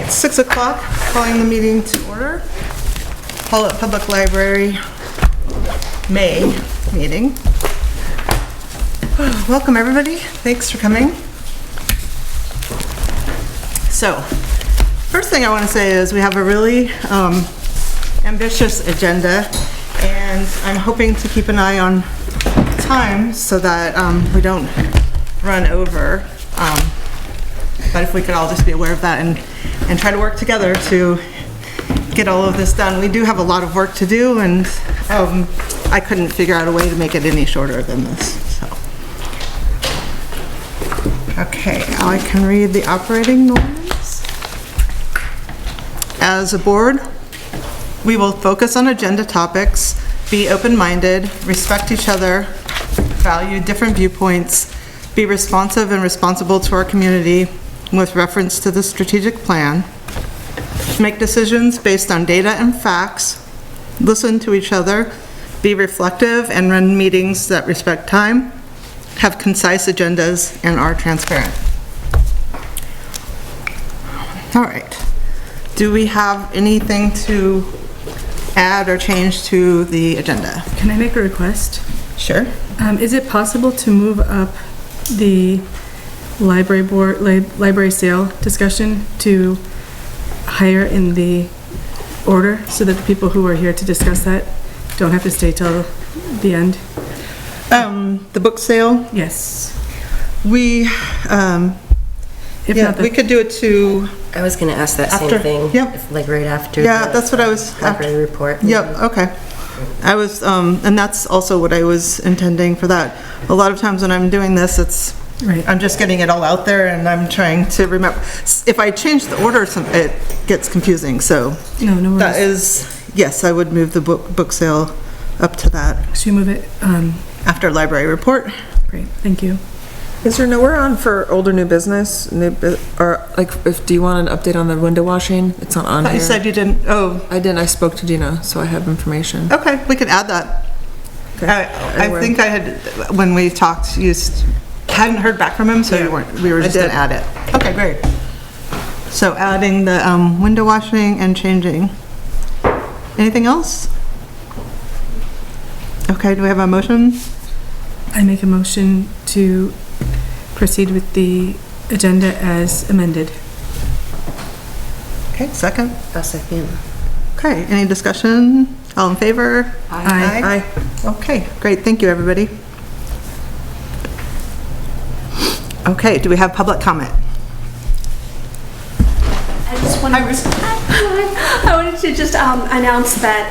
It's 6 o'clock, calling the meeting to order. Pawlet Public Library May meeting. Welcome everybody, thanks for coming. So, first thing I want to say is we have a really ambitious agenda, and I'm hoping to keep an eye on time so that we don't run over. But if we could all just be aware of that and try to work together to get all of this done. We do have a lot of work to do, and I couldn't figure out a way to make it any shorter than this. So. Okay, I can read the operating norms. As a board, we will focus on agenda topics, be open-minded, respect each other, value different viewpoints, be responsive and responsible to our community with reference to the strategic plan, make decisions based on data and facts, listen to each other, be reflective, and run meetings that respect time, have concise agendas, and are transparent. All right. Do we have anything to add or change to the agenda? Can I make a request? Sure. Is it possible to move up the library sale discussion to higher in the order so that the people who are here to discuss that don't have to stay till the end? The book sale? Yes. We, If yeah, not, we could do it to, I was going to ask that After, same thing. yep. If, like right after. yeah, the that's what I was, library report. yep, okay. I was, and that's also what I was intending for that. A lot of times when I'm doing this, it's, right. I'm just getting it all out there and I'm trying to remember. If I change the order, it gets confusing, so. No worries. That is, yes, I would move the book sale up to that. Should we move it? After library report. Great, thank you. Is there nowhere on for older new business? Or like, do you want an update on the window washing? It's not on I thought here. you said you didn't, oh, I didn't. I spoke to Dina, so I have information. okay, we could add that. Okay. I think I had, when we talked, hadn't heard back from him, so we were just gonna add it. Okay, great. So adding the window washing and changing. Anything else? Okay, do we have a motion? I make a motion to proceed with the agenda as amended. Okay, second. A second. Okay, any discussion? All in favor? Aye. Aye. Okay, great, thank you, everybody. Okay, do we have public comment? I just wanted, I wanted to just announce that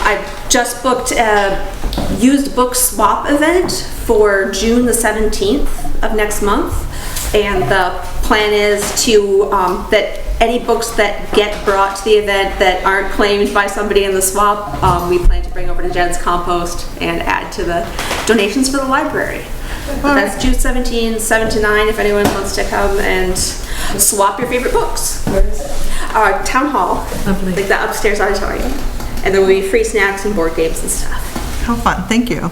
I just booked a used book swap event for June the 17th of next month, and the plan is to that any books that get brought to the event that aren't claimed by somebody in the swap, we plan to bring over to Jen's compost and add to the donations for the library. That's June 17, 7 to 9, if anyone wants to come and swap your favorite books. Town Hall, Lovely. like the upstairs auditorium. And there will be free snacks and board games and stuff. How fun, thank you.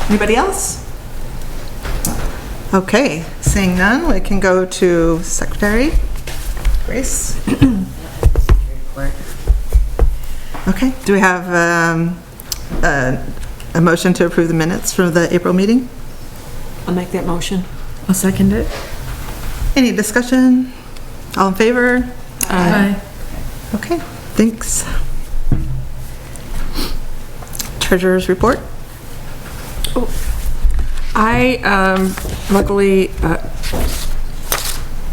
Anybody else? Okay, seeing none, we can go to Secretary Grace. Report. Okay, do we have a motion to approve the minutes from the April meeting? I'll make that motion. I'll second it. Any discussion? All in favor? Aye. Okay, thanks. Treasurer's report? Luckily,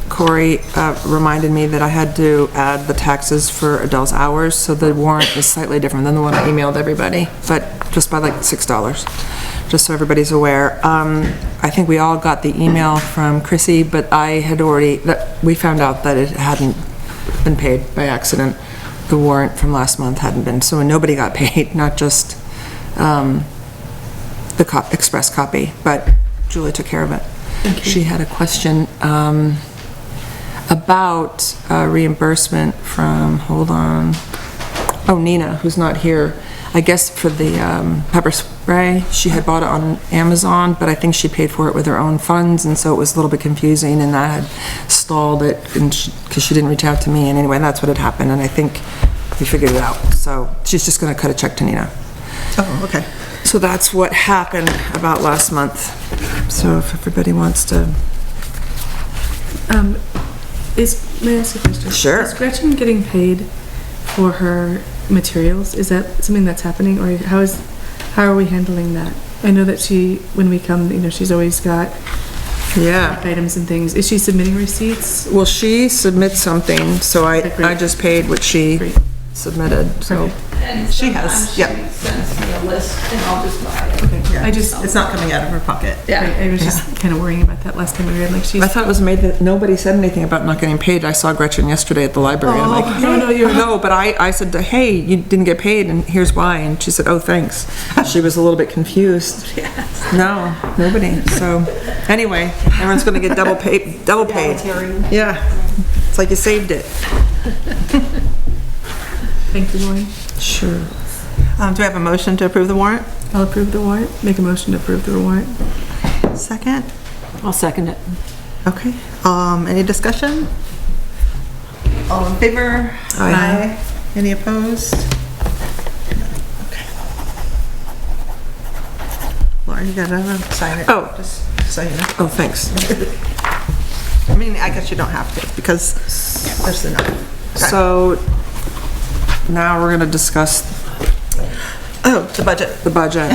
Corey reminded me that I had to add the taxes for Adele's hours, so the warrant is slightly different than the one I emailed everybody, but just by like $6, just so everybody's aware. I think we all got the email from Chrissy, but we found out that it hadn't been paid by accident. The warrant from last month hadn't been, so nobody got paid, not just the express copy, but Julie took care of it. She had a question about reimbursement from, hold on, Nina, who's not here. I guess for the pepper spray, she had bought it on Amazon, but I think she paid for it with her own funds, and so it was a little bit confusing, and that had stalled it, and because she didn't reach out to me, and anyway, that's what had happened, and I think we figured it out. So she's just gonna cut a check to Nina. Oh, okay. So that's what happened about last month. So if everybody wants to... May I ask a question? Sure. Is Gretchen getting paid for her materials? Is that something that's happening, or how are we handling that? I know that when we come, she's always got Yeah. items and things. Is she submitting receipts? Well, she submits something, so I just paid what she Great. submitted, so... And She has, sometimes yeah. She sends me a list and I'll just buy it. Okay, It's not coming out of her pocket. I was just kind of worrying about that last time we read, like she's... I thought it was made that nobody said anything about not getting paid. I saw Gretchen yesterday at the library. I'm like, no, but I said, hey, you didn't get paid, and here's why. And she said, oh, thanks. She was a little bit confused. No, nobody. So, anyway, everyone's gonna get double paid. Yeah. It's like you saved it. Thank you, Lauren. Sure. Do we have a motion to approve the warrant? I'll approve the warrant. Make a motion to approve the warrant. Second? I'll second it. Okay. Any discussion? All in favor? Aye. Any opposed? Okay. Lauren, you gotta sign it. Oh. Just so you know. Oh, thanks. I mean, I guess you don't have to, because there's enough. So, now we're gonna discuss Oh, the budget. the budget.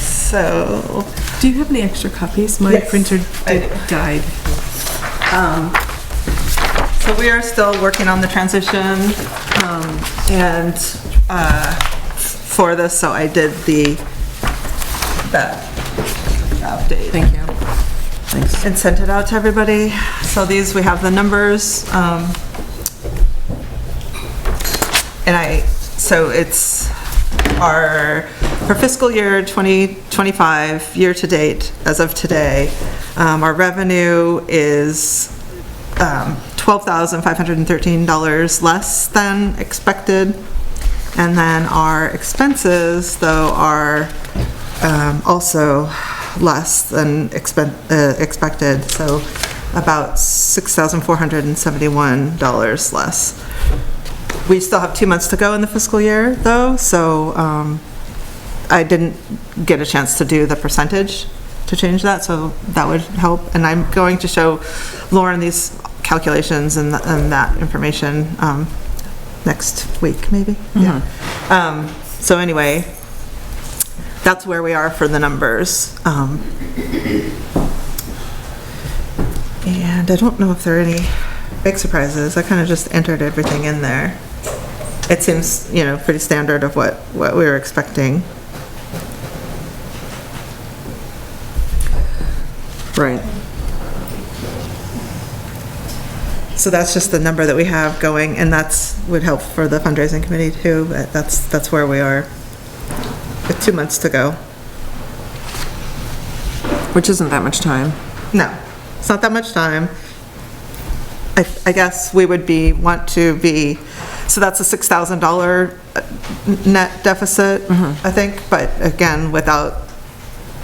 So, Do you have any extra copies? My Yes, printer I do. died. so we are still working on the transition, and, for this, so I did that update. Thank you. Thanks. And sent it out to everybody. So these, we have the numbers, so it's for fiscal year 2025, year to date, as of today, our revenue is $12,513 less than expected. And then our expenses, though, are also less than expected, so about $6,471 less. We still have 2 months to go in the fiscal year, though, so I didn't get a chance to do the percentage to change that, so that would help. And I'm going to show Lauren these calculations and that information next week, maybe. Yeah. So anyway, that's where we are for the numbers. And I don't know if there are any big surprises. I kind of just entered everything in there. It seems, pretty standard of what we were expecting. Right. So that's just the number that we have going, and would help for the fundraising committee too, but that's where we are with 2 months to go. Which isn't that much time. No, it's not that much time. I guess we would want to be, so that's a $6,000 net deficit, I think, but again, without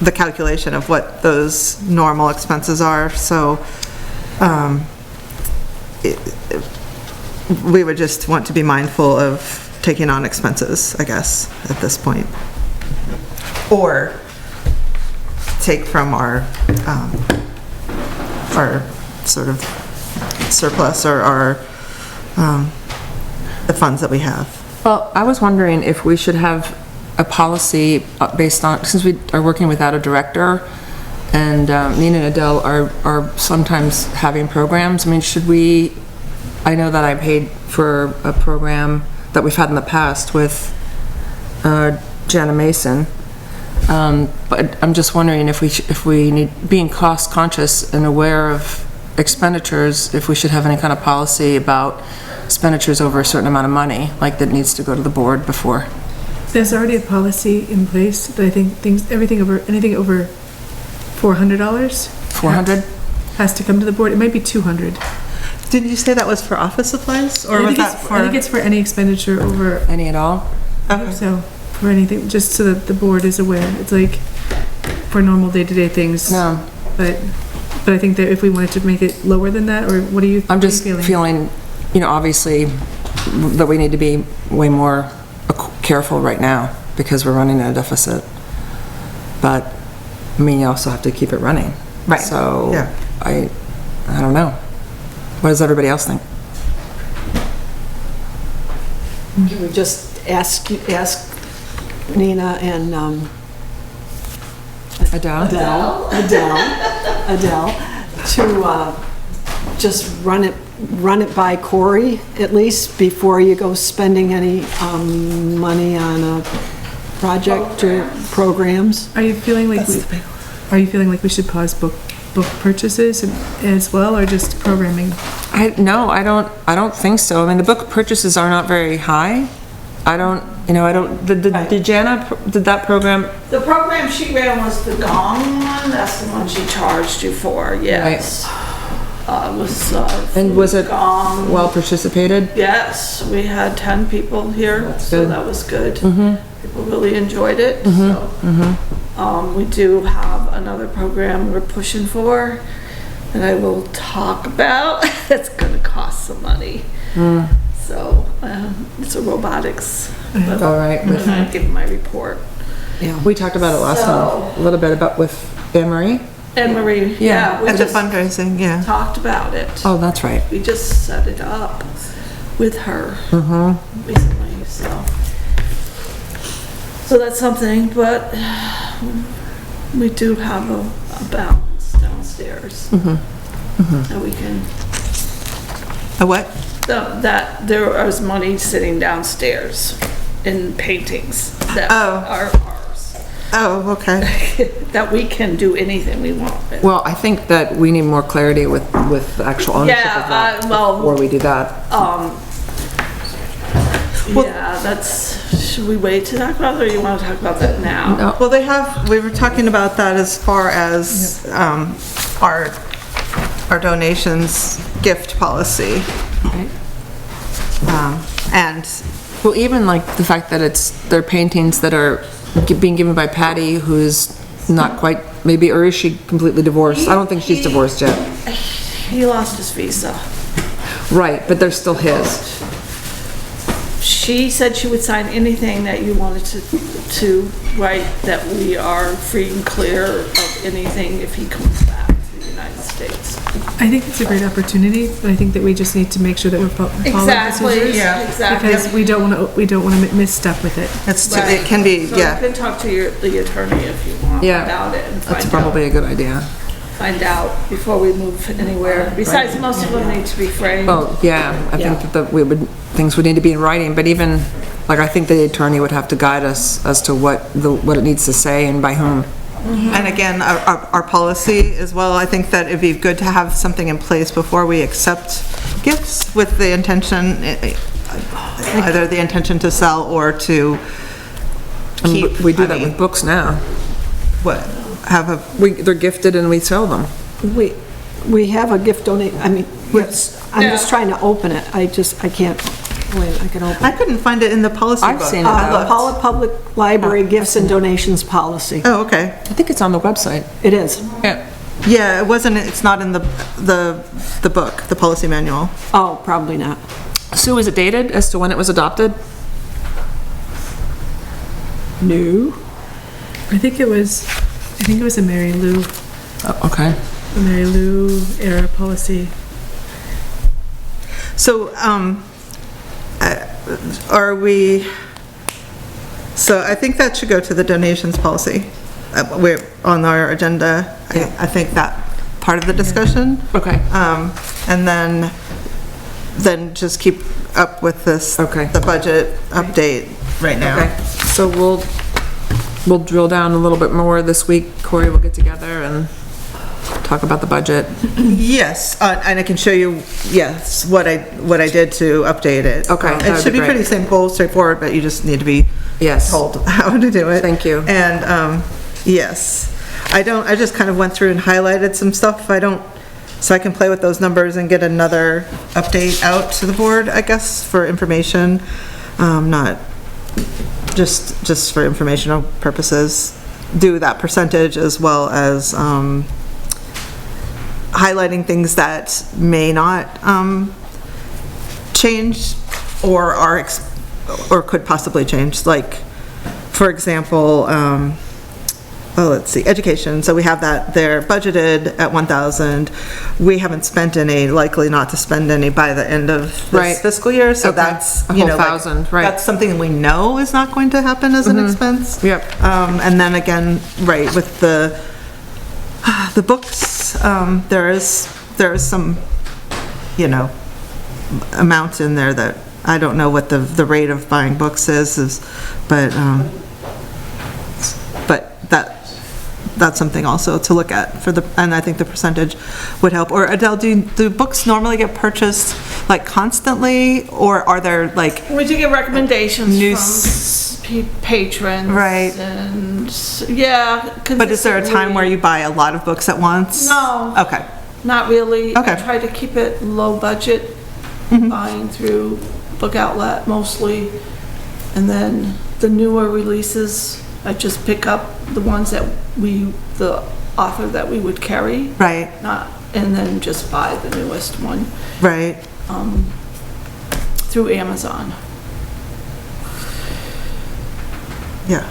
the calculation of what those normal expenses are, so we would just want to be mindful of taking on expenses, I guess, at this point. Or take from our sort of surplus or the funds that we have. Well, I was wondering if we should have a policy based on, since we are working without a director, and Nina and Adele are sometimes having programs. I mean, I know that I paid for a program that we've had in the past with Jana Mason, but I'm just wondering if we need, being cost conscious and aware of expenditures, if we should have any kind of policy about expenditures over a certain amount of money, like that needs to go to the board before. There's already a policy in place that I think anything over $400. 400? Has to come to the board. It might be 200. Did you say that was for office supplies, or was that for? I think it's for any expenditure over, Any at all? Okay. So, for anything, just so that the board is aware, it's like, for normal day-to-day things. No, But I think that if we wanted to make it lower than that, or what are you I'm just feeling? feeling, obviously, that we need to be way more careful right now, because we're running a deficit. But, I mean, you also have to keep it running. Right. So, Yeah. I don't know. What does everybody else think? Can we just ask Nina and Adele? Adele to just run it by Corey at least before you go spending any money on a project or programs? Are you feeling like we should pause book purchases as well, or just programming? No, I don't think so. I mean, the book purchases are not very high. Did Jana, did that program? The program she ran was the Gong one, that's the one she charged you for, yes. And was it Gong. well participated? Yes, we had 10 people here, so good. that was good. People really enjoyed it, so. We do have another program we're pushing for, that I will talk about. It's gonna cost some money. So, it's a robotics. but All right. I'll give my report. Yeah. We talked about it last time, a little bit about with Anne Marie. Anne Marie, yeah, we At the just fundraising, yeah. talked about it. Oh, that's right. We just set it up with her recently, so. So that's something, but we do have a balance downstairs. That we can, A what? that there is money sitting downstairs in paintings that Oh. are ours. Oh, okay. That we can do anything we want with. Well, I think that we need more clarity with the actual ownership of that before we do that. Yeah, should we wait to talk about it, or you want to talk about that now? No. Well, we were talking about that as far as our donations gift policy. And Well, even like the fact that they're paintings that are being given by Patty, who's not quite, maybe, or is she completely divorced? I don't think she's divorced yet. He lost his visa. Right, but they're still his. She said she would sign anything that you wanted to write, that we are free and clear of anything if he comes back to the United States. I think it's a great opportunity, but I think that we just need to make sure that we're following procedures. Yeah. Exactly. Because we don't want to misstep with it. it can be, So yeah. you can talk to the attorney if you want Yeah. about it and That's find probably a good idea. out before we move anywhere. Besides, most of them need to be framed. Oh, yeah, I think that things would need to be in writing, but even, like, I think the attorney would have to guide us as to what it needs to say and by whom. And again, our policy as well, I think that it'd be good to have something in place before we accept gifts with the intention, either the intention to sell or to keep. We do that with books now. What, have a, They're gifted and we sell them. We have a gift yes, I'm just trying to open it. I can't, wait, I can open I it. couldn't find it in the policy book. I've seen it. The Pawlet Public Library Gifts and Donations Policy. Oh, okay. I think it's on the website. It is. Yeah. Yeah, it's not in the book, the policy manual. Oh, probably not. Sue, is it dated as to when it was adopted? No. I think it was a Mary Lou Oh, okay. era policy. So, so I think that should go to the donations policy. We're on our agenda. I think that part of the discussion. Okay. And then just keep up with this. Okay. The budget update right now. Okay, so we'll drill down a little bit more this week. Corey will get together and talk about the budget. Yes, and I can show you, yes, what I did to update it. Okay, that It would should be be great. pretty simple, straightforward, but you just need to be Yes. told how to do it. Thank you. And, yes, I just kind of went through and highlighted some stuff. So I can play with those numbers and get another update out to the board, I guess, for information. Not just for informational purposes, do that percentage as well as highlighting things that may not change or or could possibly change. Like, for example, let's see, education. So we have that there budgeted at 1,000. We haven't spent any, likely not to spend any by the end of this Right. fiscal year. So Okay. that's, A you whole know, like, 1,000, right. that's something we know is not going to happen as an expense. Yep. And then again, right, with the books, there is some, you know, amount in there that I don't know what the rate of buying books is, but that's something also to look at for and I think the percentage would help. Or Adele, do books normally get purchased like constantly, or are there like, We do get recommendations News- from patrons. Right. And, yeah. but is there a time where you buy a lot of books at once? No. Okay, Not really. Okay. I try to keep it low budget, buying through Book Outlet mostly. And then the newer releases, I just pick up the ones that the author that we would carry. right, And then just buy the newest one right. through Amazon. Yeah.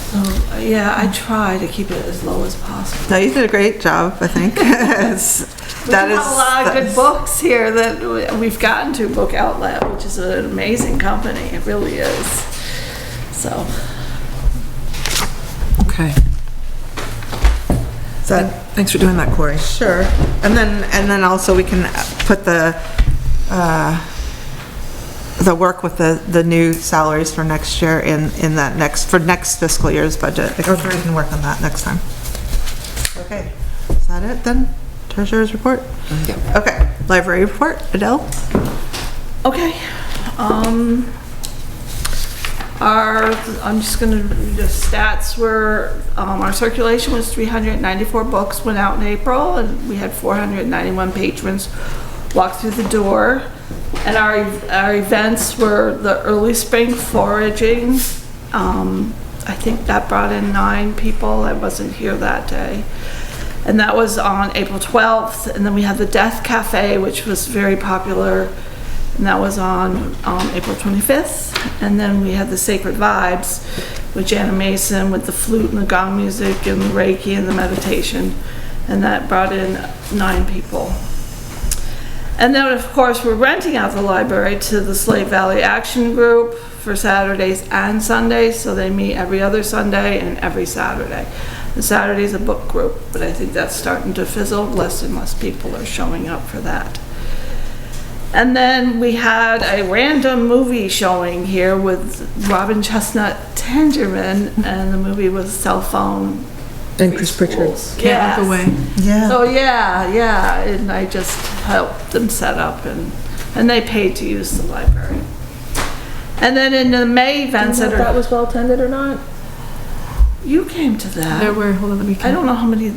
So, yeah, I try to keep it as low as possible. No, you did a great job, I think. We have a lot of good books here that we've gotten to Book Outlet, which is an amazing company. It really is. So, Okay. that, Thanks for doing that, Corey. sure. And then also we can put the work with the new salaries for next year in that next fiscal year's budget. We can work on that next time. Okay, is that it then? Treasurer's report? Okay, library report, Adele? okay. I'm just gonna read the stats. Our circulation was 394 books went out in April, and we had 491 patrons walk through the door. And our events were the early spring foraging. I think that brought in 9 people. I wasn't here that day. And that was on April 12th. And then we had the Death Cafe, which was very popular. And that was on April 25th. And then we had the Sacred Vibes with Jana Mason with the flute and the gong music and the Reiki and the meditation. And that brought in 9 people. And then, of course, we're renting out the library to the Slave Valley Action Group for Saturdays and Sundays. So they meet every other Sunday and every Saturday. The Saturday's a book group, but I think that's starting to fizzle. Less and less people are showing up for that. And then we had a random movie showing here with Robin Chestnut Tangerman, and the movie was Cell Phone. And Chris Pritchard. Can't look away. Yeah. So yeah, and I just helped them set up, and they paid to use the library. And then in the May events that that are, was well attended or not? you came to that. There were, hold on, let me I count. don't know how many.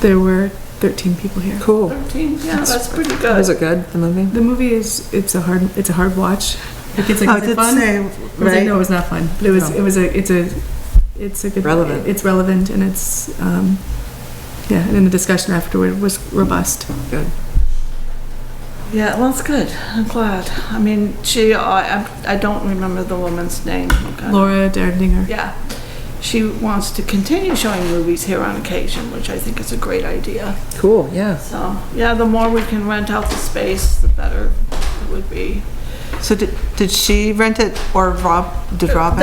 There were 13 people here. Cool. 13? Yeah, that's pretty good. Was it good, the movie? The movie it's a hard watch. Like it's like, Oh, is it it did fun? say, It was like, right? no, it was not fun. But it's a good Relevant. It's relevant, and it's yeah. And then the discussion afterward was robust. Good. Yeah, well, it's good. I'm glad. I mean, I don't remember the woman's name. Okay. Laura Derdinger. Yeah. She wants to continue showing movies here on occasion, which I think is a great idea. Cool, yeah. So, yeah, the more we can rent out the space, the better it would be. So did she rent it, or Rob Rob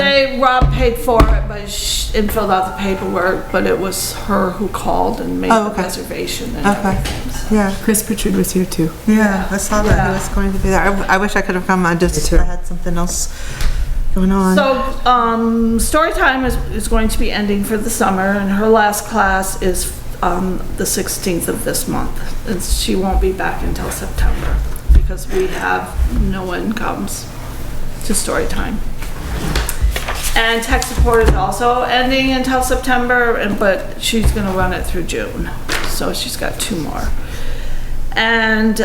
paid for it, and filled out the paperwork, but it was her who called and made Oh, the okay. reservation and Okay. everything. So. Yeah, Chris Pritchard was here too. yeah, I saw that he Yeah. was going to be there. I wish I could have come, I Me too. had something else going on. So, Storytime is going to be ending for the summer, and her last class is the 16th of this month. And she won't be back until September, because no one comes to Storytime. And tech support is also ending until September, but she's gonna run it through June. So she's got 2 more. And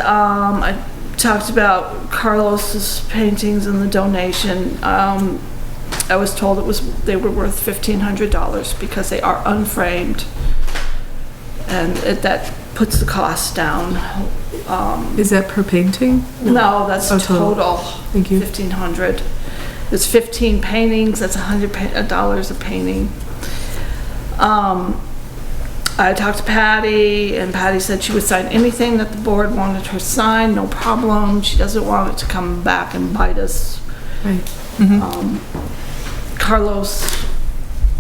talked about Carlos's paintings and the donation. I was told they were worth $1,500 because they are unframed, and that puts the cost down. Is that per painting? No, that's Oh, total. Thank you. 1,500. There's 15 paintings. That's $100 a painting. I talked to Patty, and Patty said she would sign anything that the board wanted her to sign, no problem. She doesn't want it to come back and bite us. Right. Carlos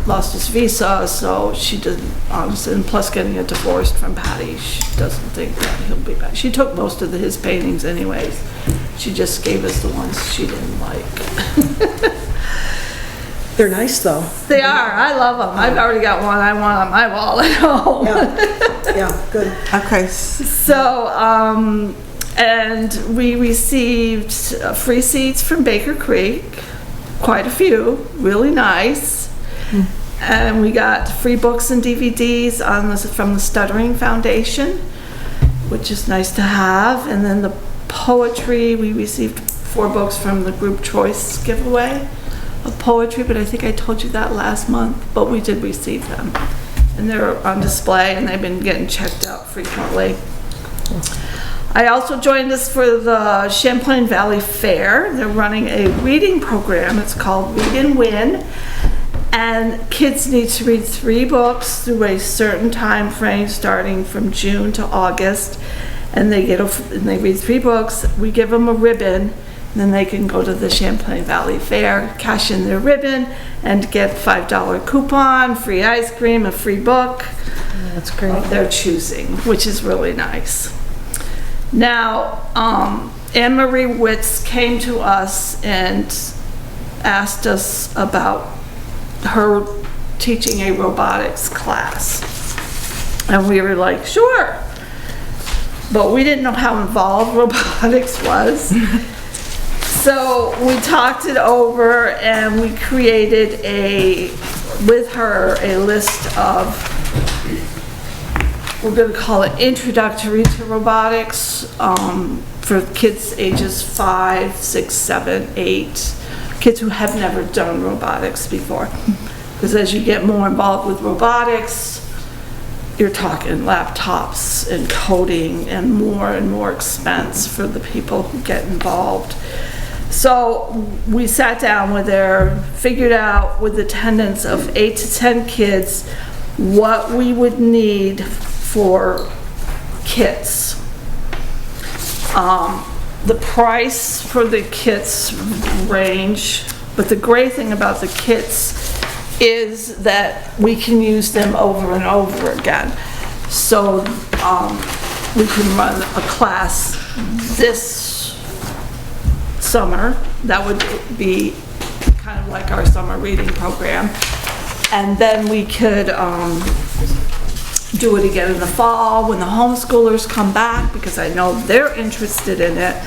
lost his visa, so she didn't, and plus getting a divorce from Patty, she doesn't think that he'll be back. She took most of his paintings anyways. She just gave us the ones she didn't like. They're nice, though. They are. I love them. I've already got one I want on my wall at home. Yeah, good. Okay, So, and we received free seats from Baker Creek, quite a few, really nice. And we got free books and DVDs from the Stuttering Foundation, which is nice to have. And then the poetry, we received 4 books from the group choice giveaway of poetry, but I think I told you that last month, but we did receive them. And they're on display, and they've been getting checked out frequently. I also joined us for the Champlain Valley Fair. They're running a reading program. It's called Read and Win. And kids need to read 3 books through a certain time frame, starting from June to August. And they read 3 books. We give them a ribbon. Then they can go to the Champlain Valley Fair, cash in their ribbon, and get $5 coupon, free ice cream, a free book. That's great. They're choosing, which is really nice. Now, Anne Marie Witz came to us and asked us about her teaching a robotics class. And we were like, sure. But we didn't know how involved robotics was. So we talked it over, and we created with her a list of, we're going to call it Introductory to Robotics, for kids ages 5, 6, 7, 8, kids who have never done robotics before. Because as you get more involved with robotics, you're talking laptops and coding and more expense for the people who get involved. So we sat down with her, figured out with attendance of 8 to 10 kids what we would need for kits. The price for the kits range, but the great thing about the kits is that we can use them over and over again. So we can run a class this summer. That would be kind of like our summer reading program. And then we could do it again in the fall when the homeschoolers come back, because I know they're interested in it.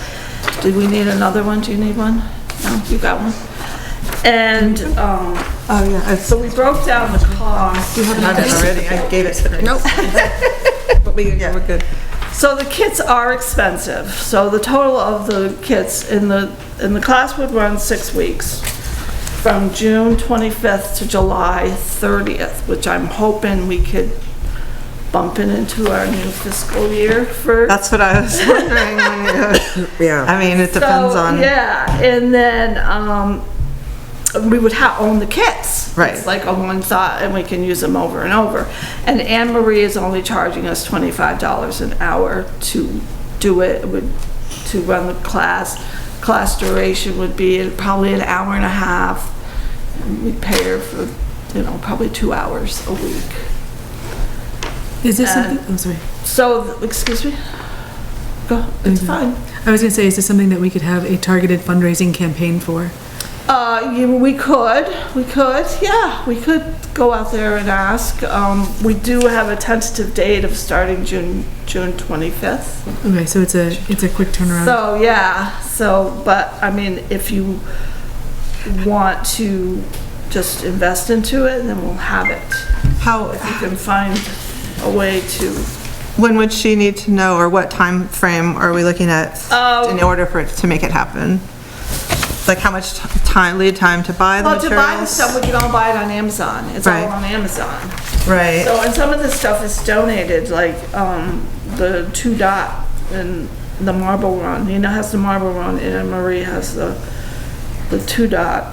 Do we need another one? Do you need one? No, you got one? And oh yeah, so we broke down the cost. you have it already, I gave it to her. Nope. But we're good. So the kits are expensive. So the total of the kits in the class would run 6 weeks, from June 25th to July 30th, which I'm hoping we could bump it into our new fiscal year for. That's what I was wondering. Yeah. I mean, it depends on. Yeah, and then we would own the kits. Right. It's like a one thought, and we can use them over and over. And Anne Marie is only charging us $25 an hour to do it, to run the class. Class duration would be probably an hour and a half. We'd pay her for, probably 2 hours a week. Is this something, oh, sorry. So, excuse me? Go, it's fine. I was gonna say, is this something that we could have a targeted fundraising campaign for? We could go out there and ask. We do have a tentative date of starting June 25th. Okay, so it's a quick turnaround. But I mean, if you want to just invest into it, then we'll have it. How, If you can find a way to. When would she need to know, or what time frame are we looking at in order for it to make it happen? Like how much lead time to buy the Well, materials? to buy the stuff, we can all buy it on Amazon. It's all Right. on Amazon. Right. So, and some of the stuff is donated, like, the 2 dot and the marble run. Nina has the marble run and Marie has the 2 dot.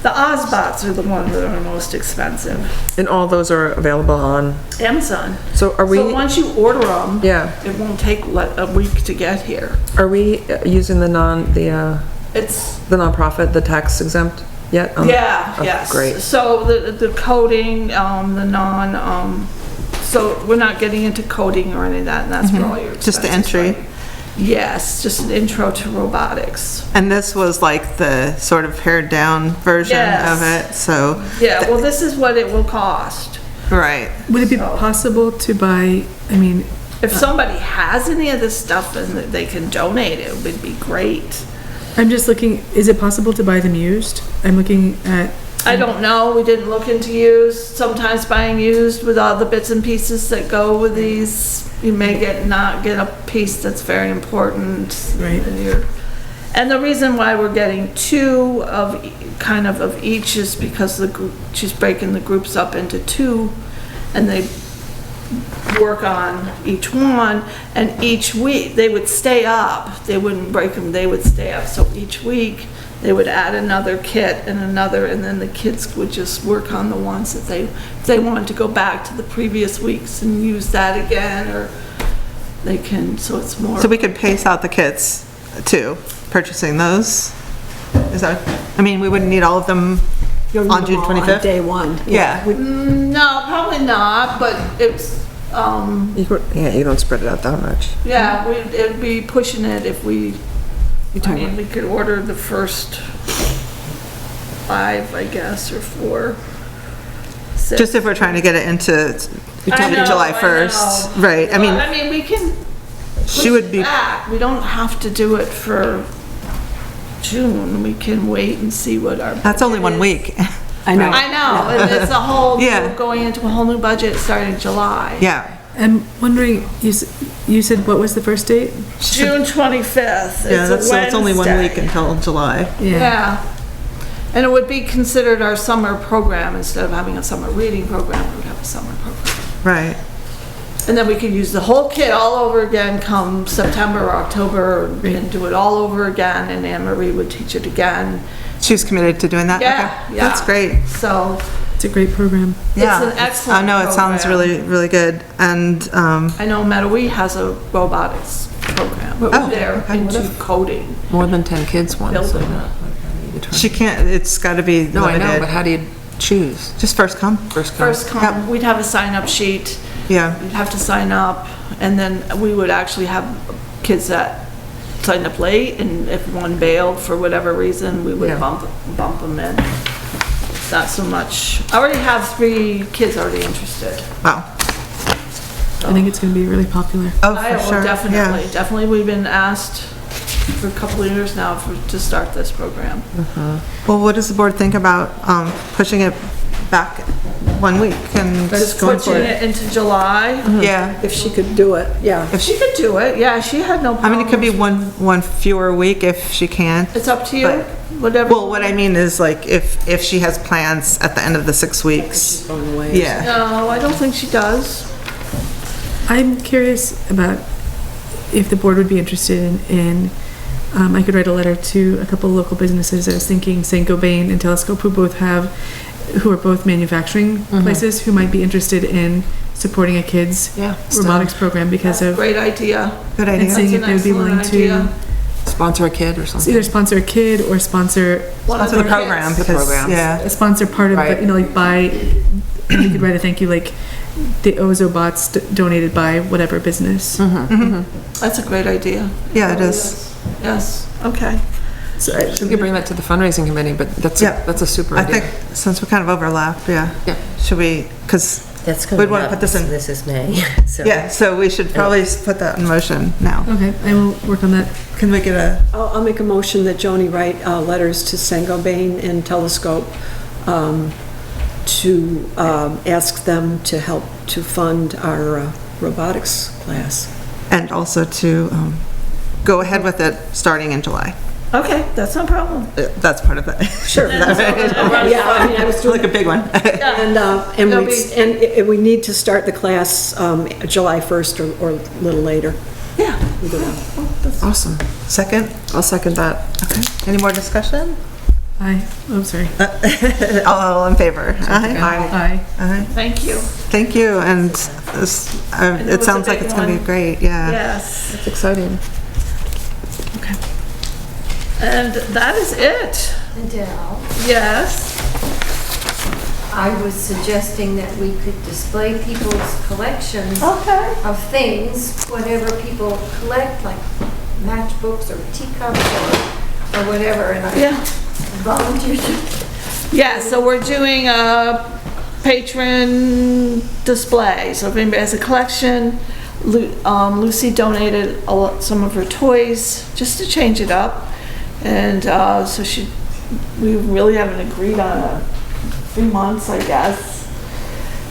The Ozbots are the ones that are most expensive. And all those are available on, Amazon. so are we, So once you order them, yeah, it won't take a week to get here. are we using the It's, nonprofit, the tax exempt yet? yeah, Oh, yes. great. So the coding, so we're not getting into coding or any of that, and that's for all your expenses. Just the entry. right? Yes, just an intro to robotics. And this was like the sort of pared down version Yes. of it, so. Yeah, well, this is what it will cost. Right. Would it be So- possible to buy, I mean, If somebody has any of this stuff and that they can donate it, would be great. I'm just looking, is it possible to buy them used? I'm looking at, I don't know, we didn't look into used, sometimes buying used with all the bits and pieces that go with these, you may not get a piece that's very important. Right. And the reason why we're getting 2 of, kind of each is because the group, she's breaking the groups up into 2, and they work on each one, and each week, they would stay up, they wouldn't break them, they would stay up, so each week, they would add another kit and another, and then the kids would just work on the ones that they wanted to go back to the previous weeks and use that again, or they can, so it's more. So we could pace out the kits too, purchasing those? Is that, I mean, we wouldn't need all of them You'll on need June them all 25th? On day one. Yeah. No, probably not, but it's, You don't spread it out that much. yeah, it'd be pushing it if we, I mean, we could order the first 5, I guess, or 4. 6. Just if we're trying to get it into I know, July I 1st. know. Right, I Well, mean, we can she would be, back. We don't have to do it for June. We can wait and see what our. that's only 1 week. I know. I know, and it's a whole, Yeah. going into a whole new budget starting July. Yeah. I'm wondering, you said what was the first date? June 25th. Yeah, It's a that's, so it's only 1 Wednesday. week until July. Yeah. And it would be considered our summer program. Instead of having a summer reading program, we would have a summer program. Right. And then we could use the whole kit all over again come September or October and do it all over again, and Anne Marie would teach it again. She's committed to doing that? Yeah, Okay. yeah. That's great. So It's a great program. Yeah. an excellent I know, it sounds program. really, really good. And, I know Metawee has a robotics program. Oh, They're okay. into coding. More than 10 kids one, so. Building. she can't, it's gotta be No, I know, but limited. how do you choose? Just first come? First come? First come, we'd have a sign-up sheet. Yeah. You'd have to sign up, and then we would actually have kids that signed up late, and if one bailed for whatever reason, we would Yeah. bump them in. Not so much. I already have 3 kids already interested. Wow. I think it's gonna be really popular. Oh, I for will sure. definitely, Yeah. definitely, we've been asked for a couple of years now to start this program. Well, what does the board think about pushing it back 1 week and just going for Switching it? it into July. Yeah. If she could do it, yeah. She could do it, yeah, she had no I problem. mean, it could be one fewer week if she can. It's up to you, but- whatever. Well, what I mean is like if she has plans at the end of the 6 weeks. Going away. Yeah. No, I don't think she does. I'm curious about if the board would be interested in, I could write a letter to a couple of local businesses. I was thinking St. Gobain and Telescope, who are both manufacturing places, who might be interested in supporting a kid's Yeah. robotics program because of, Great idea. Good and idea. seeing That's if they would be an willing excellent to idea. Sponsor a kid or something. either sponsor a kid or sponsor One of Sponsor the the program. kids. The because- program. Yeah. sponsor part of, Right. the like buy, you could write a thank you, like the Ozo bots donated by whatever business. That's a great idea. Yeah, it is. Yes, okay. So We could bring that to the fundraising committee, but that's Yeah. that's a super I idea. think since we kind of overlap, yeah. Yeah. Should we, because, That's We'd coming wanna up. put this in- This is May, so. yeah, so we should probably put that in motion now. Okay, I will work on that. Can we get a, I'll make a motion that Joni write letters to Saint Gobain and Telescope to ask them to help to fund our robotics class. And also to go ahead with it starting in July. Okay, that's no problem. That's part of it. Sure. Yeah, I mean, I was doing Like a big one. And we need to start the class July 1st or a little later. Yeah. Either one. Awesome. Second? I'll second that. Okay. Any more discussion? Aye. Oh, sorry. All in favor? Aye. Aye. Aye. Thank you. Thank you, and this, it it was sounds a like big it's gonna be one. great, yeah. Yes. It's exciting. And that is it. Adele, Yes. I was suggesting that we could display people's collections Okay. of things, whatever people collect, like matchbooks or teacups or whatever, and I Yeah. volunteered to. Yeah, so we're doing a patron display. So if anybody has a collection, Lucy donated some of her toys just to change it up. And so we really haven't agreed on a 3 months, I guess.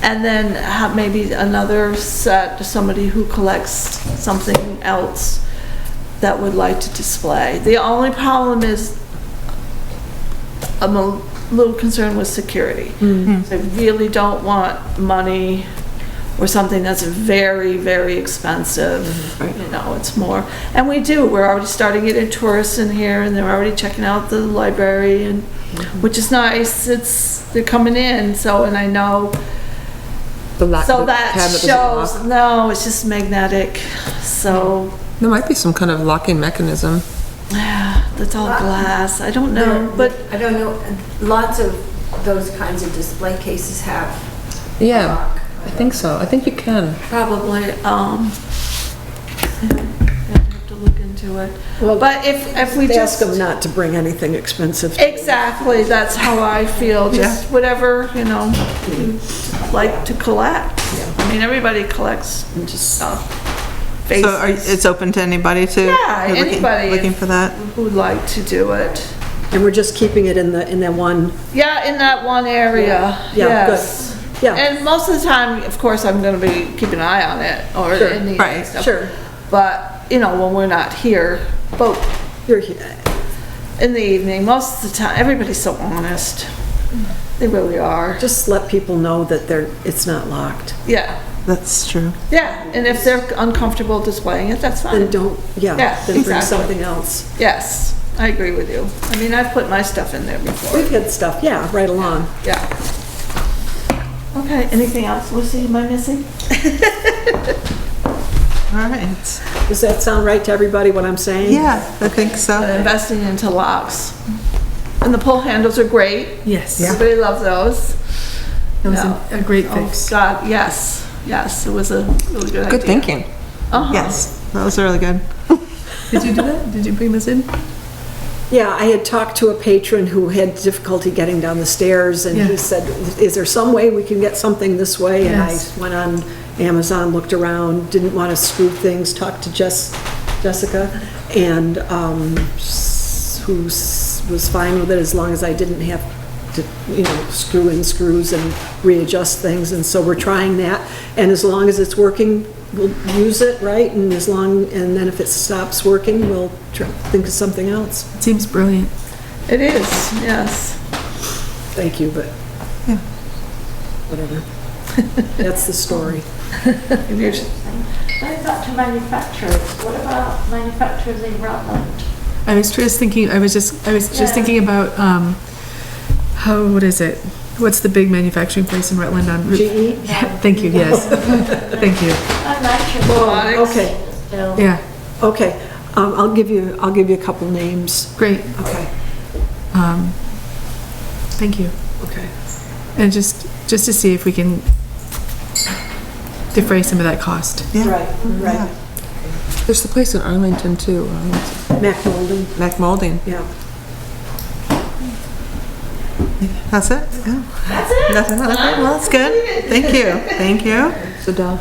And then have maybe another set to somebody who collects something else that would like to display. The only problem is I'm a little concerned with security. I really don't want money or something that's very, very expensive. You know, it's more, and we're already starting getting tourists in here, and they're already checking out the library, and which is nice. They're coming in, so, and I know, so that shows, no, it's just magnetic, so, There might be some kind of locking mechanism. that's all glass, I don't know, but, I don't know, lots of those kinds of display cases have a Yeah, lock. I think so. I think you can. probably, I'd have to look into it. Well, But if we Ask just. them not to bring anything expensive. Exactly, that's how I feel, just whatever, you know, you like to collect. I mean, everybody collects stuff. So it's open to anybody too? Yeah, You're looking- anybody. Looking for that? Who'd like to do it. And we're just keeping it in that one, Yeah, in that one area, Yeah, good. yes. yeah, And most of the time, of course, I'm gonna be keeping an eye on it, or Sure. in the Right, stuff. sure. But, you know, when we're not here, but You're here. in the evening, most of the time, everybody's so honest. They really are. Just let people know that it's not locked. Yeah. That's true. Yeah, and if they're uncomfortable displaying it, that's Then fine. don't, Yeah, then bring exactly. something else. Yes, I agree with you. I mean, I've put my stuff in there before. We've had stuff, yeah, right along. Yeah. Okay, anything else, Lucy, am I missing? All right. Does that sound right to everybody, what I'm saying? Yeah, I think so. Investing into locks. And the pull handles are great. Yes. Everybody loves those. That was No. a great Oh, fix. God, yes, yes, it was a really good idea. Good thinking. Uh-huh. Yes, that was really good. Did you do that? Did you bring this in? Yeah, I had talked to a patron who had difficulty getting down the stairs, and Yeah. he said, is there some way we can get something this way? And I Yes. went on Amazon, looked around, didn't want to screw things, talked to Jessica, and who was fine with it as long as I didn't have to, you know, screw in screws and readjust things, and so we're trying that, and as long as it's working, we'll use it, right? And and then if it stops working, we'll think of something else. It seems brilliant. It is, yes. Thank you, but Yeah. whatever. That's the story. And you're- I thought to manufacturers, what about manufacturers in Rutland? I was just thinking thinking about, what is it? What's the big manufacturing place in Rutland on Route? GE? Thank you, yes. Thank you. I'm actually. Robotics. Okay, Still. Yeah, okay. I'll give you a couple names. great. Okay, Thank you. okay. And just to see if we can defray some of that cost. Yeah. Right. There's the place in Arlington too. Mac Molding, Mac Molding. yeah. That's it? Yeah. That's it? Nothing else? Okay, well, that's good. Thank you. Thank you. Adele.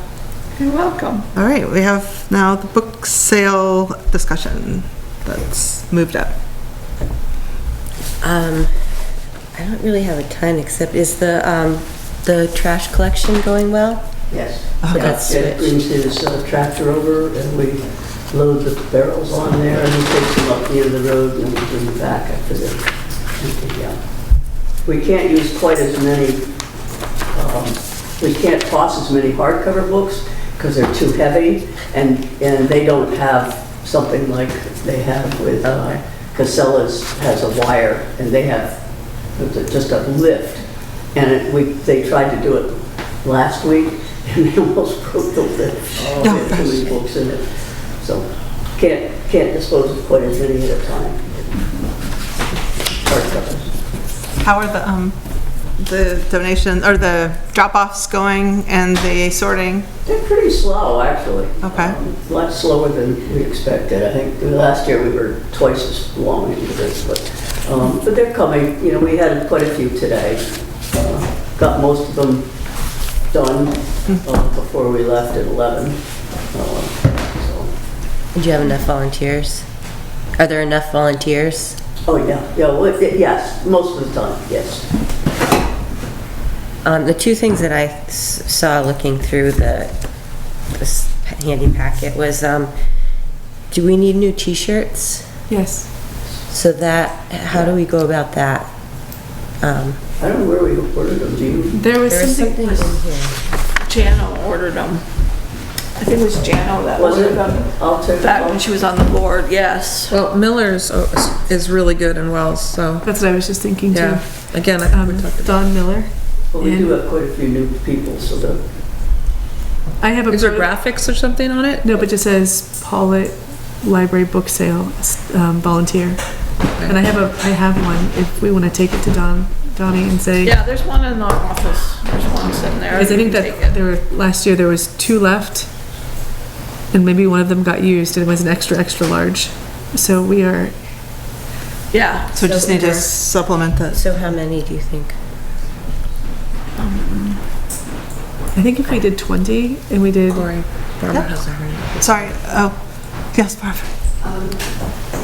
You're welcome. All right, we have now the book sale discussion that's moved up. I don't really have a ton, except is the trash collection going well? Yes. That's Ed brings his tractor over and we load the barrels on there and he takes them up the end of the road and we bring them back after they're empty out. We can't use quite as many, we can't toss as many hardcover books because they're too heavy and they don't have something like they have with Casella's has a wire and they have just a lift. And they tried to do it last week and they almost broke the lift. They had too many books in it. So can't dispose of quite as many at a time. Hardcovers. How are the donation, or the drop-offs going and the sorting? They're pretty slow, actually. Okay. A lot slower than we expected. I think last year we were twice as long into this, but they're coming. You know, we had quite a few today. Got most of them done before we left at 11. Do you have enough volunteers? Are there enough volunteers? Oh, yeah. Well, yes, most of the time, yes. The two things that I saw looking through this handy packet was, do we need new t-shirts? Yes. So how do we go about that? I don't know where we ordered them. Do you? There was There was something, something in here. Jano ordered them. I think it was Jano that Was ordered it? them. I'll take Back when she was on the board, yes. Well, Miller's is really good in Wells, so, that's what I was just thinking too. yeah. Again, I we talked about. Don Miller. Well, we do have quite a few new people, so the I have a. Is there graphics or something on it? No, but it just says Pawlet Library Book Sale, volunteer. And I have one, if we want to take it to Donnie and say. Yeah, there's one in our office. There's one sitting there. Because I think You can take that it. last year there was 2 left, and maybe one of them got used, and it was an extra large. So we are, Yeah. So we just need to supplement this. So how many do you think? I think if we did 20, and we did, Barbara has a hand. Sorry, oh, yes, Barbara.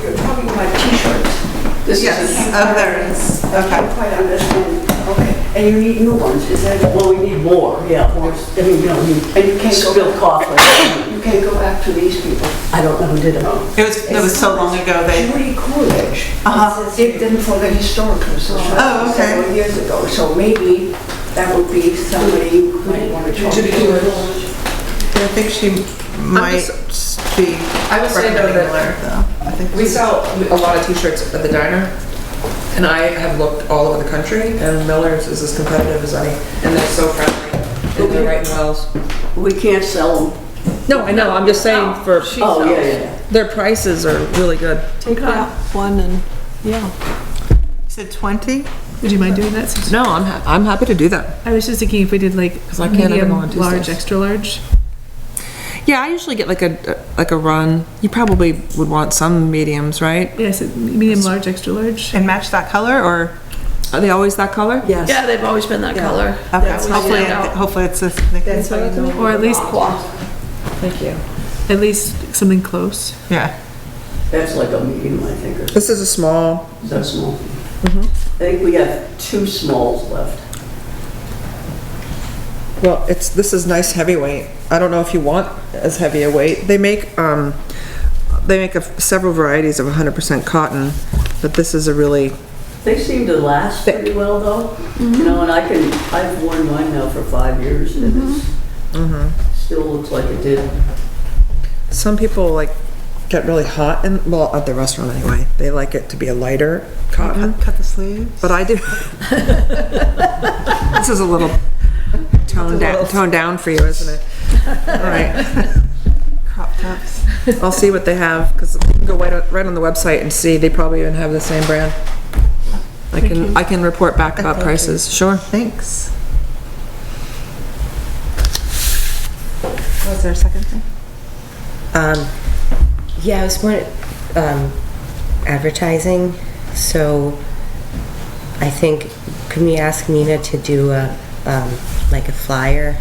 You're talking about t-shirts. This Yes, is oh, there it is, I okay. don't quite understand. Okay, and you need new ones, is that? well, we need more. Yeah, more. I mean, you know, And you can't go spilled back, coffee. you can't go back to these people. I don't know who did it. It was so long ago, Judy Coolidge Uh-huh. did them for the Historical Society Oh, okay. several years ago, so maybe that would be somebody you might want to talk to. I think she might be I would say though recommending that Miller, though. I think we sell a lot of t-shirts at the diner, and I have looked all over the country, and Miller's is as competitive as any, and they're so friendly, and they're right in Wells. We can't sell them. No, I know, I'm just saying for, Oh, yeah. their prices are really good. Take that one and, yeah. You said 20? would you mind doing that? Since- No, I'm happy to do that. I was just thinking if we did like I can't ever go on medium, large, Tuesdays. extra large. Yeah, I usually get like a run. You probably would want some mediums, right? Yes, medium, large, extra large. And match that color, or? Are they always that color? Yes. Yeah, they've always been that color. Okay, That was hopefully, stand out. hopefully it's this. That's how you know. Or at least, Thank you. at least something close. Yeah. That's like a medium, I think, or This is a small. is that small? I think we have 2 smalls left. Well, this is nice heavyweight. I don't know if you want as heavy a weight. They make several varieties of 100% cotton, but this is a really, They seem to last pretty well, though. You know, and I've worn mine now for 5 years, and it still looks like it did. some people like get really hot well, at the restaurant anyway. They like it to be a lighter cotton, Cut the sleeves. but I do. This is a little toned down for you, isn't it? All right. Crop tops. I'll see what they have, because you can go right on the website and see, they probably even have the same brand. I can report back about prices, sure. Thanks. Was there a second thing? Yeah, I was more advertising, so I think, can we ask Nina to do like a flyer?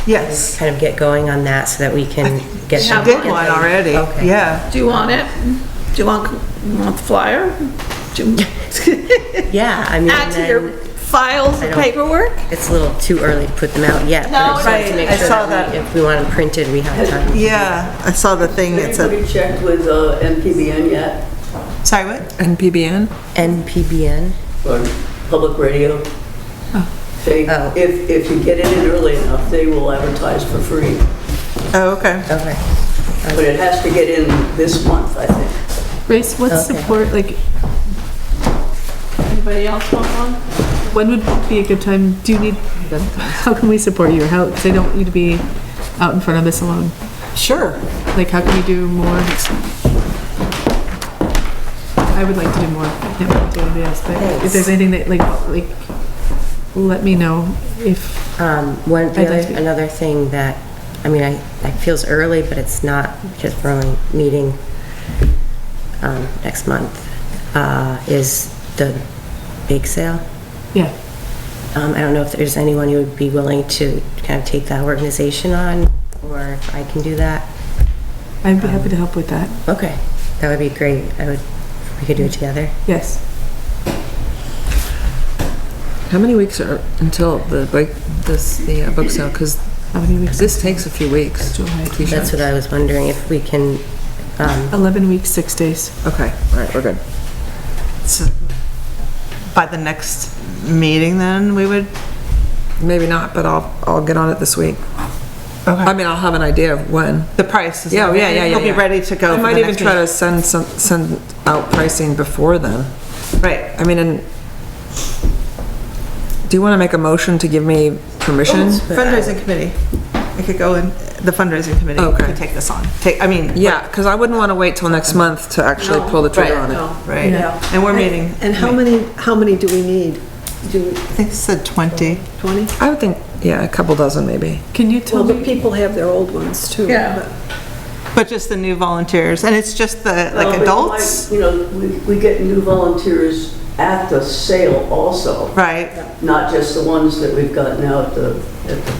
Yes. Kind of get going on that so that we can get. She did one already. Okay. Yeah. Do you want it? Do you want the flyer? Yeah, I mean, Add to your then files I of don't- paperwork? it's a little too early to put them out yet. but I just wanted to make I sure saw that that. if we want them printed, we have time. Yeah, I saw the thing that said, Anybody checked with MPBN yet, sorry, what? NPBN? NPBN? or public radio? They, Oh. if you get it in early enough, they will advertise for free. Oh, okay. Okay. But it has to get in this month, I think. Grace, what's Okay. support, like, Anybody else want one? when would be a good time, do you need, how can we support you? How, because I don't need to be out in front of this alone. Sure. Like, how can we do more? I would like to do more. I can't really do anybody else, but if there's anything that, like, let me know if, Another thing that, I mean, I feels early, but it's not because we're only meeting next month, is the bake sale. yeah. I don't know if there's anyone who would be willing to kind of take that organization on, or if I can do that. I'd be happy to help with that. Okay, that would be great. We could do it together. Yes. How many weeks are until the book sale? Because How many weeks? this takes a few weeks. July. That's what I was wondering, if we can, 11 weeks, 6 days. Okay, all right, we're good. So, by the next meeting then, we would, Maybe not, but I'll get on it this week. I okay. mean, I'll have an idea of when. The price is. Yeah. It'll be ready to go. I for might the even next try meeting. to send out pricing before then. Right. I mean, and do you want to make a motion to give me permission? Fundraising committee. I could go in, the fundraising committee Okay. could take this on. Yeah, because I wouldn't want to wait till next month to actually pull the trigger on it. Right. Yeah. And we're meeting. And how many do we need? I think it said 20. 20? I would think, yeah, a couple dozen maybe. Can you tell Well, the me? people have their old ones too. Yeah. But just the new volunteers, and it's just the, But you adults? might- You know, we get new volunteers at the sale also, Right. not just the ones that we've got now at the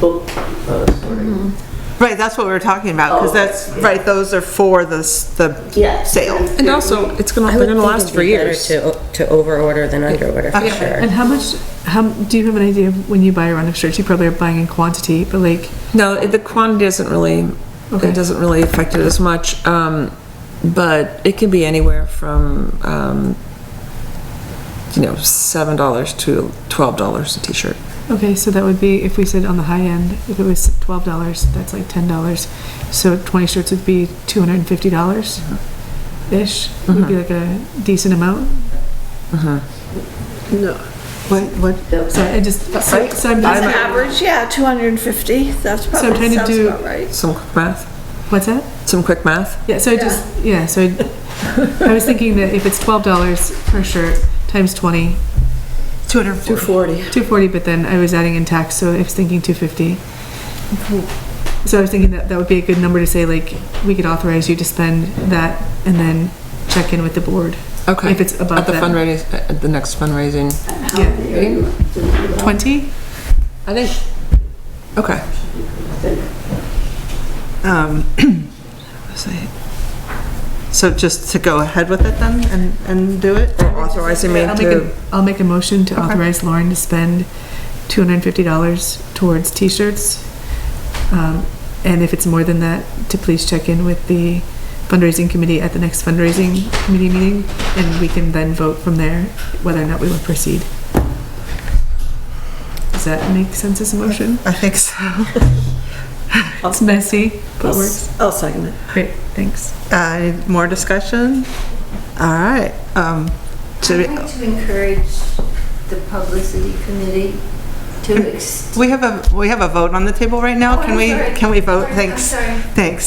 book sorting. Right, that's what we were talking about, because Oh, that's, yeah. right, those are for the Yeah. sale. And also, they're I would gonna think last it'd for be better years. to over-order than under-order, for sure. And how much, do you have an idea of when you buy a run of shirts? You probably are buying in quantity, but like, No, the quantity doesn't really, Okay. it doesn't really affect it as much. But it can be anywhere from, $7 to $12 a t-shirt. okay, so that would be, if we said on the high end, if it was $12, that's like $10. So 20 shirts would be $250-ish, would be like a decent amount. No. What? So I just, so I'm That's just, average, yeah, 250, that's So I'm probably, trying to sounds do- about right. Some quick math? what's that? Some quick math? Yeah, so I was thinking that if it's $12 per shirt times 20, 240. 240. 240, but then I was adding in tax, so I was thinking 250. So I was thinking that would be a good number to say, like, we could authorize you to spend that and then check in with the board. Okay. If it's above At the that. at the next fundraising. Yeah. Yeah. 20? I think, okay. let's see. So just to go ahead with it then and do it? Or authorizing me to, I'll make a motion to authorize Lauren to spend $250 towards t-shirts. And if it's more than that, to please check in with the fundraising committee at the next fundraising committee meeting, and we can then vote from there whether or not we will proceed. Does that make sense as a motion? I think so. It's messy, but works. I'll second it. Great, thanks. Any more discussion? All right. I'd like to encourage the publicity committee to We have a vote on the table right now. Oh, Can I'm we sorry. can we vote? Sorry, Thanks. I'm sorry. Thanks.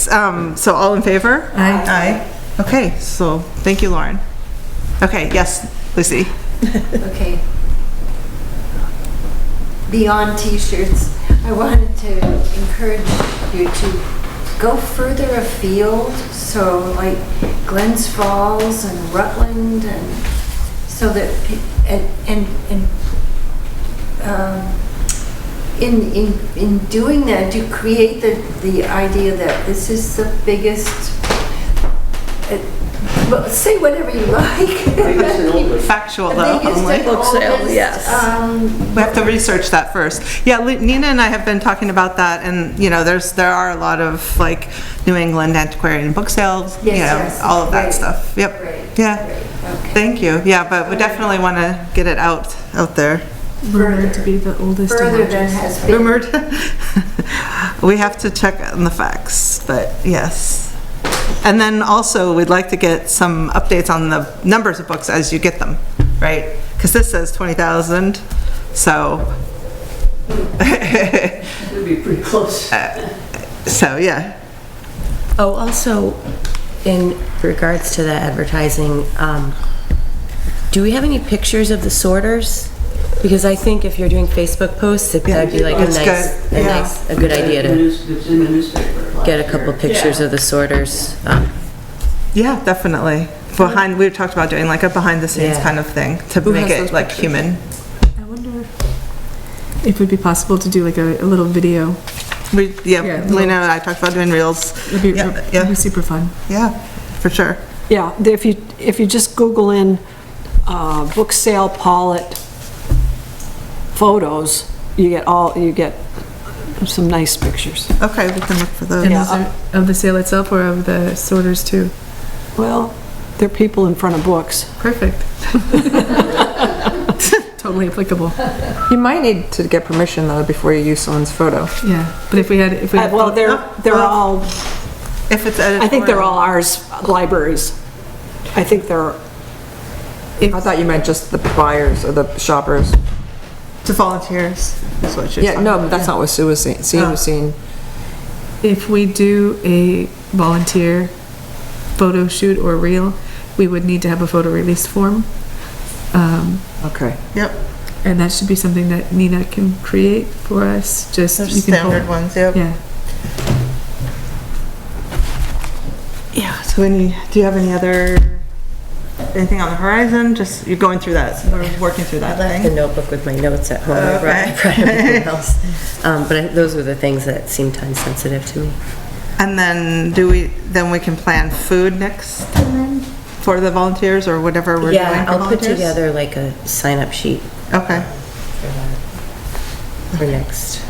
So all in favor? Aye. Aye. Okay. So thank you, Lauren. Okay. Yes, Lucy. Okay. Beyond t-shirts, I wanted to encourage you to go further afield, so like Glens Falls and Rutland, and so that in doing that, to create the idea that this is the biggest Well, say whatever you like. Biggest and oldest. Factual though, Biggest only. and Book sale, oldest, yes. We have to research that first. Yeah, Nina and I have been talking about that, and, you know, there are a lot of, like, New England antiquarian book sales, you know, Yes, all of that great, stuff. Yep. great, Yeah. great, okay. Thank you. Yeah, but we definitely want to get it out there. Rumored to be the oldest and Further than largest. has been. Rumored. We have to check on the facts, but yes. And then also, we'd like to get some updates on the numbers of books as you get them, right? Because this says 20,000, so. It'd be pretty close. So, yeah. Oh, also, in regards to the advertising, do we have any pictures of the sorters? Because I think if you're doing Facebook posts, that'd be like It's good, yeah. a good idea to It's in the newspaper. get a couple pictures of the sorters. Yeah, definitely. We talked about doing like a behind the scenes Yeah. kind of thing to Who make has it those like pictures? human. I wonder if it would be possible to do like a little video. Yeah, Lena and I talked about doing reels. It'd be super fun. Yeah, for sure. Yeah, if you just Google in book sale Pawlet photos, you get some nice pictures. Okay, we can look for those. And Yeah. those are of the sale itself or of the sorters too? Well, they're people in front of books. Perfect. Totally applicable. You might need to get permission though before you use someone's photo. Yeah, but if we had. Well, they're all, If it's I think they're all ours, libraries. I think they're, I thought you meant just the buyers or the shoppers. to volunteers, is what you're Yeah, saying. no, but that's not what Sue was saying. Sue was saying, If we do a volunteer photo shoot or reel, we would need to have a photo release form. okay. Yep, And that should be something that Nina can create for us, just. there's you can pull- standard ones, yep. Yeah. Yeah, so do you have anything on the horizon? Just, you're going through that, we're working through that I left the thing. notebook with my notes at home. Okay. I brought everything else. But those were the things that seemed time sensitive to me. And then we can plan food next time for the volunteers or whatever we're doing for Yeah, I'll put volunteers? together like a sign-up sheet Okay, for that, for next.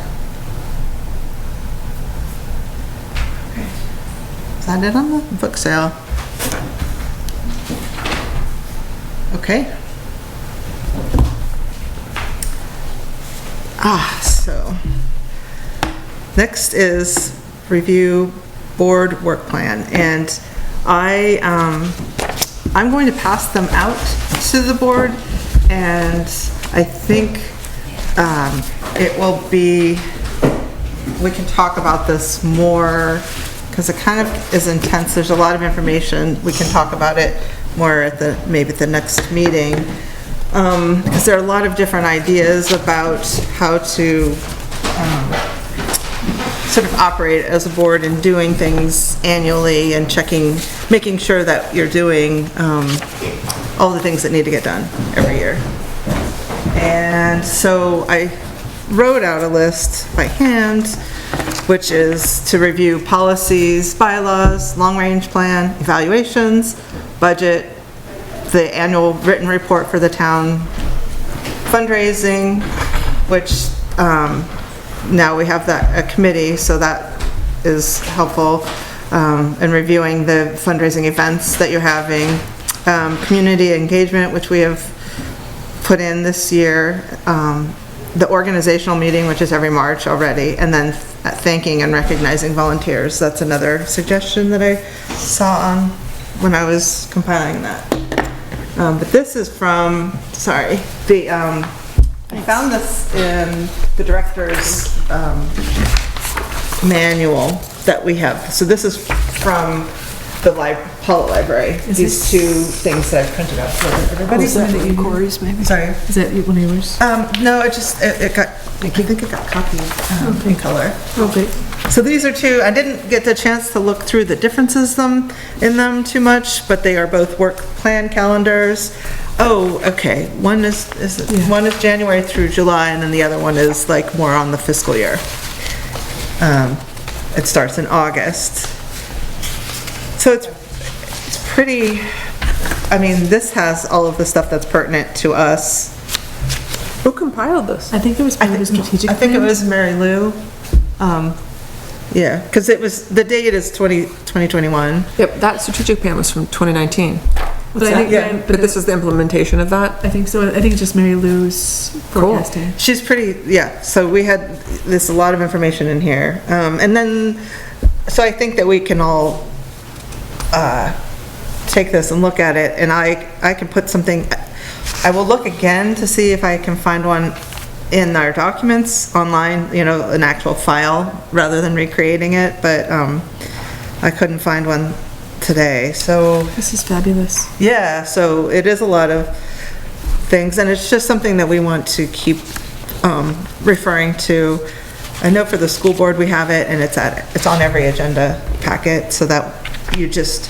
is that it on the book sale? Okay. So, next is review board work plan, and I'm going to pass them out to the board, and I think it will be, we can talk about this more, because it kind of is intense, there's a lot of information, we can talk about it more at maybe the next meeting, because there are a lot of different ideas about how to sort of operate as a board and doing things annually and making sure that you're doing all the things that need to get done every year. And so I wrote out a list by hand, which is to review policies, bylaws, long-range plan, evaluations, budget, the annual written report for the town fundraising, which now we have a committee, so that is helpful, and reviewing the fundraising events that you're having, community engagement, which we have put in this year, the organizational meeting, which is every March already, and then thanking and recognizing volunteers. That's another suggestion that I saw when I was compiling that. But this is from, sorry, I found this in the director's manual that we have. So this is from the Pawlet Library. These two things that I printed out for everybody. is that in Corey's maybe? Sorry. Is that one of yours? No, I think it got copied in color. Okay. So these are two, I didn't get the chance to look through the differences in them too much, but they are both work plan calendars. Oh, okay, one is January through July, and then the other one is like more on the fiscal year. It starts in August. So it's pretty I mean, this has all of the stuff that's pertinent to us. Who compiled this? I think it was part of the strategic I think it plan. was Mary Lou. Yeah, because it was, the date is 2021. Yep, that strategic plan was from 2019. But I think, Yeah, But this is the implementation of that? I think so. I think it's just Mary Lou's forecasting. She's pretty, yeah, so we had, there's a lot of information in here. And then, so I think that we can all take this and look at it, and I can put something, I will look again to see if I can find one in our documents online, you know, an actual file, rather than recreating it, but I couldn't find one today, so. This is fabulous. Yeah, so it is a lot of things, and it's just something that we want to keep referring to. I know for the school board, we have it, and it's on every agenda packet, so that you just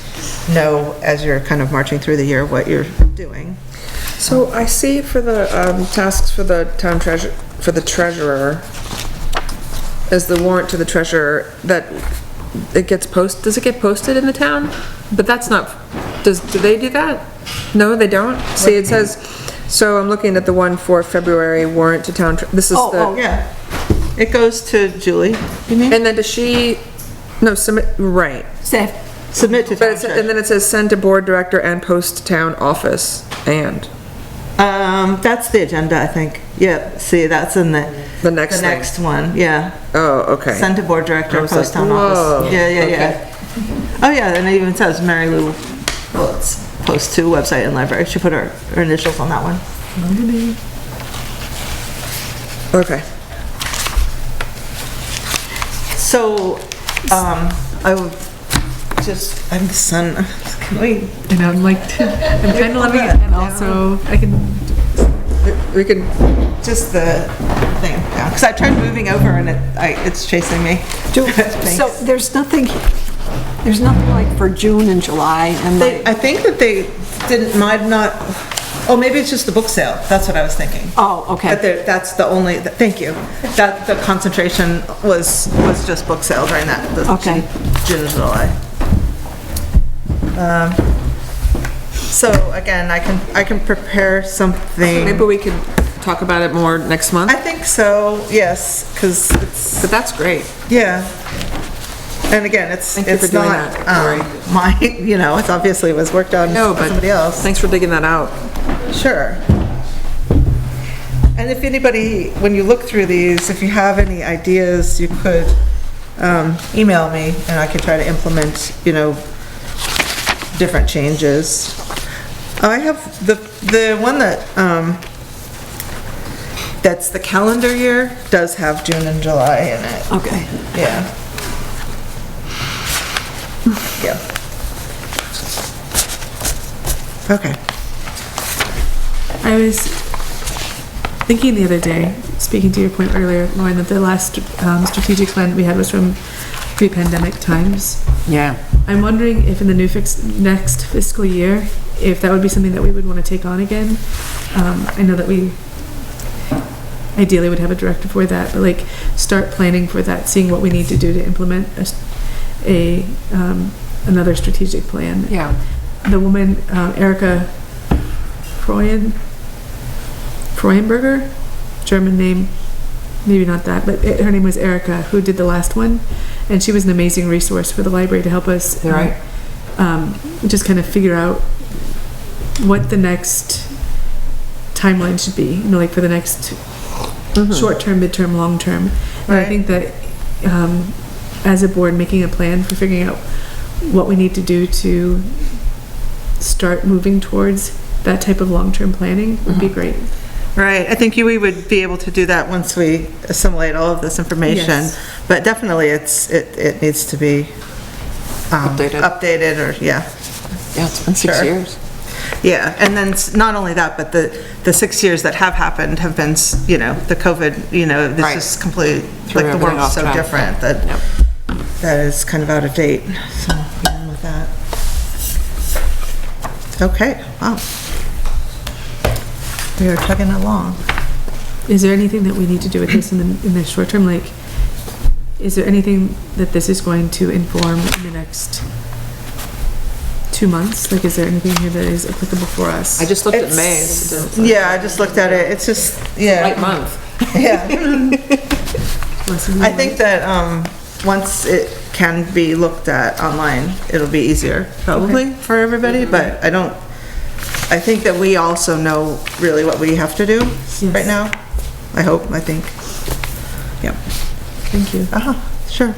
know as you're kind of marching through the year what you're doing. So I see for the tasks for the town treasurer, for the treasurer, as the warrant to the treasurer, that it gets does it get posted in the town? But that's not, do they do that? No, they don't? See, it says, so I'm looking at the one for February warrant to town, this is Oh, the, yeah. It goes to Julie, you mean? and then does she, no, submit, right. Submit to But town it's, and treasurer. then it says send to board director and post to town office, and. That's the agenda, I think. Yeah, see, that's in the next thing. next one, yeah. Oh, okay. Send to board director, I was post like, town whoa. office. Yeah, yeah, yeah. Oh, yeah, and it even says Mary Lou, well, it's post to website and library. She put her initials on that one. Okay. So, I would just, I'm the son, can we? And I'm like, I'm kind of loving it, and also I can, We can, Just the thing, yeah, because I tried moving over and it's chasing me. So Thanks. there's nothing like for June and July and I think that they might not, oh, maybe it's just the book sale, that's what I was thinking. oh, okay. But that's the only, thank you, that the concentration was just book sale during that, the Okay. June and July. So again, I can prepare something. maybe we could talk about it more next month, I think so, yes, because it's, but that's great. yeah. And again, you it's for not, doing that, Lori. my, you know, it's obviously was worked on No, by but somebody else. thanks for digging that out. Sure. And if anybody, when you look through these, if you have any ideas, you could email me and I could try to implement, you know, different changes. I have the one that, that's the calendar year, does have June and July in it. Okay. Yeah. Yeah. Okay. I was thinking the other day, speaking to your point earlier, Lauren, that the last strategic plan we had was from pre-pandemic times. Yeah. I'm wondering if in the next fiscal year, if that would be something that we would want to take on again. I know that we ideally would have a directive for that, but like start planning for that, seeing what we need to do to implement another strategic plan. Yeah. The woman, Erica Freuenberger, German name, maybe not that, but her name was Erica, who did the last one, and she was an amazing resource for the library to help us Right. just kind of figure out what the next timeline should be, you know, like for the next short-term, midterm, long-term. And I Right. think that as a board, making a plan for figuring out what we need to do to start moving towards that type of long-term planning would be great. Right, I think we would be able to do that once we assimilate all of this information. Yes. But definitely it needs to be updated or, yeah. Yeah, it's been 6 Sure. years. Yeah, and then not only that, but the 6 years that have happened have been, you know, the COVID, you know, this Right. is completely, Threw like the everything world's off so track. different that Yep. that is kind of out of date, so dealing with that. Okay, wow. We are chugging along. Is there anything that we need to do with this in the short term? Like, is there anything that this is going to inform in the next 2 months? Like, is there anything here that is applicable for us? I just looked at May's. Yeah, I just looked at it. It's just, yeah. Light month. Yeah. Less than I one think that, once it can be looked at online, it'll be easier probably for everybody, but I think that we also know really what we have to do right now. I hope, I think. Yep. Thank you. Sure.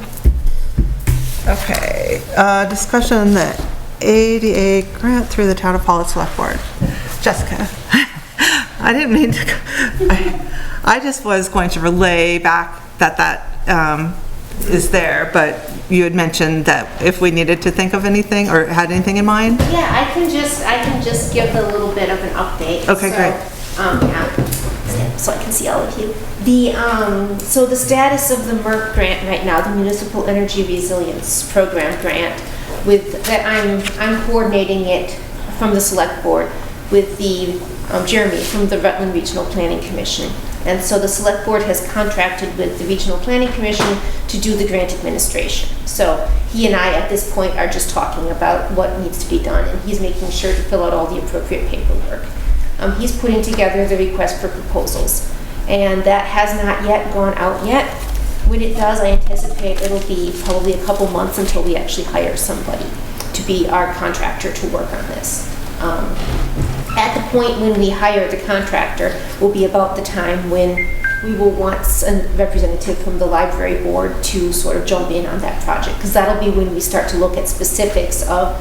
Okay, discussion on the ADA grant through the Town of Pawlet Select Board. Jessica, I didn't mean to, I just was going to relay back that is there, but you had mentioned that if we needed to think of anything or had anything in mind? Yeah, I can just give a little bit of an update. Okay, great. Yeah, so I can see all of you. So the status of the MERC grant right now, the Municipal Energy Resilience Program grant, I'm coordinating it from the Select Board with Jeremy from the Rutland Regional Planning Commission. And so the Select Board has contracted with the Regional Planning Commission to do the grant administration. So he and I at this point are just talking about what needs to be done, and he's making sure to fill out all the appropriate paperwork. He's putting together the request for proposals, and that has not yet gone out yet. When it does, I anticipate it'll be probably a couple months until we actually hire somebody to be our contractor to work on this. At the point when we hire the contractor will be about the time when we will want a representative from the library board to sort of jump in on that project, because that'll be when we start to look at specifics of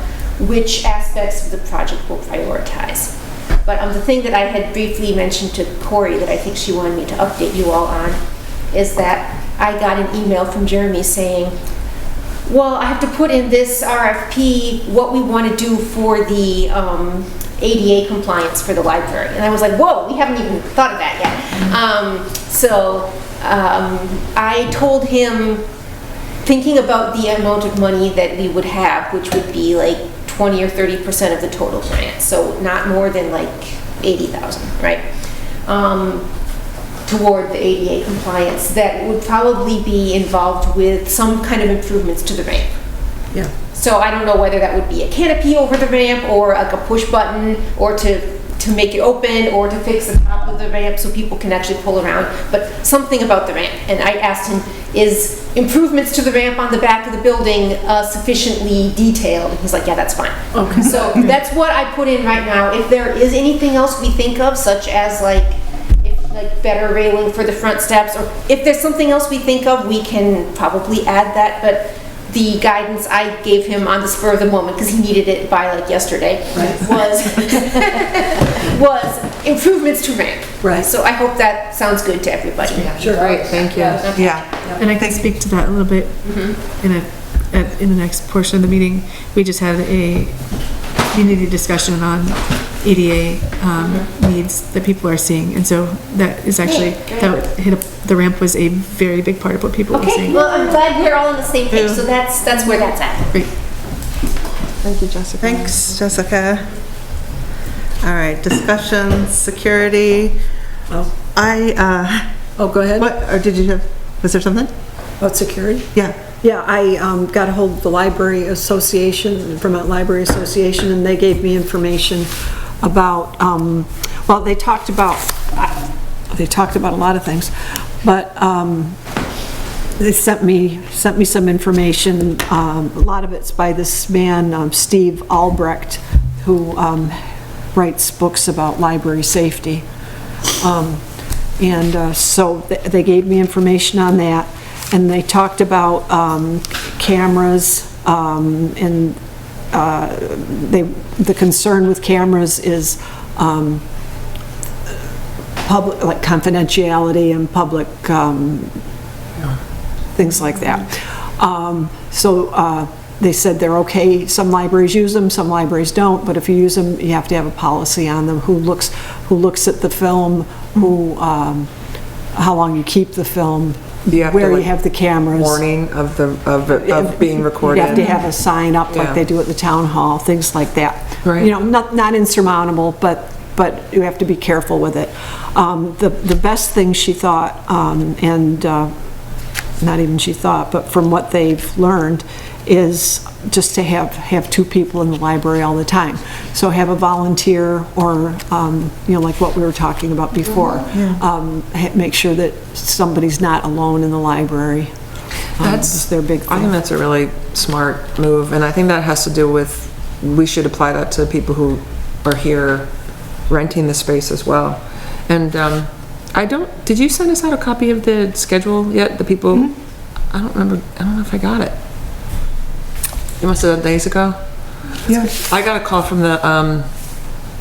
which aspects of the project we'll prioritize. But the thing that I had briefly mentioned to Corey that I think she wanted me to update you all on is that I got an email from Jeremy saying, well, I have to put in this RFP what we want to do for the ADA compliance for the library. And I was like, whoa, we haven't even thought of that yet. I told him, thinking about the amount of money that we would have, which would be like 20 or 30% of the total grant, so not more than like 80,000, right? Toward the ADA compliance, that would probably be involved with some kind of improvements to the ramp. Yeah. So I don't know whether that would be a canopy over the ramp, or like a push button, or to make it open, or to fix the top of the ramp so people can actually pull around, but something about the ramp. And I asked him, is improvements to the ramp on the back of the building sufficiently detailed? And he's like, yeah, that's fine. Okay. So that's what I put in right now. If there is anything else we think of, such as like better railing for the front steps, or if there's something else we think of, we can probably add that. But the guidance I gave him on the spur of the moment, because he needed it by like yesterday, was improvements to ramp. Right. So I hope that sounds good to everybody. Sure. Great, thank you. Yeah. And I can speak to that a little bit in the next portion of the meeting. We just had a community discussion on ADA needs that people are seeing, and so that is actually the ramp was a very big part of what people were saying. Well, I'm glad we're all on the same page, so that's where that's at. Great. Thank you, Jessica. Thanks, Jessica. All right, discussion, security. Oh, go ahead. What, or did you have, was there something? About security? Yeah. Yeah, I got a hold of the Library Association, Vermont Library Association, and they gave me information about, well, they talked about a lot of things, but they sent me some information. A lot of it's by this man, Steve Albrecht, who writes books about library safety. So they gave me information on that. And they talked about cameras, and the concern with cameras is public, like confidentiality and public things like that. So they said they're okay. Some libraries use them, some libraries don't. But if you use them, you have to have a policy on them. Who looks at the film? How long you keep the film? Where you have the cameras. Warning of being recorded. You have to have a sign up like they do at the town hall, things like that. Right. You know, not insurmountable, but you have to be careful with it. The best thing she thought, and not even she thought, but from what they've learned, is just to have 2 people in the library all the time. So have a volunteer or, like what we were talking about before. Make sure that somebody's not alone in the library. That's their big thing. I think that's a really smart move, and I think that has to do with, we should apply that to people who are here renting the space as well. And did you send us out a copy of the schedule yet? The people, I don't remember, I don't know if I got it. You must have done days ago? Yeah. I got a call from the,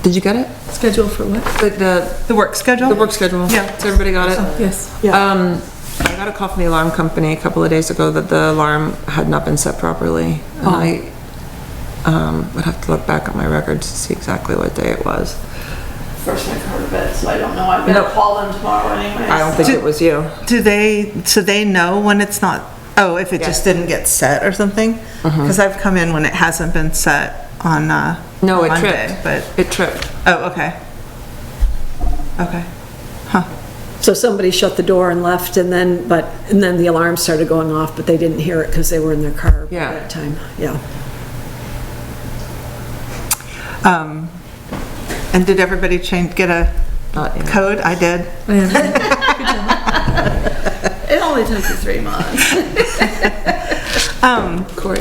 did you get it? Schedule for what? The work schedule? The work schedule. Yeah. So everybody got it? Yes. Yeah. I got a call from the alarm company a couple of days ago that the alarm had not been set properly. And I would have to look back at my records to see exactly what day it was. First I've heard of it, so I don't know. I'm gonna call them tomorrow anyway. I don't think it was you. So they know when it's not, if it just didn't get set or something? Because I've come in when it hasn't been set on No, it Monday, tripped. but, It tripped. oh, okay. Okay. Huh. So somebody shut the door and left, and then the alarm started going off, but they didn't hear it because they were in their car Yeah. at that time. Yeah. And did everybody get a Not yet. code? I did. I am. It only took you 3 months. Corey.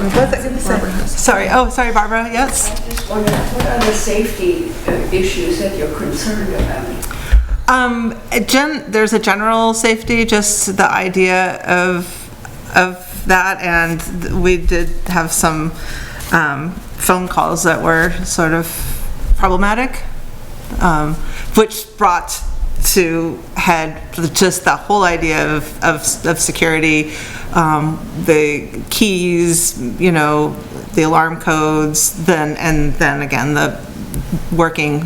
Sorry, Barbara, yes? I just wonder, what are the safety issues that you're concerned about? There's a general safety, just the idea of that, and we did have some phone calls that were sort of problematic, which brought to head just the whole idea of security, the keys, the alarm codes, then again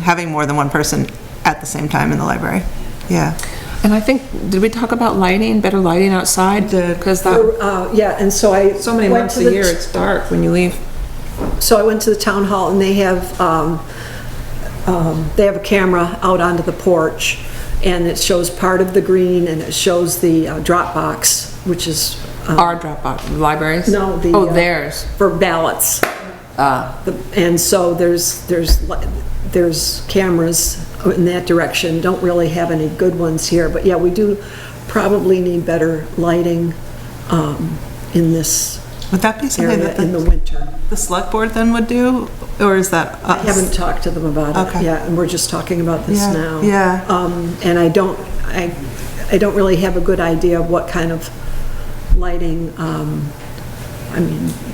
having more than one person at the same time in the library. Yeah. And I think, did we talk about lighting, better lighting outside? Because Yeah, and so I so many went months to a the year it's dark when you leave. So I went to the town hall, and they have a camera out onto the porch, and it shows part of the green, and it shows the drop box, which is Our Dropbox, the libraries? no, the theirs. for ballots. And so there's cameras in that direction. Don't really have any good ones here, but yeah, we do probably need better lighting in this Would that be something area that in the winter. the select board then would do, or is that us? I haven't talked to them about it Okay. yet, and we're just talking about this Yeah, now. yeah. And I don't really have a good idea of what kind of lighting,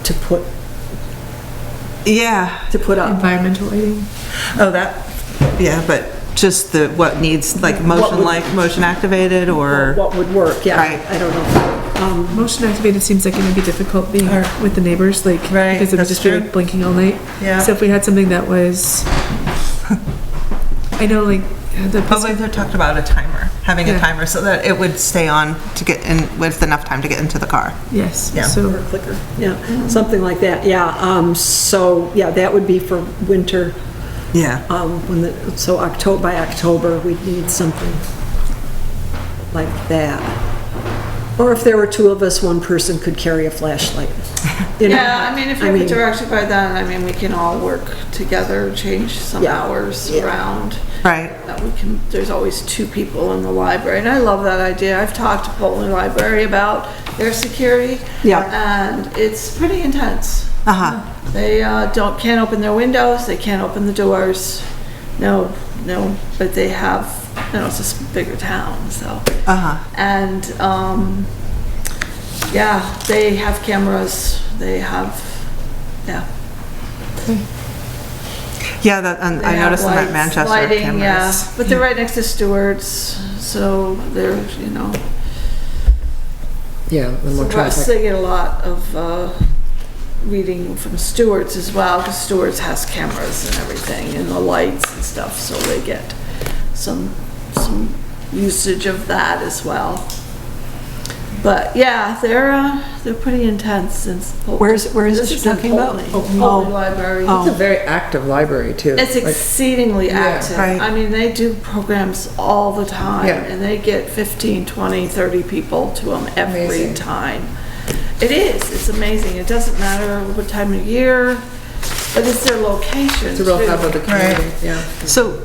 to put up. Environmental lighting. Oh, but just what needs, like motion activated, or? What would work, yeah. Right. I don't know. Motion activated seems like it would be difficult being with the neighbors, like, Right, because it would that's just be true. like blinking all night. Yeah. So if we had something that was, I know, like, Probably they talked about a timer, having a Yeah. timer so that it would stay on to get in with enough time to get into the car. yes, Yeah. so, Or a clicker, yeah, something like that, yeah. So, yeah, that would be for winter. Yeah. By October, we'd need something like that. Or if there were 2 of us, one person could carry a flashlight. You know? Yeah, I mean, if you have it directed by then, we can all work together, change some hours around. Right. That there's always 2 people in the library, and I love that idea. I've talked to Pawlet Library about their security. Yeah. And it's pretty intense. Uh-huh. They can't open their windows, they can't open the doors. No, but they have, it's just a bigger town, so. Uh-huh. And, they have cameras, they have, Yeah, and They I have noticed them at lights, Manchester lighting, cameras. yeah, but they're right next to Stewart's, so they're, Yeah, the more Plus, traffic. they get a lot of reading from Stewart's as well, because Stewart's has cameras and everything, and the lights and stuff, so they get some usage of that as well. But yeah, they're pretty intense and. Where is this is you're talking in about? Poultney, Oh, Poultney Library. oh. It's a very active library, too. It's Like, exceedingly active. right. I mean, they do programs all the time, Yeah. and they get 15, 20, 30 people to them every Amazing. time. It is, it's amazing. It doesn't matter what time of year, but it's their location, It's a real too. hub of the community, Right. yeah. So,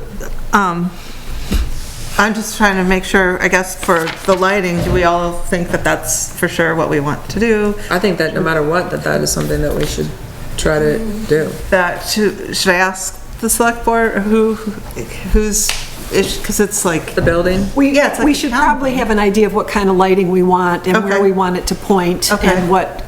I'm just trying to make sure, I guess, for the lighting, do we all think that that's for sure what we want to do? I think that no matter what, that is something that we should try to do. That, should I ask the select board who's, because it's like, The building? Yeah, it's like We a should town probably have an idea of what kind of lighting we want and where Okay. we want it to point Okay. and what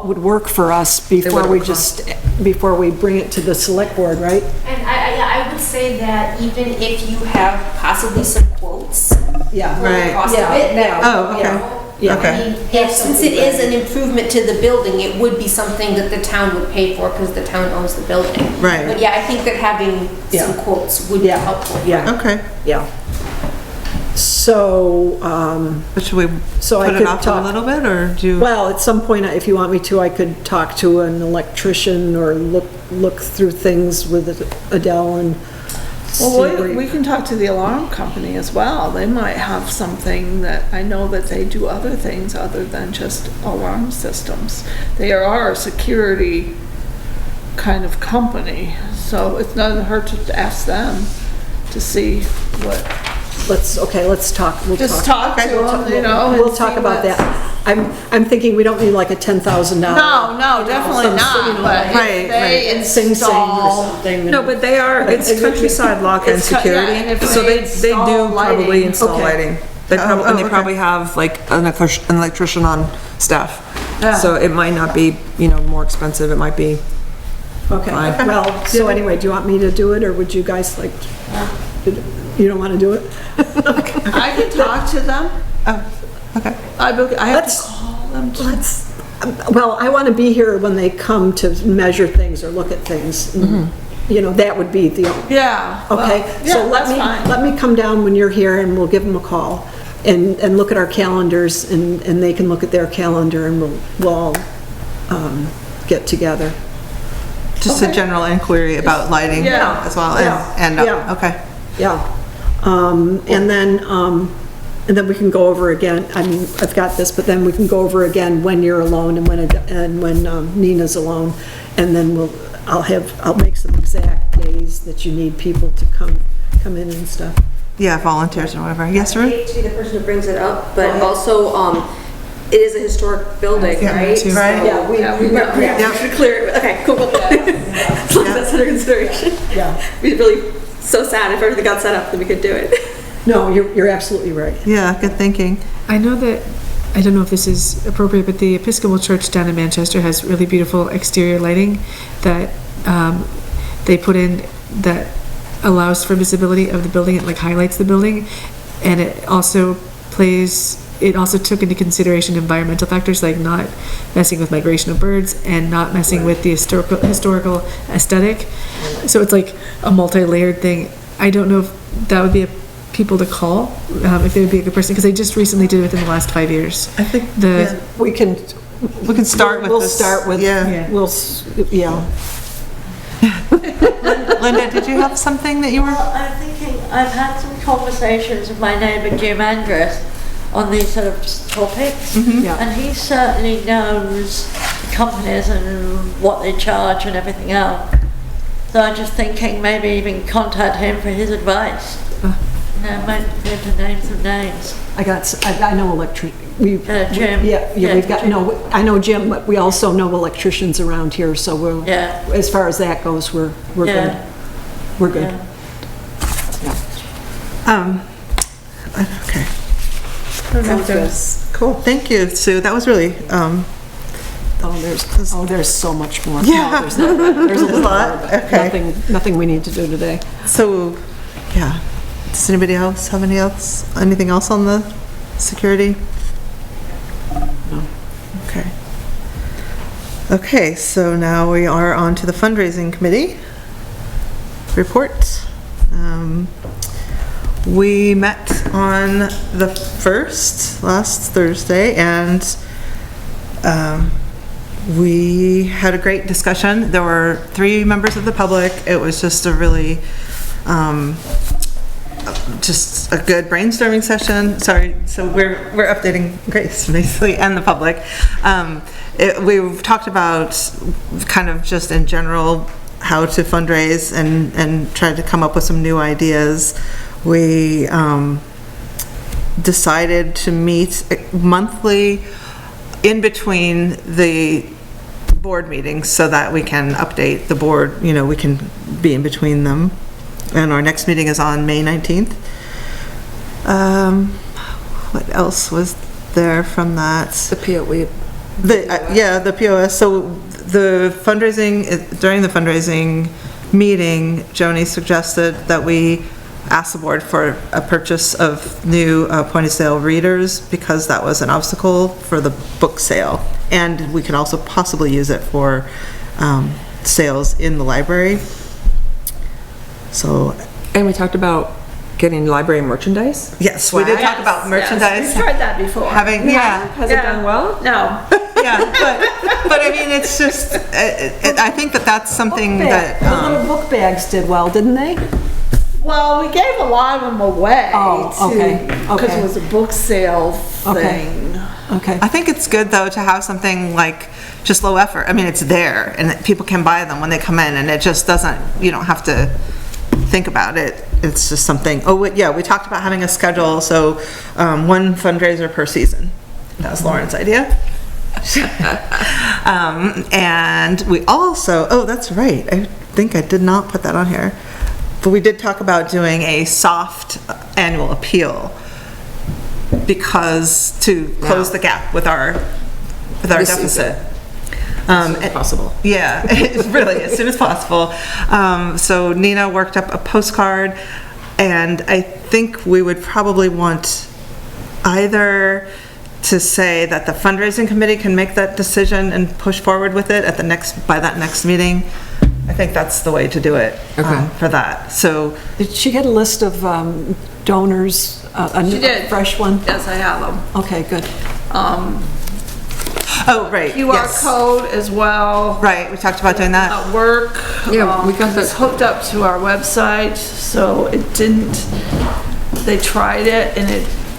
would work for us before what we it would before we bring it to the select board, right? And I would say that even if you have possibly some quotes Yeah. for the Right. cost of it, that, oh, okay. Yeah. I Okay. mean, since it is an improvement to the building, it would be something that the town would pay for because the town owns the building. Right. But yeah, I think that having some quotes would be Yeah. helpful. Yeah, Okay, yeah. So, but should we So I put it could off talk- a little bit, or do you? well, at some point, if you want me to, I could talk to an electrician or look through things with Adele and see Well, where we can talk to the alarm company as well. They might have something that, I know that they do other things other than just alarm systems. They are a security kind of company, so it's not gonna hurt to ask them to see what. let's talk, we'll talk. Just talk to them, you know. and We'll talk see about what's- that. I'm thinking we don't need like a $10,000. No, definitely not, but Right, if they right. Sing Sing or install. something. No, but they are, it's countryside lock and It's yeah, security, and if so they they do install probably lighting- install Okay. lighting. They probably, and they okay. probably have like an electrician on staff. Yeah. So it might not be, more expensive, it might be, Okay, Fine. well, so anyway, do you want me to do it, or would you guys like, you don't want to do it? I can talk to them. Oh, okay. I have Let's- to call them. Well, I want to be here when they come to measure things or look at things. That would be the, Yeah. well, okay? Yeah, So that's fine. let me come down when you're here and we'll give them a call and look at our calendars and they can look at their calendar and we'll all get together. Just a general inquiry about lighting Yeah. as well, Yeah. and, Yeah. okay. Yeah. And then we can go over again, I mean, I've got this, but then we can go over again when you're alone and when Nina's alone. And then I'll make some exact days that you need people to come in and stuff. Yeah, volunteers or whatever. Yes, I Ruth? hate to be the person who brings it up, but also, it is a historic building, Yeah, me right? too. So- Right. Yeah, we know. Yeah, we should clear it. Okay, cool. As long as that's under consideration. Yeah. It'd be really so sad if everything got set up that we could do it. No, you're absolutely right. Yeah, good thinking. I know that, I don't know if this is appropriate, but the Episcopal Church down in Manchester has really beautiful exterior lighting that they put in that allows for visibility of the building. It like highlights the building, and it also took into consideration environmental factors like not messing with migration of birds and not messing with the historical aesthetic. So it's like a multi-layered thing. I don't know if that would be people to call, if they would be a good person, because they just recently did it within the last 5 years. I think, The, We can start with We'll this. start with, Yeah. yeah. Linda, did you have something that you were? Well, I'm thinking, I've had some conversations with my neighbour Jim Andrus on these sort of topics, Yeah. and he certainly knows the companies and what they charge and everything else. So I'm just thinking maybe even contact him for his advice. Might be able to name some names. I know Jim. Yeah, we've got, I know Jim, but we also know electricians around here, so Yeah. as far as that goes, we're good. Yeah. We're good. Yeah. Okay. I don't know if there's, cool, thank you, Sue, that was really, There's so much more. No, Yeah. there's not. There's a lot. Okay. Nothing we need to do today. so, yeah. Does anybody else have anything else on the security? No. Okay. Okay, so now we are on to the fundraising committee report. We met on the 1st, last Thursday, and we had a great discussion. There were 3 members of the public. It was just a really, just a good brainstorming session. Sorry, so we're updating Grace, basically, and the public. We've talked about kind of just in general how to fundraise and try to come up with some new ideas. We decided to meet monthly in between the board meetings so that we can update the board, you know, we can be in between them. And our next meeting is on May 19th. What else was there from that? The PO, Yeah, the POS. So the fundraising, during the fundraising meeting, Joni suggested that we ask the board for a purchase of new point of sale readers because that was an obstacle for the book sale. And we can also possibly use it for sales in the library. So. and we talked about getting library merchandise. Yes, we did talk about merchandise. We've tried that before. Having, yeah. Has it done well? No. Yeah, but I mean, it's just, I think that's something that. The little book bags did well, didn't they? Well, we gave a lot of them away. Oh, okay, Because okay. it was a book sale Okay. thing. Okay. I think it's good though to have something like just low effort. I mean, it's there and people can buy them when they come in and it just doesn't, you don't have to think about it. It's just something, yeah, we talked about having a schedule, so one fundraiser per season. That was Lauren's idea. And we also, that's right, I think I did not put that on here, but we did talk about doing a soft annual appeal because to close the gap with our This deficit. As soon as possible. Yeah, really, as soon as possible. So Nina worked up a postcard, and I think we would probably want either to say that the fundraising committee can make that decision and push forward with it at by that next meeting. I think that's the way to do it for that. So Did she get a list of donors? She did. Fresh one? Yes, I have them. Okay, good. oh, right, QR yes. code as well. Right, we talked about doing that. At work. Yeah, we got It's hooked up to our website, so it didn't, they tried it and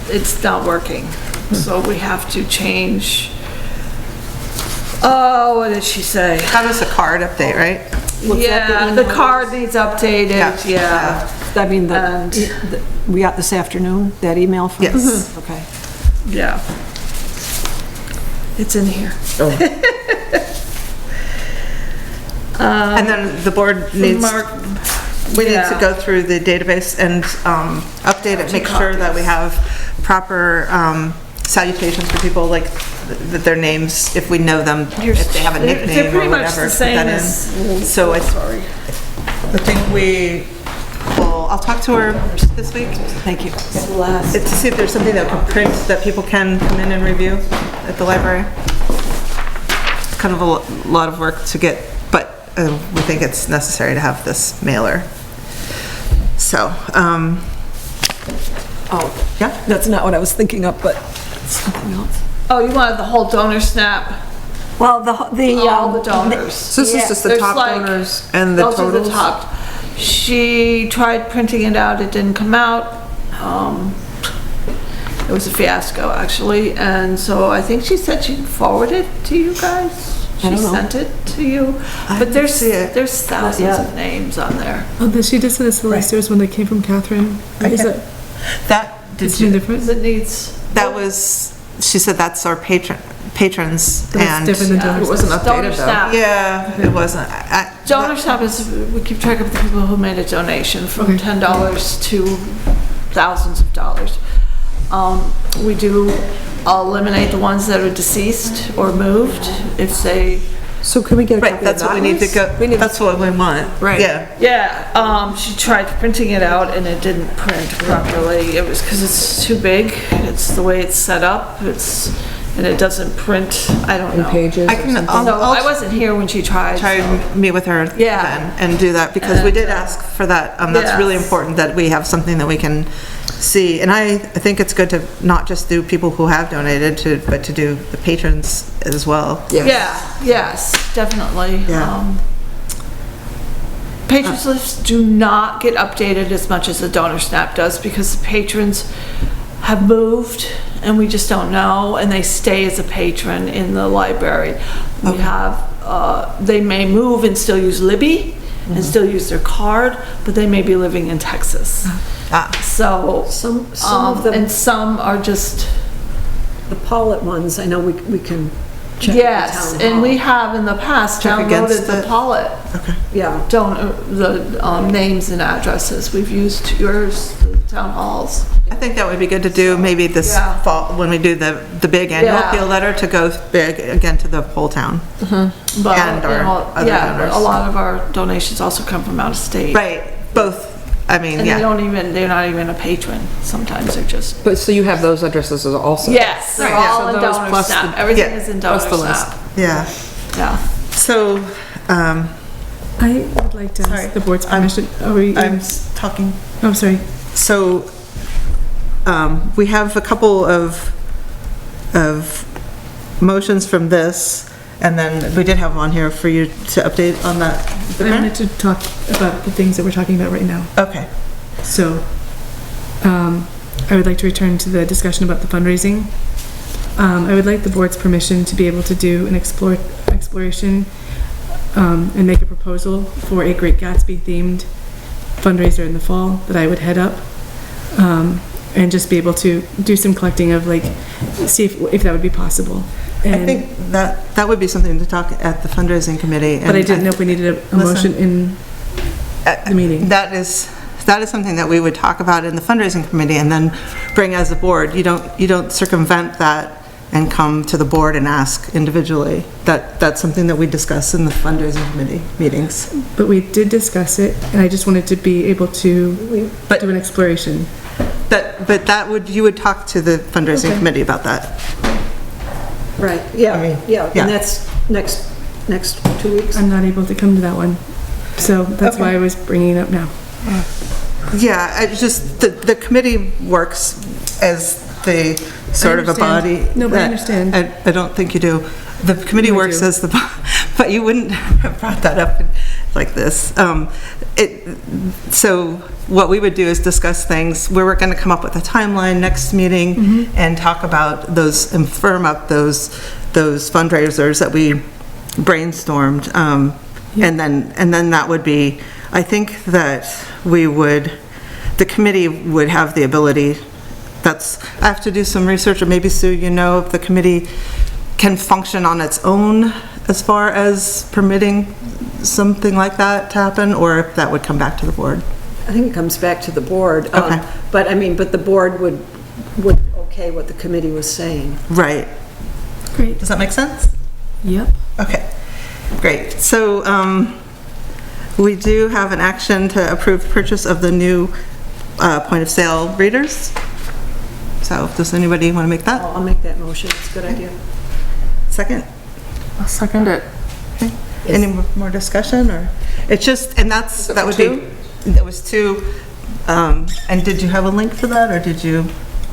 it's not working. So we have to change, what did she say? How does the card update, right? Yeah, the card needs updated, yeah. I mean, And- we got this afternoon, that email from? Yes. Okay. Yeah. It's in here. And then the board needs, we need to yeah. go through the database and update it, make sure that we have proper salutations for people, like their names, if we know them, if they have a They're nickname pretty or much whatever. the put same that in. as- So I Sorry. think I'll talk to her this week Thank you. to see if there's something that can print that people can come in and review at the library. It's kind of a lot of work to get, but we think it's necessary to have this mailer. So, Oh, yeah. that's not what I was thinking of, but something else. Oh, you wanted the whole donor snap? Well, All the donors. So this is just the There's top like- donors and the Those are the totals? top. She tried printing it out, it didn't come out. It was a fiasco, actually, and so I think she said she'd forward it to you guys. I She don't know. sent it to you, but didn't see it. there's thousands Yeah. of names on there. She did send us the list. There was one that came from Catherine. Is it, That, did it's no you, different? It needs, that was, she said that's our patrons That's and. different than Yeah, donors. It wasn't donor updated though. snap. Yeah, it wasn't. Donor snap is, we keep track of the people who made a donation from Okay. $10 to thousands of dollars. We do eliminate the ones that are deceased or moved if they, So can we get a Right, copy of that's what we need to list? go, that's what we want. Right. Yeah. she tried printing it out and it didn't print properly. It was because it's too big. It's the way it's set up. and it doesn't print, I don't know. Pages. I can, So I'll I wasn't here when she tried. try so- and meet with her Yeah. then and do that, because we did ask for that. That's really Yes. important that we have something that we can see. And I think it's good to not just do people who have donated to, but to do the patrons as well. Yeah, yes, definitely. Yeah. Patrons lists do not get updated as much as the donor snap does because the patrons have moved and we just don't know, and they stay as a patron in the library. We have, they may move and still use Libby and still use their card, but they may be living in Texas. So, Some of them, and some are just, the Pawlet ones, I know we can check with the yes, town and hall. we have in the past Check against downloaded the the- Pawlet. Yeah, The names and addresses. We've used yours, the town halls. I think that would be good to do maybe this Yeah. fall, when we do the big annual Yeah. appeal letter, to go big again to the whole town. But, And our you know, other yeah, donors. a lot of our donations also come from out of state. Right, both, I mean, And yeah. they're not even a patron. Sometimes they're just. But, so you have those addresses also? Yes, they're Right, yeah. all So in those donor plus snap. the- Everything yeah, is in plus donor the list. snap. Yeah, Yeah. so, I would like to Sorry. ask the board's permission. Are we? I'm talking. Oh, sorry. So, we have a couple of motions from this, and then we did have on here for you to update on that. I wanted to talk about the things that we're talking about right now. Okay, So, I would like to return to the discussion about the fundraising. I would like the board's permission to be able to do an exploration and make a proposal for a Great Gatsby themed fundraiser in the fall that I would head up. And just be able to do some collecting of, like, see if that would be possible. I And- think that would be something to talk at the fundraising committee. But I didn't know if we needed a motion in the meeting. That is something that we would talk about in the fundraising committee and then bring as a board. You don't circumvent that and come to the board and ask individually. That's something that we discuss in the fundraising committee meetings. But we did discuss it, and I just wanted to be able to But- do an exploration. You would talk to the fundraising Okay. committee about that. right, yeah, I mean, yeah, yeah. and that's next 2 weeks. I'm not able to come to that one, so that's why I was bringing it up now. Yeah, I just, the committee works as the sort of a body. understand. No, but I that- understand. I don't think you do. The committee No, I works do. as the, but you wouldn't have brought that up like this. So what we would do is discuss things, we're going to come up with a timeline next meeting Mm-hmm. and talk about those, and firm up those fundraisers that we brainstormed. And then that would be, I think that the committee would have the ability, I have to do some research, or maybe Sue, if the committee can function on its own as far as permitting something like that to happen, or if that would come back to the board. I think it comes back to the board. Okay. But the board would okay what the committee was saying. Right. Great. Does that make sense? Yep. Okay, great. So, we do have an action to approve the purchase of the new point of sale readers. So, does anybody want to make that? I'll make that motion, it's a good idea. Second? I'll second it. Okay. Any more discussion, or? It's just, and that would be, that was two, and did you have a link for that, or did you,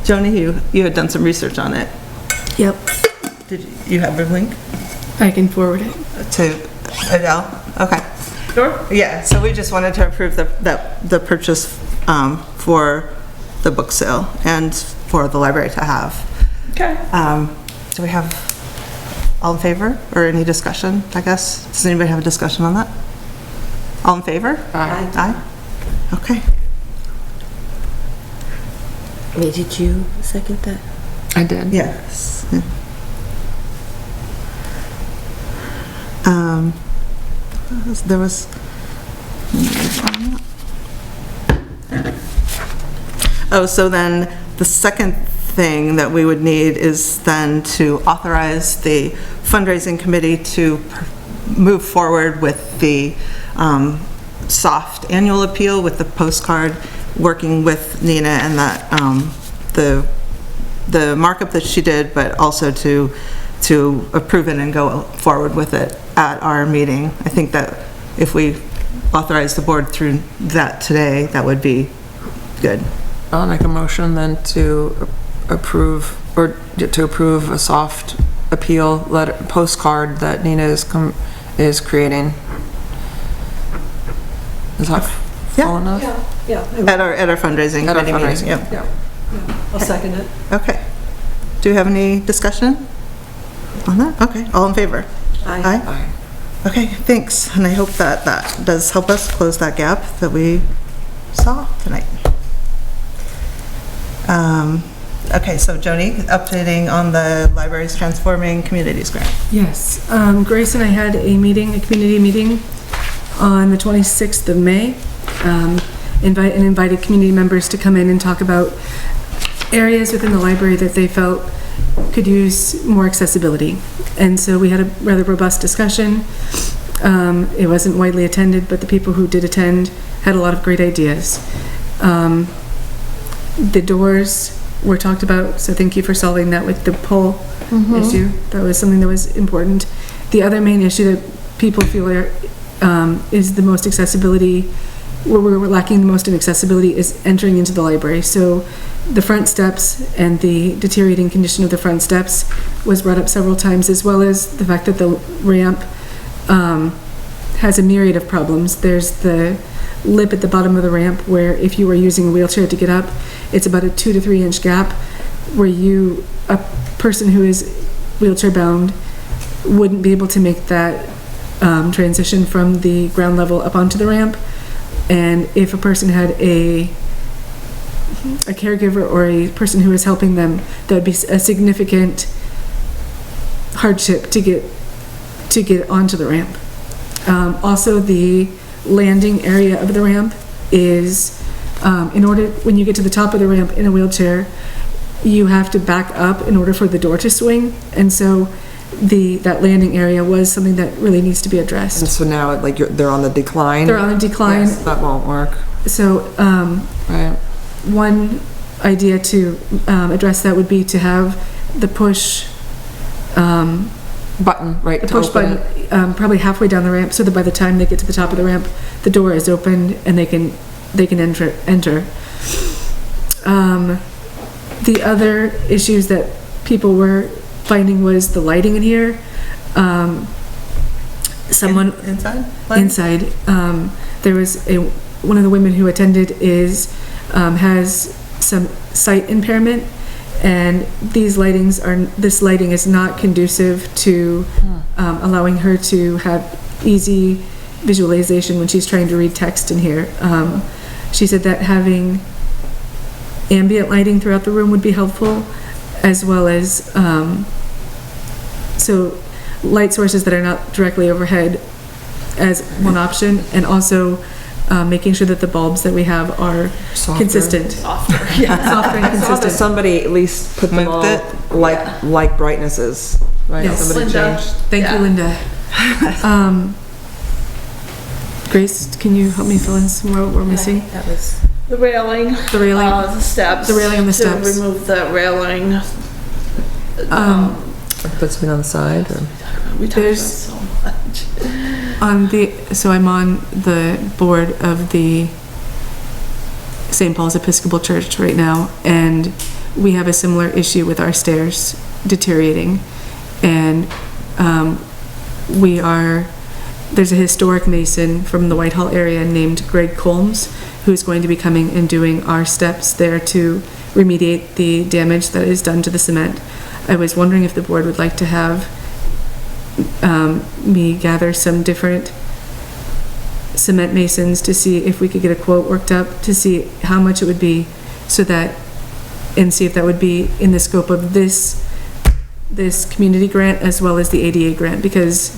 Joni, you had done some research on it? Yep. Did you have a link I can forward it. to Adele? Okay. Sure. Yeah, so we just wanted to approve the purchase for the book sale and for the library to have. Okay. Do we have all in favor, or any discussion, I guess? Does anybody have a discussion on that? All in favor? Aye. Aye? Okay. Wait, did you second that? I did. Yes. There was... Oh, so then the second thing that we would need is then to authorize the fundraising committee to move forward with the soft annual appeal with the postcard, working with Nina and that, the the markup that she did, but also to approve it and go forward with it at our meeting. I think that if we authorize the board through that today, that would be good. I'll make a motion then to approve, or to approve a soft appeal letter, postcard that Nina is creating. Is that full enough? Yeah. At our fundraising At our committee meeting, fundraising, yep. I'll second it. Okay. Do you have any discussion on that? Okay, all in favor? Aye. Aye. Okay, thanks, and I hope that that does help us close that gap that we saw tonight. Okay, so Joni, updating on the Libraries Transforming Communities grant. Yes, Grace and I had a meeting, a community meeting on the 26th of May. Invited community members to come in and talk about areas within the library that they felt could use more accessibility. And so we had a rather robust discussion. It wasn't widely attended, but the people who did attend had a lot of great ideas. The doors were talked about, so thank you for solving that with the pole issue. That was something that was important. The other main issue that people feel is the most accessibility, where we're lacking the most in accessibility, is entering into the library. So the front steps and the deteriorating condition of the front steps was brought up several times, as well as the fact that the ramp has a myriad of problems. There's the lip at the bottom of the ramp where if you were using a wheelchair to get up, it's about a 2 to 3 inch gap where a person who is wheelchair bound wouldn't be able to make that transition from the ground level up onto the ramp. And if a person had a caregiver or a person who is helping them, that would be a significant hardship to get onto the ramp. Also, the landing area of the ramp is, when you get to the top of the ramp in a wheelchair, you have to back up in order for the door to swing. And so that landing area was something that really needs to be addressed. And so now, like, they're on the decline? They're on a decline. Yes, that won't work. So, Right. one idea to address that would be to have the push Button, right, the to push open button it. probably halfway down the ramp, so that by the time they get to the top of the ramp, the door is opened and they can enter. The other issues that people were finding was the lighting in here. Inside. There was one of the women who attended has some sight impairment, and this lighting is not conducive to allowing her to have easy visualization when she's trying to read text in here. She said that having ambient lighting throughout the room would be helpful, as well as so light sources that are not directly overhead as one option, and also making sure that the bulbs that we have are consistent. Softer and consistent. Somebody at least put them all like brightnesses, right? Yes. Somebody Linda. changed. Thank you, Linda. Grace, can you help me fill in some more what we're missing? That was The railing. The railing. The steps. The railing on the steps. To remove the railing. That's been on the side, or? We talked about There's- so much. So I'm on the board of the St. Paul's Episcopal Church right now, and we have a similar issue with our stairs deteriorating. And there's a historic mason from the Whitehall area named Greg Colmes, who's going to be coming and doing our steps there to remediate the damage that is done to the cement. I was wondering if the board would like to have me gather some different cement masons to see if we could get a quote worked up to see how much it would be, and see if that would be in the scope of this community grant as well as the ADA grant, because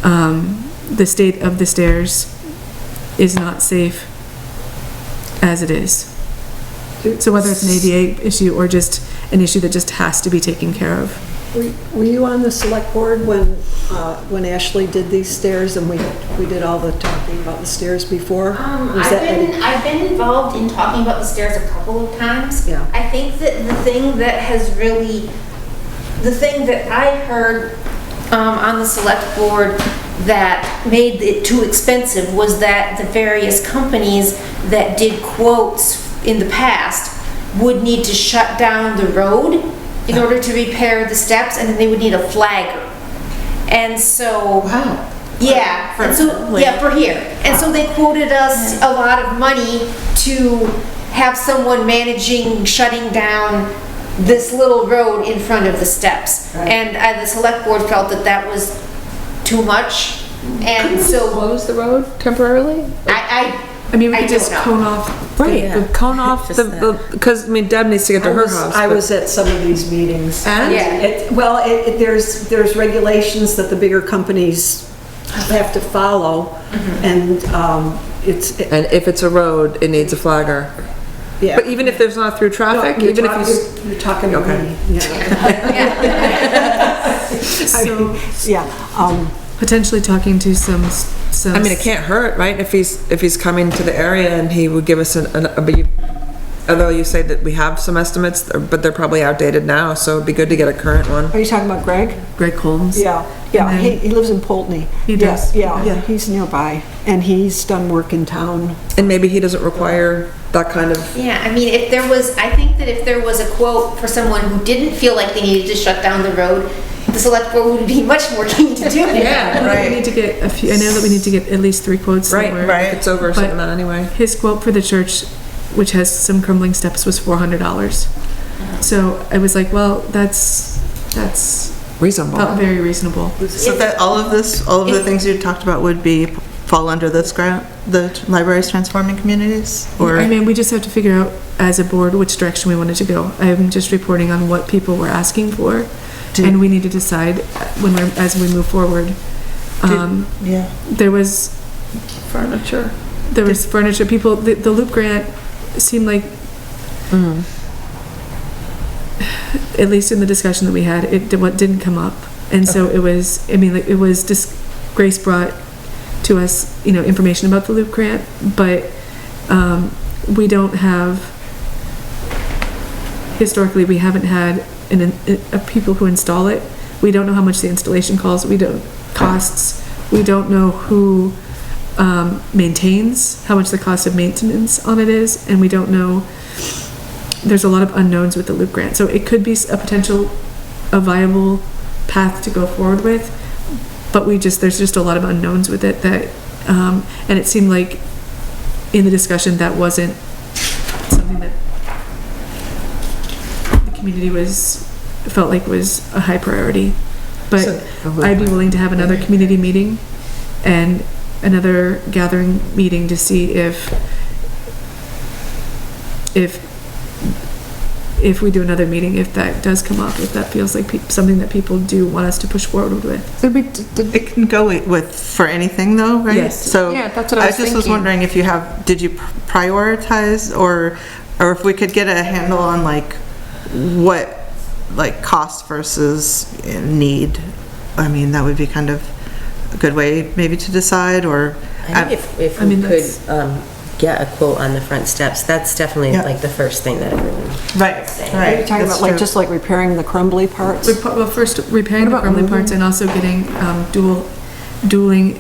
the state of the stairs is not safe as it is. So whether it's an ADA issue or just an issue that just has to be taken care of. Were you on the select board when Ashley did these stairs and we did all the talking about the stairs before? Was that Eddie? I've been involved in talking about the stairs a couple of times. Yeah. I think that the thing that I heard on the select board that made it too expensive was that the various companies that did quotes in the past would need to shut down the road in order to repair the steps, and then they would need a flagger. And so, Wow. yeah, and so, yeah, for here. And so they quoted us a lot of money to have someone managing shutting down this little road in front of the steps. And the select board felt that that was too much, and so Close the road temporarily? I mean, we could just cone off. Right, the cone off because, I mean, Deb needs to get to her house. I was at some of these meetings. And? Yeah. There's regulations that the bigger companies have to follow, and And if it's a road, it needs a flagger. yeah. But even if there's not through traffic, No, even if you're talking to Okay. me. So Yeah, potentially talking to some. I mean, it can't hurt, right? If he's coming to the area and he would give us although you say that we have some estimates, but they're probably outdated now, so it'd be good to get a current one. are you talking about Greg? Greg Holmes. Yeah, And then- he lives in Pulteney. He does? Yeah, he's nearby, and he's done work in town. And maybe he doesn't require that kind of, Yeah, I mean, I think that if there was a quote for someone who didn't feel like they needed to shut down the road, the select board would be much more keen to do it. I know that we need to get a few. I know that we need to get at least 3 quotes. somewhere. right, it's over a certain amount anyway. His quote for the church, which has some crumbling steps, was $400. So I was like, well, that's Reasonable. felt very reasonable. So that all of the things you talked about would fall under this grant, the libraries transforming communities? Or I mean, we just have to figure out as a board which direction we wanted to go. I'm just reporting on what people were asking for, and we need to decide as we move forward. yeah. There was Furniture. furniture. People, the Loop grant seemed like, at least in the discussion that we had, what didn't come up. And so it was, I mean, like, it was just, Grace brought to us, information about the Loop grant, but we don't have, historically, we haven't had people who install it. We don't know how much the installation costs. We don't know who maintains, how much the cost of maintenance on it is, and we don't know, there's a lot of unknowns with the Loop grant. So it could be a viable path to go forward with, but there's just a lot of unknowns with it that, and it seemed like in the discussion that wasn't something that the community felt like was a high priority. But I'd be willing to have another community meeting and another gathering meeting to see if we do another meeting, if that does come up, if that feels like something that people do want us to push forward with. It can go for anything though, right? Yes. So Yeah, that's what I was just was thinking. wondering if did you prioritize or if we could get a handle on what cost versus need. I mean, that would be kind of a good way maybe to decide, or I think if we could get a quote on the front steps, that's definitely like the first thing that everyone. right. Are you talking about just like repairing the crumbly parts? Well, first repairing the crumbling parts and also getting dueling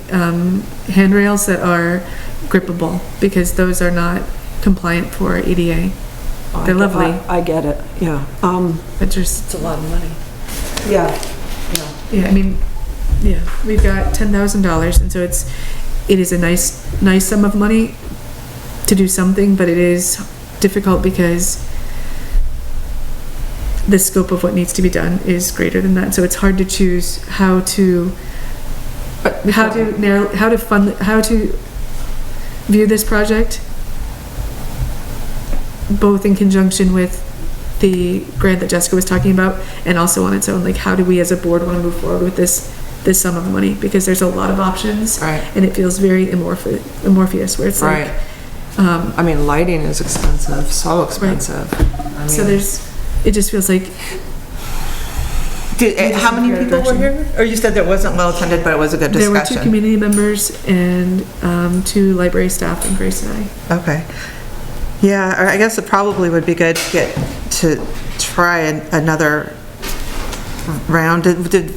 handrails that are grippable, because those are not compliant for ADA. They're lovely. I get it, yeah. But just, It's a lot of money. Yeah, yeah, I mean, yeah, we've got $10,000, and so it is a nice sum of money to do something, but it is difficult because the scope of what needs to be done is greater than that. So it's hard to choose how to view this project, both in conjunction with the grant that Jessica was talking about and also on its own. Like, how do we as a board want to move forward with this sum of money? Because there's a lot of options, Right. and it feels very amorphous, where it's like, I mean, lighting is expensive, so expensive. I mean, so it just feels like How many people were here? Or you said that wasn't well attended, but it was a good There discussion? were 2 community members and 2 library staff and Grace and I. Okay. Yeah, or I guess it probably would be good to try another round. Did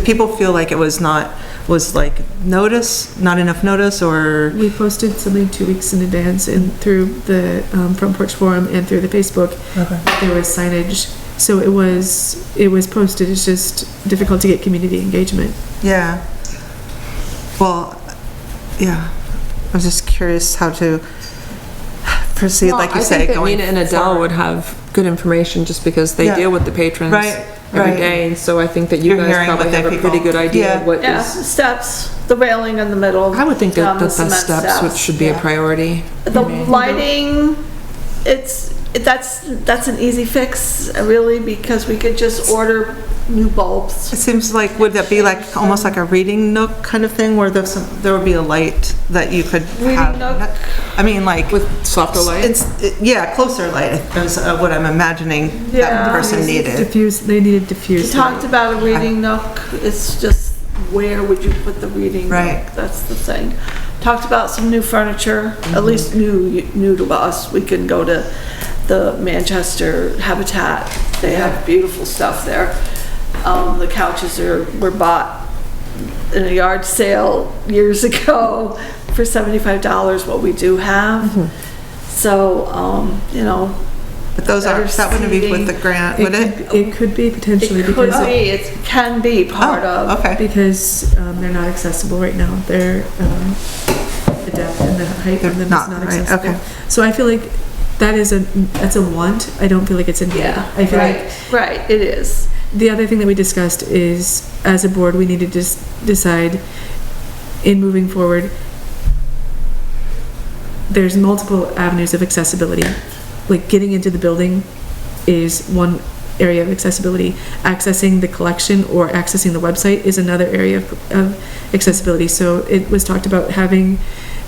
people feel like it was not enough notice, or? We posted something 2 weeks in advance and through the Front Porch Forum and through the Facebook. Okay. There was signage, so it was posted. It's just difficult to get community engagement. Yeah. Well, yeah. I was just curious how to proceed, Well, like you I say, think that going Nina and Adele forward. would have good information just because they Yeah. deal with the patrons Right, every right. day. And so I think that you You're guys hearing probably what they have a people- pretty good idea Yeah. of what Yeah, is. steps, the railing in the middle. I would think that the the cement steps which should be a priority. The lighting, that's an easy fix, really, because we could just order new bulbs. It seems like, would that be like, almost like a reading nook kind of thing, where there would be a light that you could have? Reading nook? I mean, like. With softer light? Yeah, closer light is what I'm imagining that Yeah. person needed. They needed We diffused. talked about a reading nook, it's just, where would you put the reading nook? Right. That's the thing. Talked about some new furniture, at least new to us. We can go to the Manchester Habitat, they have beautiful stuff there. The couches were bought in a yard sale years ago for $75, what we do have. So, you know. But those are, that wouldn't be with the grant, would it? It could be potentially It could because be, it can be part of. Okay. because they're not accessible right now. They're the depth and the height of them is not, not right, accessible. okay. So I feel like that's a want. I don't feel like it's a need. Yeah, I feel like right, it is. the other thing that we discussed is, as a board, we need to just decide in moving forward, there's multiple avenues of accessibility. Like getting into the building is one area of accessibility. Accessing the collection or accessing the website is another area of accessibility. So it was talked about having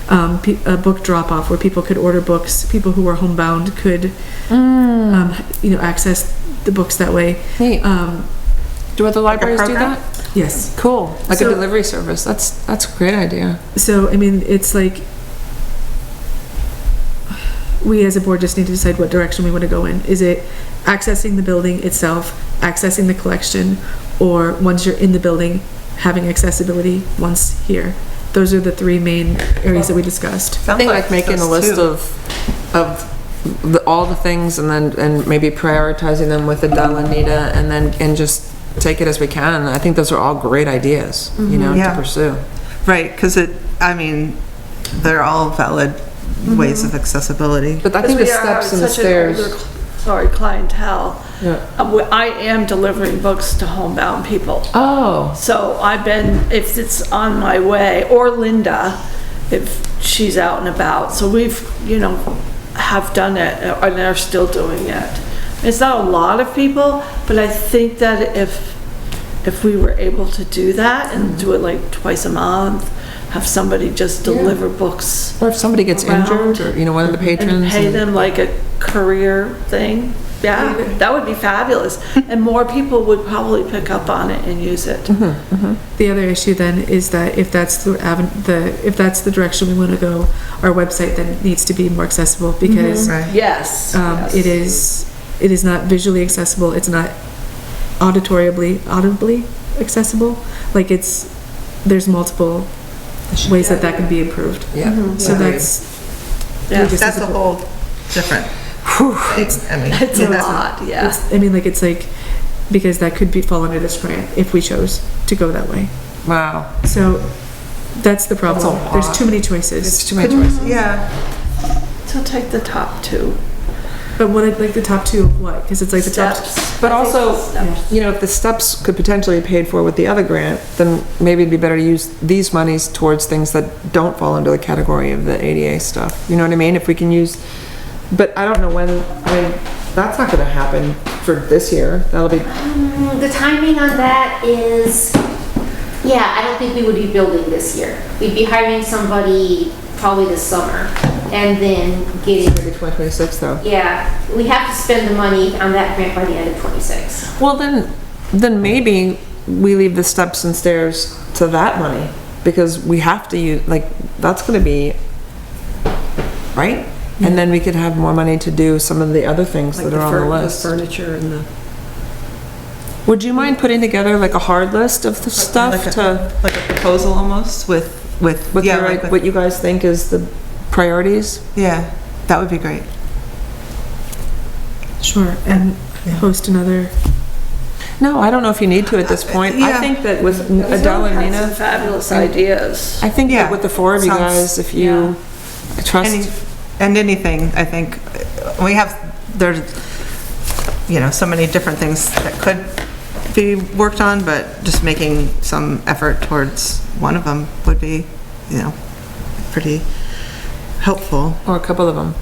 a book drop-off where people could order books. People who were homebound could, access the books that way. Neat. Do other libraries do program? that? Yes. Cool. Like So- a delivery service. That's a great idea. So, I mean, it's like, we as a board just need to decide what direction we want to go in. Is it accessing the building itself, accessing the collection, or once you're in the building, having accessibility once here? Those are the 3 main areas that we discussed. I think like making a list of all the things and maybe prioritizing them with Adele and Nita and just take it as we can. I think those are all great ideas, Yeah. to pursue. Right, because they're all valid ways of accessibility. But I think the steps and the stairs. Clientele. Yeah. I am delivering books to homebound people. Oh. So if it's on my way, or Linda, if she's out and about. So we've, have done it and are still doing it. It's not a lot of people, but I think that if we were able to do that and do it like twice a month, have somebody just deliver books. Or if somebody gets around injured, or, one of the patrons. And pay them like a career thing. Yeah, that would be fabulous. And more people would probably pick up on it and use it. The other issue then is that if that's the direction we want to go, our website then needs to be more accessible because Right. Yes. it is not visually accessible. It's not audibly accessible. Like there's multiple ways that can be improved. Yeah. So Agreed. That's a whole different. It's a lot, yeah. It's like, because that could fall under this grant if we chose to go that way. Wow. So that's the problem. That's a lot. There's too many choices. It's too many choices. Yeah. So take the top 2. But like the top 2 of what? Because it's like the top. Steps. But also, Steps. if the steps could potentially be paid for with the other grant, then maybe it'd be better to use these monies towards things that don't fall under the category of the ADA stuff. You know what I mean? If we can use, but I don't know when, that's not gonna happen for this year. That'll be, The timing on that is, I don't think we would be building this year. We'd be hiring somebody probably this summer and then getting, maybe 2026 though. we have to spend the money on that grant by the end of '26. Well, then then maybe we leave the steps and stairs to that money, because we have to use, like, that's gonna be, right? And then we could have more money to do some of the other things Like that are on the list. furniture and the, Would you mind putting together like a hard list of the stuff Like a proposal almost with, with yeah, your, like with- what you guys think is the priorities? yeah, that would be great. Sure, and host another, No, I don't know if you need to at this point. I Yeah. think that with Adele and Had some Nina, fabulous ideas. I think Yeah. that with the four of you Sounds- guys, if you trust, And anything, I think, we have, there's, you know, so many different things that could be worked on, but just making some effort towards one of them would be, you know, pretty helpful. or a couple of them.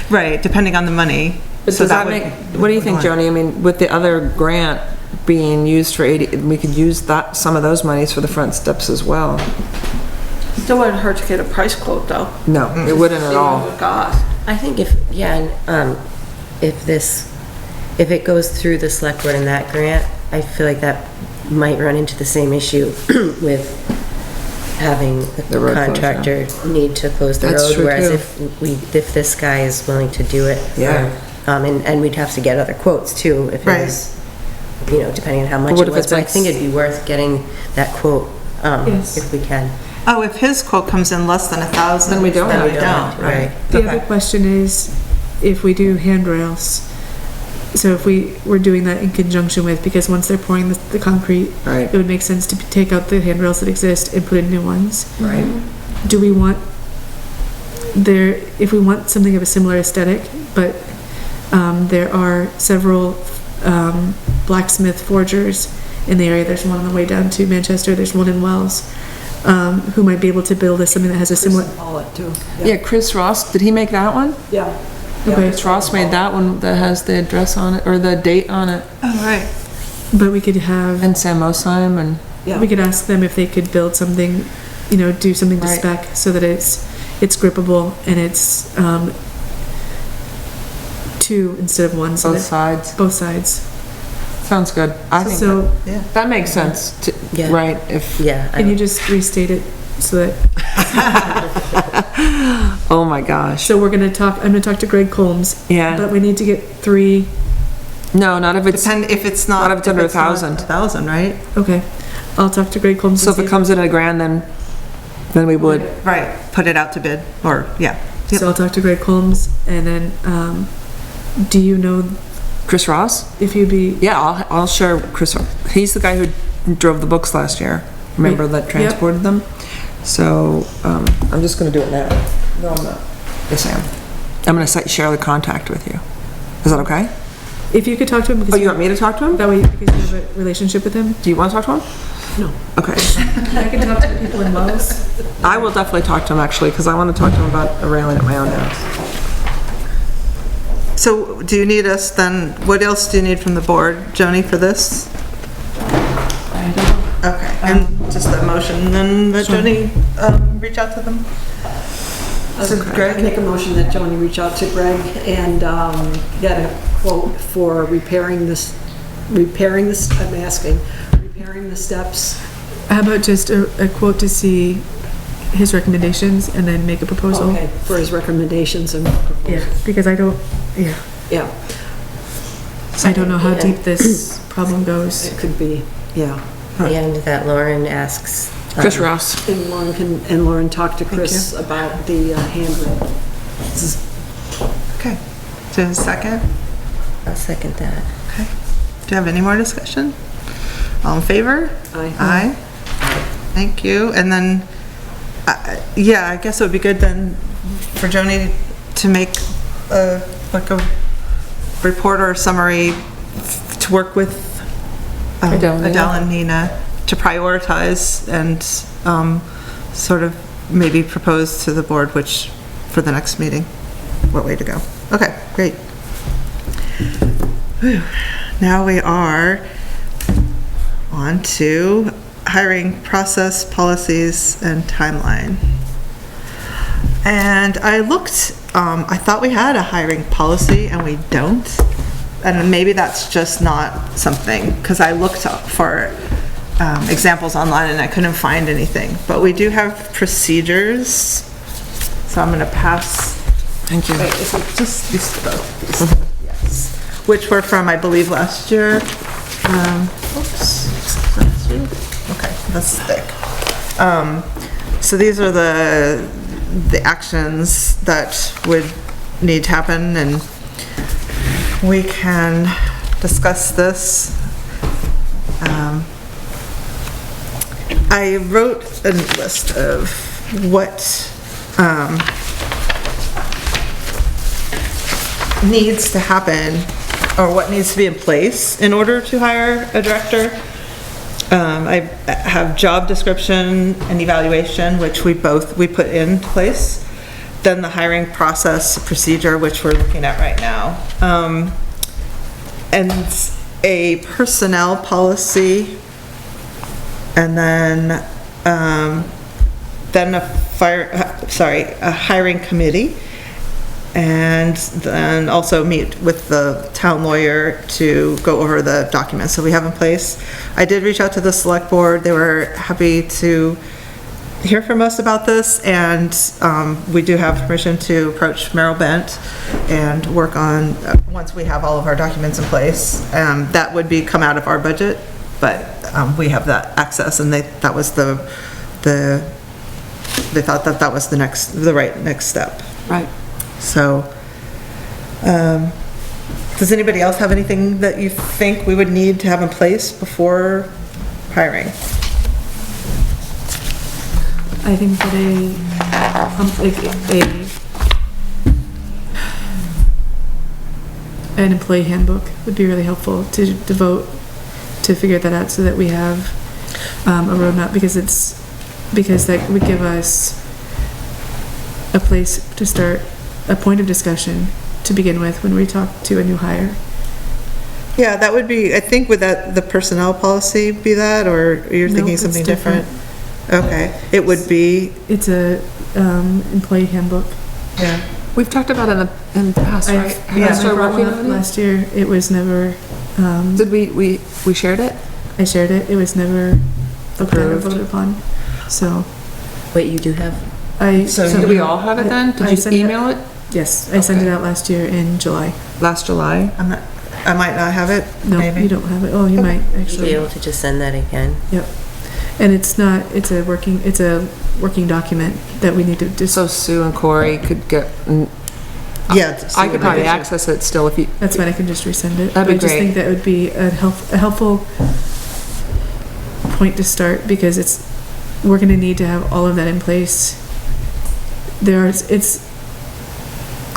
Right, depending on the money. But So does that would- make, what do you think, Joni? I mean, with the other grant being used for 80, we could use that, some of those monies for the front steps as well. Still wouldn't hurt to get a price quote though. No, it wouldn't at See what all. it would cost. I think if, yeah, and, if it goes through the select board and that grant, I feel like that might run into the same issue with having The road the contractor need to close the That's road, true, whereas too. if this guy is willing to do it. Yeah. And we'd have to get other quotes too, if it Right. was, you know, depending on how much what it if was, it's but I like think it'd be worth getting that quote, Yes. if we can. Oh, if his quote comes in less than 1,000. Then we don't. Then we Then we don't, don't, right. right. the Okay. other question is, if we do handrails, so if we were doing that in conjunction with, because once they're pouring the concrete, Right. it would make sense to take out the handrails that exist and put in new ones. Right. Do we want if we want something of a similar aesthetic, but there are several blacksmith forgers in the area, there's one on the way down to Manchester, there's one in Wells, who might be able to build us something that has a similar, Pawlet too. Yeah, Chris Ross, did he make that one? Yeah. okay, Chris Ross made that one that has the address on it, or the date on it, Oh, right. but we could have, and Sam Mosheim, and, Yeah. we could ask them if they could build something, you know, do something to Right. spec so that it's grippable and it's, two instead of one, so both that, sides. both sides. Sounds good. I think So, that makes sense, Yeah. right, if, Yeah. can you just restate it so that, oh my gosh. so I'm gonna talk to Greg Combs. Yeah. But we need to get 3, No, not if it's, Depend, if it's not. Not if it's under not 1,000. 1,000, right? okay. I'll talk to Greg Combs. so and if it see comes in at $1,000, then we would, Right, put it out to bid, or, yeah. Yep. So I'll talk to Greg Combs and then, do you know Chris Ross? if you'd be, Yeah, I'll share Chris, he's the guy who drove the books last year, remember, Right. that Yep. transported them? So, I'm just gonna do it now. No, I'm not. Yes, I am. I'm gonna share the contact with you. Is that okay? if you could talk to him, Oh, because you want me to talk to him? that way, because you have a relationship with him. Do you wanna talk to him? No. Okay. I can talk to the people in Wells. I will definitely talk to him, actually, because I wanna talk to him about a railing at my own house. So do you need us then, what else do you need from the board, Joni, for this? Okay, and just a motion, then that Joni, reach out to them? To I Greg? make a motion that Joni reach out to Greg and get a quote for repairing this, I'm asking, repairing the steps. How about just a quote to see his recommendations and then make a proposal? Okay, for his recommendations and Yeah, proposals. because I don't know how deep this problem goes. It could be, yeah. And that Lauren asks. Chris Ross. And Lauren talked to Chris about the handrail. Okay. Do you have a second? I'll second that. Okay. Do you have any more discussion? All in favor? Aye. Aye. Thank you. And then, yeah, I guess it would be good then for Joni to make like a report or summary to work with Adele and Nina to prioritize and sort of maybe propose to the board which, for the next meeting, what way to go. Okay, great. Whew. Now we are on to hiring process, policies, and timeline. And I looked, I thought we had a hiring policy and we don't. and maybe that's just not something, because I looked up for examples online and I couldn't find anything. But we do have procedures, so I'm gonna pass. Thank you. Wait, is it just these both? These, yes. Which were from, I believe, last year. Oops. Last year? Okay, that's thick. So these are the actions that would need to happen, and we can discuss this. I wrote a list of what needs to happen, or what needs to be in place in order to hire a director. I have job description and evaluation, which we put in place. Then the hiring process procedure, which we're looking at right now. And a personnel policy, and then a hiring committee, and then also meet with the town lawyer to go over the documents that we have in place. I did reach out to the select board. They were happy to hear from us about this, and we do have permission to approach Merrill Bent and work on, once we have all of our documents in place. That would come out of our budget, but we have that access, and they thought that was the right next step. Right. So, does anybody else have anything that you think we would need to have in place before hiring? I think that an employee handbook would be really helpful to devote to figure that out, so that we have a roadmap, because that would give us a place to start, a point of discussion to begin with when we talk to a new hire. Yeah, that would be, I think, would the personnel policy be that, or you're thinking it's something different? Okay, it would be, It's a employee handbook. yeah. We've talked about it in the past, right? Have you I started brought working one up on it? last year. It was never, Did we shared it? I shared it. It was never looked at or Approved. voted upon. So Wait, you do have? So Do we all have it then? Did I you sent it- email it yes, I sent it out last year in July. last July? I might not have it, No, maybe. you don't have it. Oh, you might Be actually. able to just send that again? Yep. And it's a working document that we need to just, So Sue and Corey could get, Yeah. I could probably access it still if you, that's fine, I can just resend it. That'd be I just great. think that would be a helpful point to start, because we're gonna need to have all of that in place.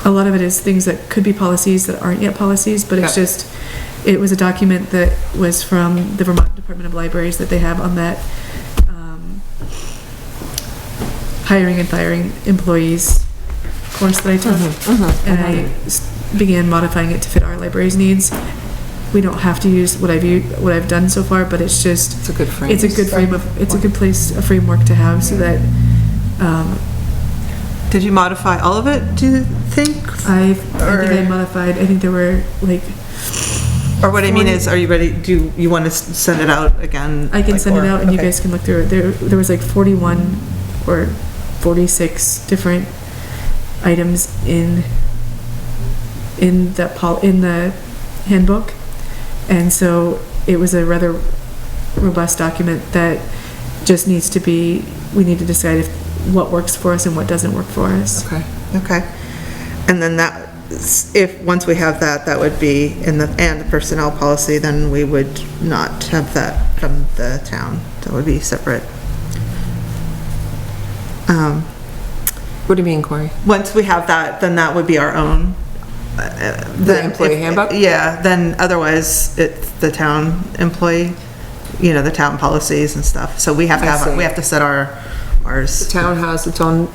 A lot of it is things that could be policies that aren't yet policies, but it's Yeah. just, it was a document that was from the Vermont Department of Libraries that they have on that, hiring and firing employees course that I took. And I began modifying it to fit our library's needs. We don't have to use what I've done so far, but it's just, it's a good frame. it's a good it's a good place, a framework to have, so that, Did you modify all of it, do you think? I think I modified, I think there were like, Or what I mean is, are you ready, do you want to send it out again? I can like, send it or- out and you okay. guys can look through it. There was like 41 or 46 different items in the handbook. And so it was a rather robust document that just needs to be, we need to decide what works for us and what doesn't work for us. Okay. Okay. And then once we have that, that would be and the personnel policy, then we would not have that from the town. That would be separate. What do you mean, Corey? Once we have that, then that would be our own. The employee handbook? Yeah, then otherwise it's the town employee, the town policies and stuff. So we have to I see. we have to set ours. The town has its own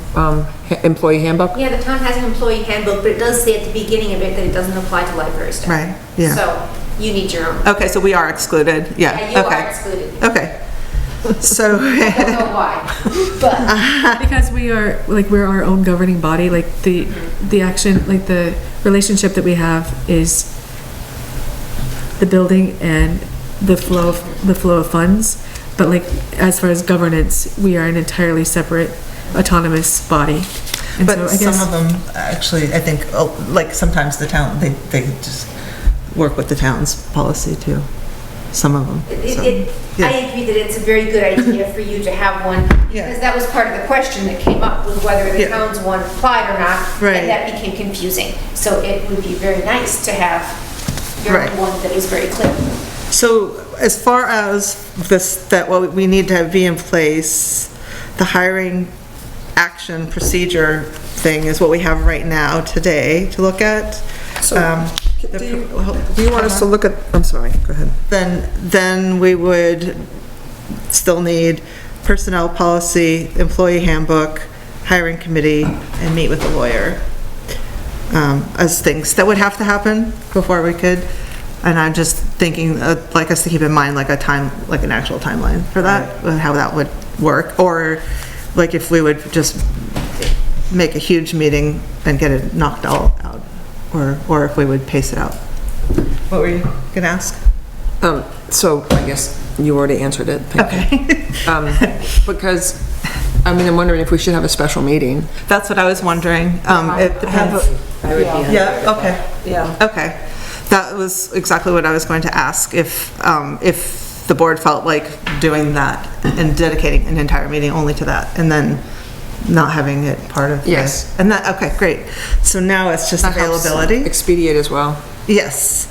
employee handbook? Yeah, the town has an employee handbook, but it does say at the beginning of it that it doesn't apply to library staff. Right, yeah. So you need your own. Okay, so we are excluded, yeah. Yeah, you okay. are excluded. Okay. So. I don't know why, but. Because we're our own governing body, like the action, like the relationship that we have is the building and the flow of funds. But like, as far as governance, we are an entirely separate, autonomous body. And But so I some guess, of them, actually, I think, like sometimes the town, they just work with the town's policy too. Some of them. So, I agree that it's a very good idea for you to have one, Yeah. because that was part of the question that came up, was whether the Yeah. town's one applied or not, Right. and that became confusing. So it would be very nice to have your Right. one that is very clear. So as far as this, that what we need to be in place, the hiring action procedure thing is what we have right now today to look at. So, do you want us to look at, I'm sorry, go ahead. Then we would still need personnel policy, employee handbook, hiring committee, and meet with the lawyer, as things that would have to happen before we could. And I'm just thinking, like us to keep in mind, like an actual timeline for that, how that would work. Or like if we would just make a huge meeting and get it knocked all out, or if we would pace it out. What were you gonna ask? So I guess you already answered it. Thank you. Okay. Because, I mean, I'm wondering if we should have a special meeting. That's what I was wondering. It depends. I would be on Yeah, okay. Yeah. Okay. That was exactly what I was going to ask, if the board felt like doing that and dedicating an entire meeting only to that, and then not having it part of. Yes. And that, okay, great. So now it's just That helps availability? Expedite as well. Yes.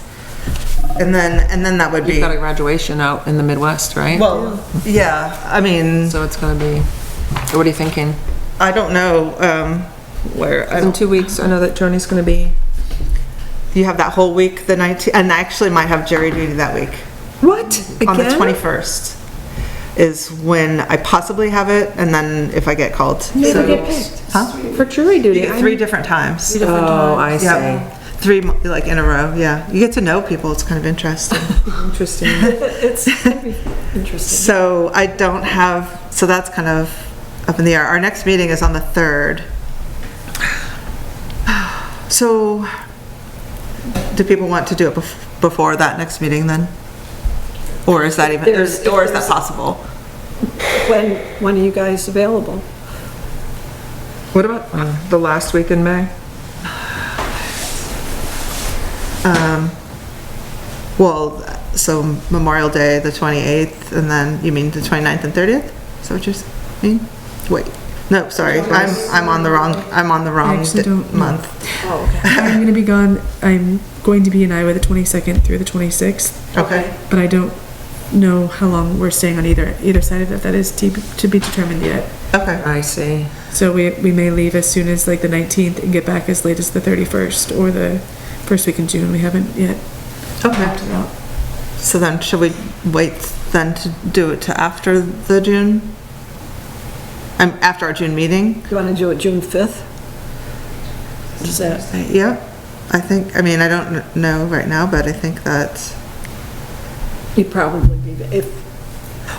And then that would be. You've got a graduation out in the Midwest, right? Well, yeah, I mean, So it's gonna be, what are you thinking? I don't know, where, In 2 weeks, I know that Joni's gonna be. you have that whole week, the 19th, and I actually might have jury duty that week. What? On the 21st is when I possibly have it, and then if I get called. Never So- get picked. Huh? For jury You duty. get 3 different times. Oh, I see. Yeah. 3, like, in a row, yeah. You get to know people, it's kind of interesting. Interesting. It's interesting. So I don't have, so that's kind of up in the air. Our next meeting is on the 3rd. So, do people want to do it before that next meeting then? Or is that even, or is that possible? When are you guys available? What about the last week in May? Well, so Memorial Day, the 28th, and then, you mean the 29th and 30th? Is that what you mean? Wait, no, sorry, I'm on the wrong I actually don't know. month. Oh, okay. I'm gonna be gone, I'm going to be in Iowa the 22nd through the 26th, Okay, but I don't know how long we're staying on either side of it. That is to be determined yet. okay. I see. So we may leave as soon as like the 19th and get back as late as the 31st or the first week in June. We haven't yet Okay. mapped it out. So then, should we wait then to do it to after the June? After our June meeting? You want to do it June 5th? Is that, Yeah, I think, I mean, I don't know right now, but I think that, you'd probably be, if,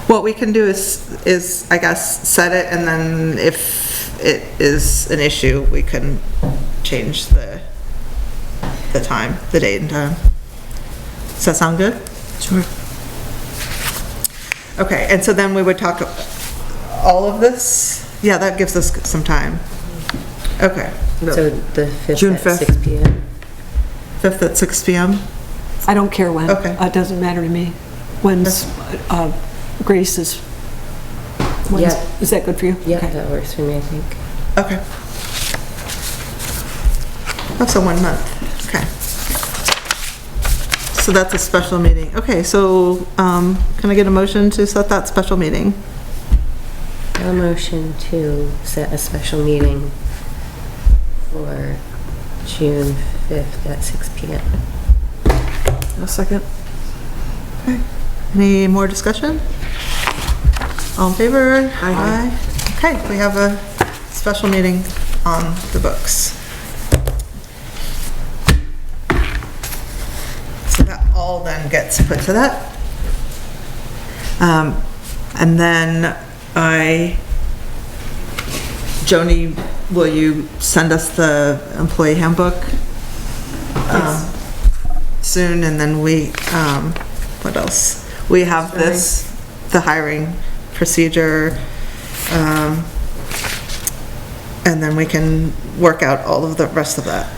what we can do is, I guess, set it, and then if it is an issue, we can change the time, the date and time. Does that sound good? Sure. Okay, and so then we would talk all of this? Yeah, that gives us some time. Okay, So the 5th June at 5th. 6 p.m. 5th at 6 p.m.? I don't care when. Okay. It doesn't matter to me. When's, Grace is, Yeah. is that good for you? Yeah, Okay. that works for me, I think. Okay. Oh, so 1 month, okay. So that's a special meeting. Okay, so, can I get a motion to set that special meeting? A motion to set a special meeting for June 5th at 6 p.m. A second. Any more discussion? All in favor? Aye. Okay, we have a special meeting on the books. So that all then gets put to that. And then Joni, will you send us the employee handbook? soon, and then we, what else? We have this, the hiring procedure, and then we can work out all of the rest of that.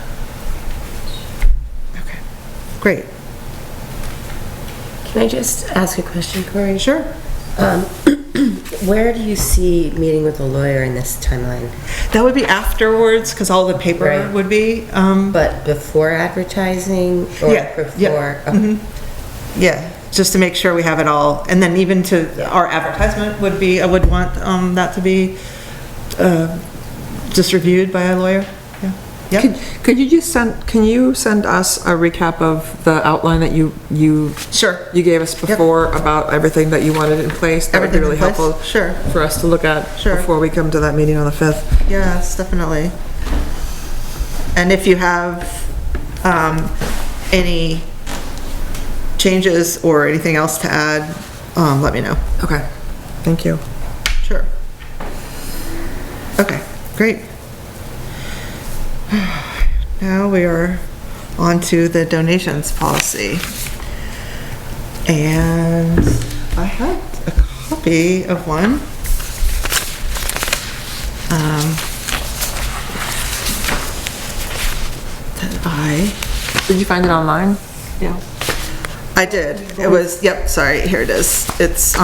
Okay, great. Can I just ask a question, Corey? Sure. Where do you see meeting with a lawyer in this timeline? That would be afterwards, because all the paper Right. would be, But before advertising or Yeah, yeah. before? yeah, just to make sure we have it all. And then even to, our advertisement would be, I would want that to be just reviewed by a lawyer. Yeah. Yep. Could you just can you send us a recap of the outline that you Sure. you gave us before about everything that you wanted in place? That would be really Everything in place? helpful. Sure. For us to look at Sure. before we come to that meeting on the 5th. Yes, definitely. And if you have any changes or anything else to add, let me know. Okay, thank you. Sure. Okay, great. Now we are on to the donations policy. And I had a copy of one. Did you find it online? Yeah. I did. It was, yep, sorry, here it is. It's,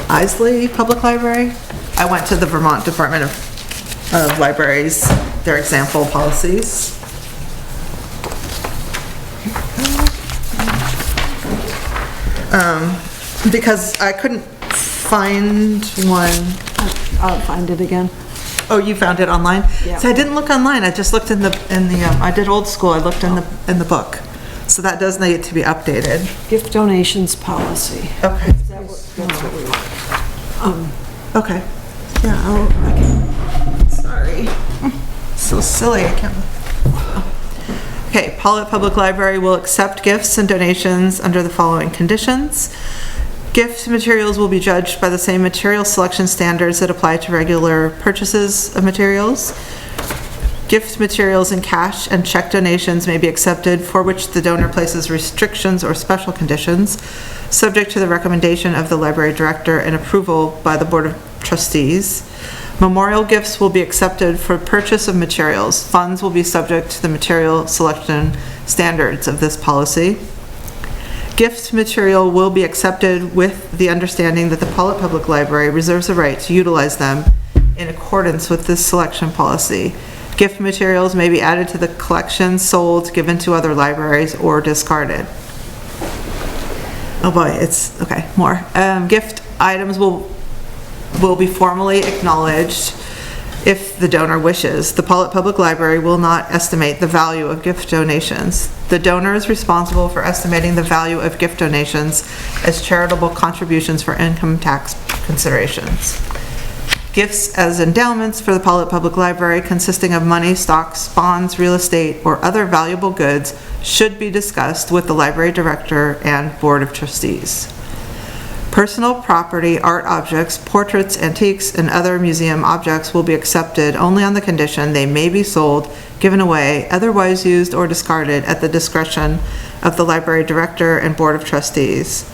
Isley Public Library. I went to the Vermont Department of Libraries, their example policies. Because I couldn't find one. I'll find it again. Oh, you found it online? Yeah. So I didn't look online, I just looked in the, I did old school, I looked in the book. So that does need to be updated. Gift donations policy. Okay. That's what we want. Okay. Yeah, sorry. So silly, I can't. Okay, Pawlet Public Library will accept gifts and donations under the following conditions. Gift materials will be judged by the same material selection standards that apply to regular purchases of materials. Gift materials in cash and check donations may be accepted for which the donor places restrictions or special conditions, subject to the recommendation of the library director and approval by the Board of Trustees. Memorial gifts will be accepted for purchase of materials. Funds will be subject to the material selection standards of this policy. Gift material will be accepted with the understanding that the Pawlet Public Library reserves the right to utilize them in accordance with this selection policy. Gift materials may be added to the collection, sold, given to other libraries, or discarded. Oh boy, it's, okay, more. Gift items will be formally acknowledged if the donor wishes. The Pawlet Public Library will not estimate the value of gift donations. The donor is responsible for estimating the value of gift donations as charitable contributions for income tax considerations. Gifts as endowments for the Pawlet Public Library consisting of money, stocks, bonds, real estate, or other valuable goods should be discussed with the library director and Board of Trustees. Personal property, art objects, portraits, antiques, and other museum objects will be accepted only on the condition they may be sold, given away, otherwise used, or discarded at the discretion of the library director and Board of Trustees.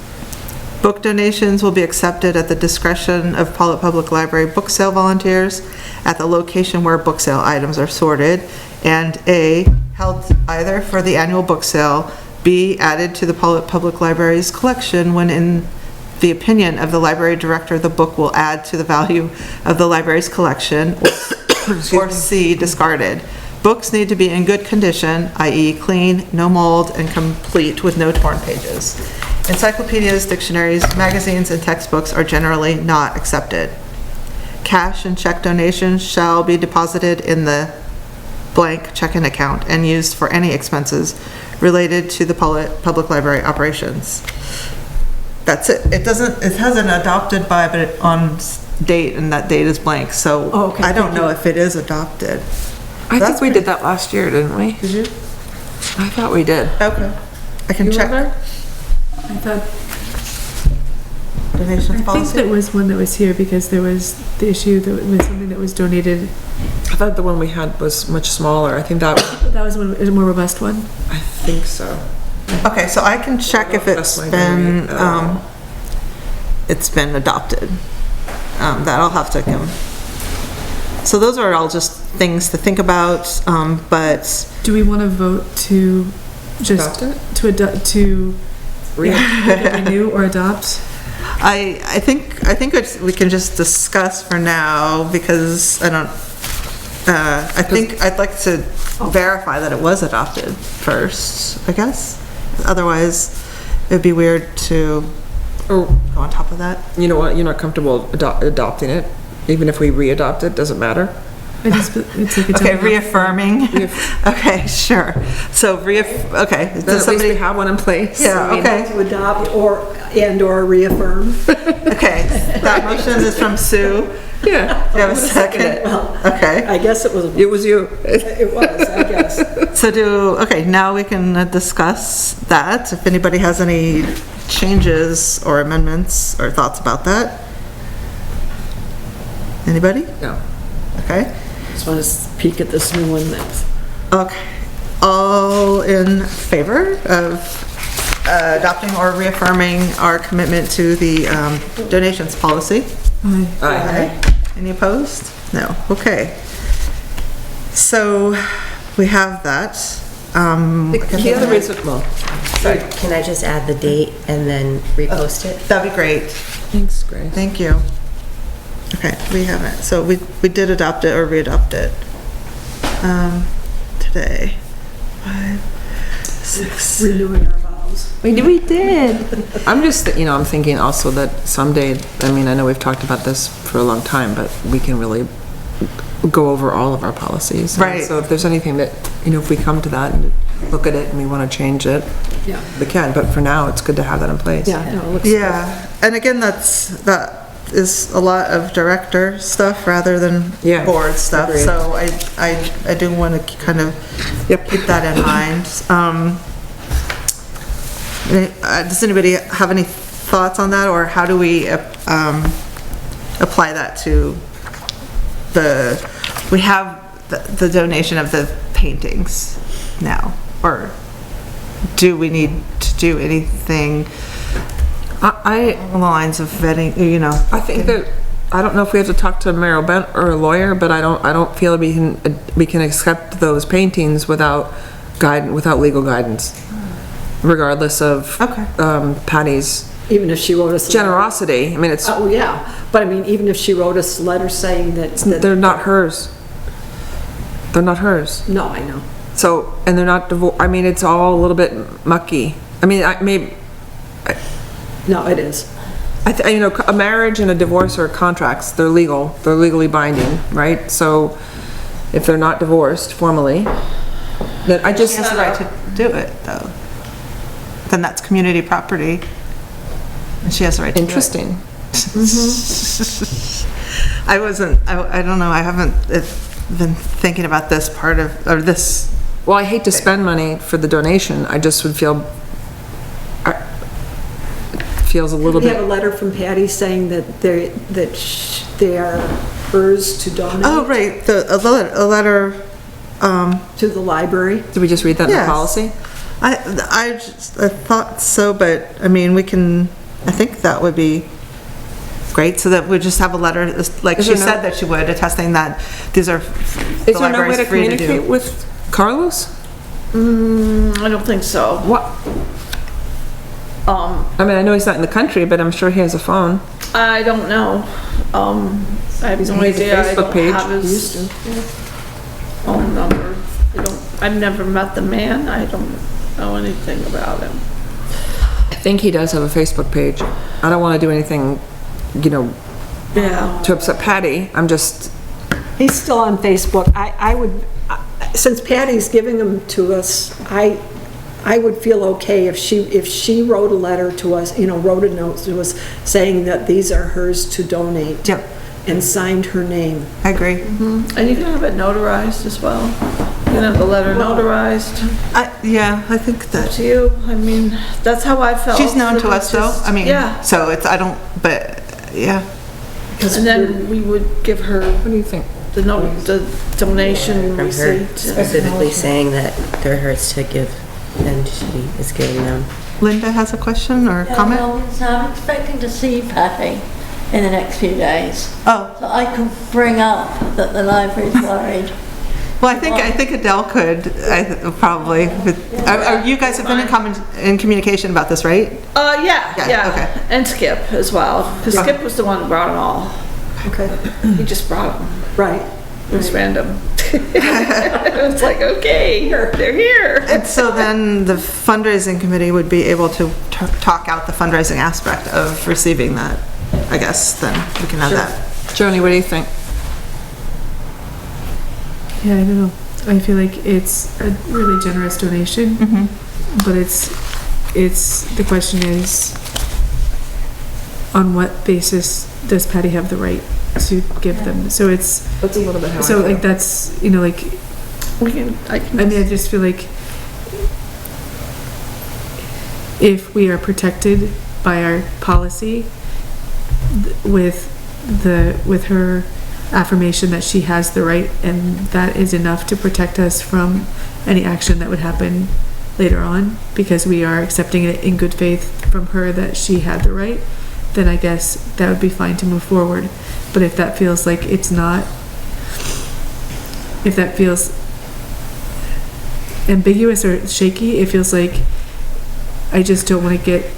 Book donations will be accepted at the discretion of Pawlet Public Library book sale volunteers at the location where book sale items are sorted, and A, held either for the annual book sale, B, added to the Pawlet Public Library's collection when in the opinion of the library director, the book will add to the value of the library's collection, or C, discarded. Books need to be in good condition, i.e. clean, no mold, and complete with no torn pages. Encyclopedias, dictionaries, magazines, and textbooks are generally not accepted. Cash and check donations shall be deposited in the blank checking account and used for any expenses related to the Public Library operations. That's it. It has an adopted by, but it on date, and that date is blank, so okay, I don't know if it is adopted. I think we did that last year, didn't we? Did you? I thought we did. Okay. I can check. I thought, Donations I think policy? that was one that was here because there was the issue that was something that was donated. I thought the one we had was much smaller. I think that That was one, a more robust one. I think so. Okay, so I can check if That's it's my been, memory. it's been adopted. That'll have to come. So those are all just things to think about, but Do we want to vote to just, Adopt to renew or adopt? I think we can just discuss for now, because I don't, I think I'd like to verify that it was adopted first, I guess. Otherwise, it'd be weird to go on top of that. You know what, you're not comfortable adopting it, even if we re-adopt it, doesn't matter? It's like a Okay, jump- reaffirming. Okay, sure. So okay. Then Does at least somebody we have one in place. Yeah, okay. To adopt or reaffirm. Okay, that motion is from Sue. Yeah. Do you have a second? Okay. I guess it was, It was you. it was, I guess. So okay, now we can discuss that. If anybody has any changes or amendments or thoughts about that. Anybody? No. Okay. Just want to peek at this new one that's. Okay. All in favor of adopting or reaffirming our commitment to the donations policy? Aye. Any opposed? No. Okay. So we have that. The other reason, well, Can I just add the date and then repost it? That'd be great. thanks, Grace. Thank you. Okay, we haven't. So we did adopt it or re-adopt it today. 5, 6. Renewing our vows. We did. I'm just, I'm thinking also that someday, I mean, I know we've talked about this for a long time, but we can really go over all of our policies. Right. So if there's anything that, if we come to that and look at it and we want to change it, Yeah. we can. But for now, it's good to have that in place. Yeah, no, it looks. Yeah, and again, that is a lot of director stuff rather than Yeah, board stuff. agreed. So I do want to kind of keep that in mind. Does anybody have any thoughts on that, or how do we apply that to we have the donation of the paintings now, or do we need to do anything along the lines of vetting, I think that, I don't know if we have to talk to Merrill Bent or a lawyer, but I don't feel we can accept those paintings without legal guidance, regardless of Patty's Even if she wrote us. generosity. I mean, it's, Oh, yeah, but I mean, even if she wrote us a letter saying that. they're not hers. They're not hers. No, I know. So, and they're not I mean, it's all a little bit mucky. I mean, No, it is. a marriage and a divorce are contracts. They're legal. They're legally binding, right? So if they're not divorced formally, then I just... She has the right to do it, though. Then that's community property, and she has the right to do it. Interesting. I don't know, I haven't been thinking about this part of, or this. Well, I hate to spend money for the donation. I just would feel... feels a little We have a bit... letter from Patty saying that they are hers to donate. Oh, right, a letter, To the library. Did we just read that in the Yes. policy? I thought so, but, I mean, I think that would be great, so that we just have a letter, like Is she there no- said that she would, attesting that these are, the Is there no way library's to free to communicate do. with Carlos? I don't think so. What? I mean, I know he's not in the country, but I'm sure he has a phone. I don't know. I have no He has a idea. I Facebook don't page. have his phone number. I've never met the man. I don't know anything about him. I think he does have a Facebook page. I don't want to do anything, Yeah. to upset Patty. I'm just... He's still on Facebook. I would, since Patty's giving them to us, I would feel okay if she wrote a letter to us, wrote a note to us saying that these are hers to donate. Yep, And signed her name. I agree. And you can have it notarized as well. You can have the letter notarized. Yeah, I think Up that, to you. I mean, that's how I felt. she's known to It us though, just- I mean, Yeah. so but, yeah. And then we would give her What do you think? the donation From her receipt. specifically saying that they're hers to give and she is giving them. Linda has a question or comment? Well, so I'm expecting to see Patty in the next few days. Oh, So I could bring up that the library's worried. well, I think Adele could, probably. Are you guys have been in communication about this, right? Yeah, Yeah, okay. and Skip as well, because Skip was the one who brought them all. Okay, He just brought them. right. It was random. It was like, okay, they're here. And so then the fundraising committee would be able to talk out the fundraising aspect of receiving that, I guess, then we can have that. Joni, what do you think? Yeah, I don't know. I feel like it's a really generous donation, but the question is, on what basis does Patty have the right to give them? So it's, That's a little bit how I so feel. like that's, you know, like, I mean, I just feel like if we are protected by our policy with her affirmation that she has the right, and that is enough to protect us from any action that would happen later on, because we are accepting it in good faith from her that she had the right, then I guess that would be fine to move forward. But if that feels like it's not, if that feels ambiguous or shaky, it feels like I just don't want to get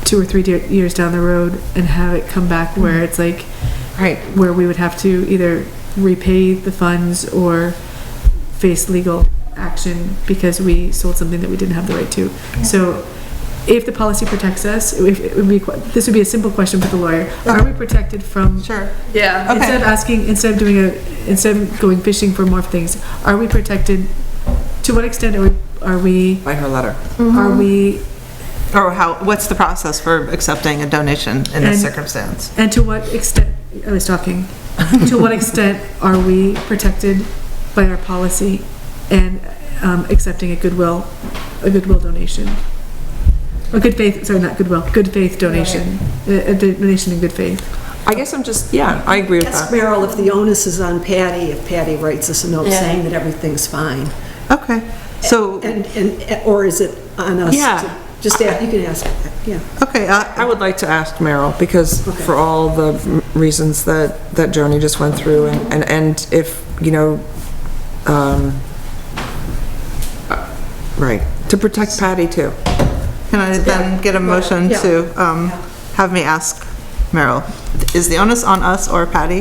2 or 3 years down the road and have it come back where it's like, Right. where we would have to either repay the funds or face legal action because we sold something that we didn't have the right to. So if the policy protects us, this would be a simple question for the lawyer. Are we protected from? Sure. Yeah. Instead of going fishing for more things, are we protected? To what extent are we? By her letter. Are we? Or what's the process for accepting a donation in this circumstance? And to what extent? I was talking. To what extent are we protected by our policy and accepting a goodwill donation? A good faith, sorry, not goodwill, good faith donation. A donation in good faith. I guess I'm just, yeah, I agree with Ask that. Meryl if the onus is on Patty, if Patty writes us a note saying that everything's fine. Okay, so, Or is it on us? Yeah. to Just ask, you can ask, yeah. okay, I would like to ask Meryl, because Okay. for all the reasons that Joni just went through, and if, you know, right, to protect Patty too. can I then get a motion to have me ask Meryl, is the onus on us or Patty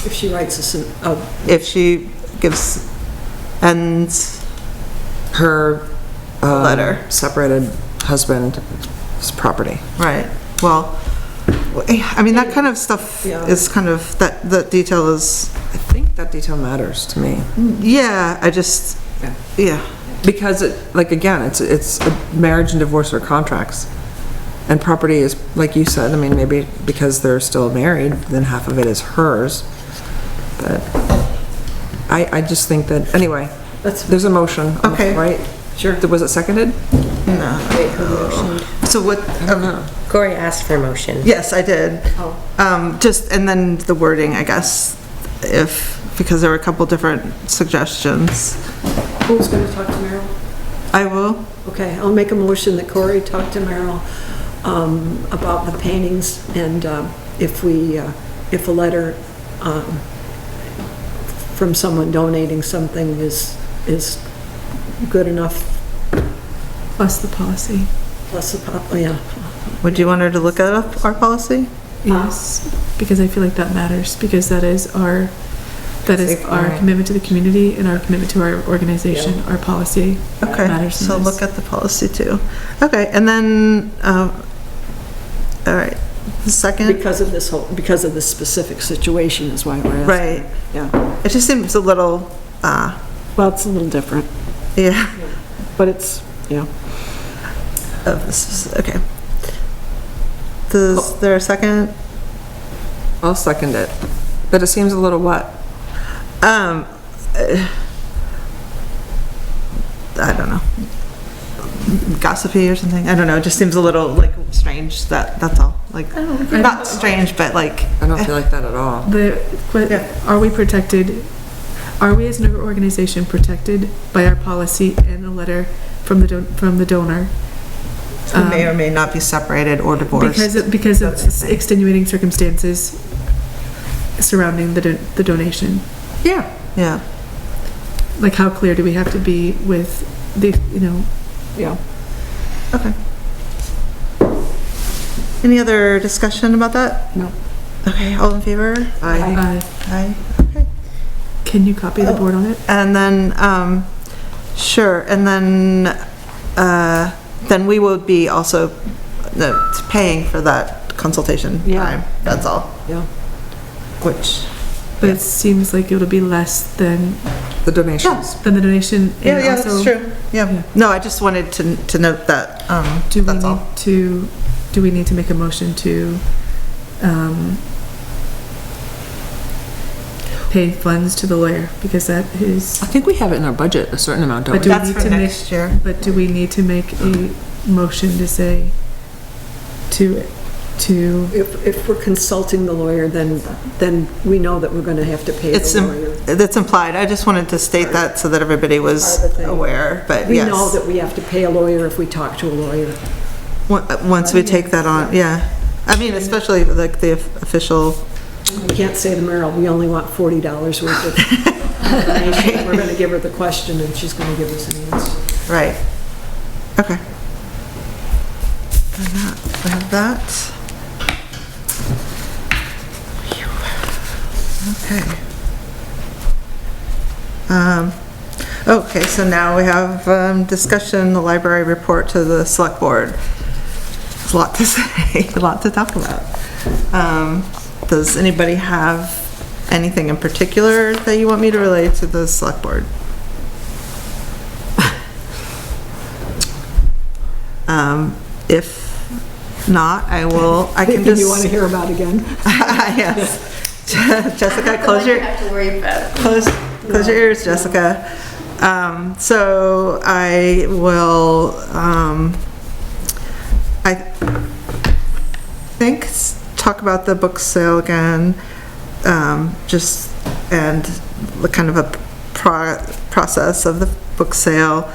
If she writes us a, if she gives, ends Her letter? separated husband's property. Right, well, I mean, that kind of stuff Yeah. is kind of, that detail is, I think that detail matters to me. yeah, I just, yeah. Because like, again, it's a marriage and divorce are contracts. And property is, like you said, I mean, maybe because they're still married, then half of it is hers. But I just think that, anyway, there's a motion, Okay. right? Sure. Was it seconded? So what, I don't know. Cory asked for motion. yes, I did. Just, and then the wording, I guess, because there were a couple different suggestions. who's going to talk to Meryl? I will. Okay, I'll make a motion that Cory talk to Meryl about the paintings, and if a letter from someone donating something is good enough, Plus the policy. plus yeah. Would you want her to look up our policy? Yes, because I feel like that matters, because that is our Safe our line. commitment to the community and our commitment to our organization, our policy Okay, matters in so this. look at the policy too. Okay, and then, all right, the second, Because of this specific situation is why we're asking. right, Yeah, it just seems a little, well, it's a little different, yeah, but it's, yeah. okay. Is there a second? I'll second it. But it seems a little what? I don't know. Gossipy or something? I don't know, it just seems a little, like, strange, that's all. Like, not strange, but like, I don't feel like that at all. Are we protected? are we as an organization protected by our policy and a letter from the donor? Who may or may not be separated or divorced. Because of extenuating circumstances surrounding the donation. Yeah. Yeah. Like, how clear do we have to be with the, Yeah. Okay. Any other discussion about that? No. Okay, all in favor? Aye. Aye. Okay. Can you copy the board on it? And then, sure, and then we will be also paying for that consultation Yeah. time, that's all. Yeah. Which, But it seems like it'll be less than The donations. the donation. yeah, and that's also, true, yeah. No, I just wanted to note that, that's all. Do we need to make a motion to, pay funds to the lawyer? Because that is, I think we have it in our budget, a certain amount, don't but we? do we That's need for to make, next year. but do we need to make a motion to say, to, If we're consulting the lawyer, then we know that we're gonna have to pay It's, the lawyer. that's implied, I just wanted to state that so that everybody was Part of the thing. aware, but We yes. know that we have to pay a lawyer if we talk to a lawyer. Once we take that on, yeah. I mean, especially like the official, We can't say to Meryl, we only want $40 worth of information. We're gonna give her the question and she's gonna give us an answer. right. Okay. And that, I have that. Okay. Okay, so now we have discussion, the library report to the select board. There's a lot to say, a lot to talk about. Does anybody have anything in particular that you want me to relay to the select board? If not, I can Anything just. you wanna hear about again? Yes. Jessica, close your. have to worry about. Close your ears, Jessica. So I will, I think, talk about the book sale again, just, and the kind of a process of the book sale.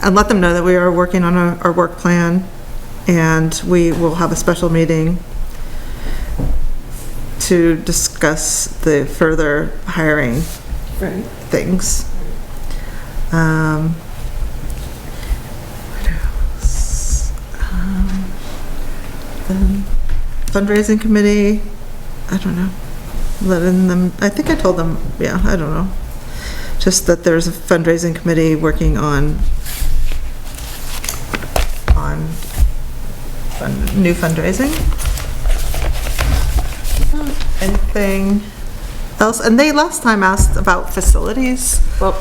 And let them know that we are working on our work plan, and we will have a special meeting to discuss the further hiring Right. things. What else? The fundraising committee, I don't know, letting them, I think I told them, yeah, I don't know. Just that there's a fundraising committee working on new fundraising. Anything else? And they last time asked about facilities. Well,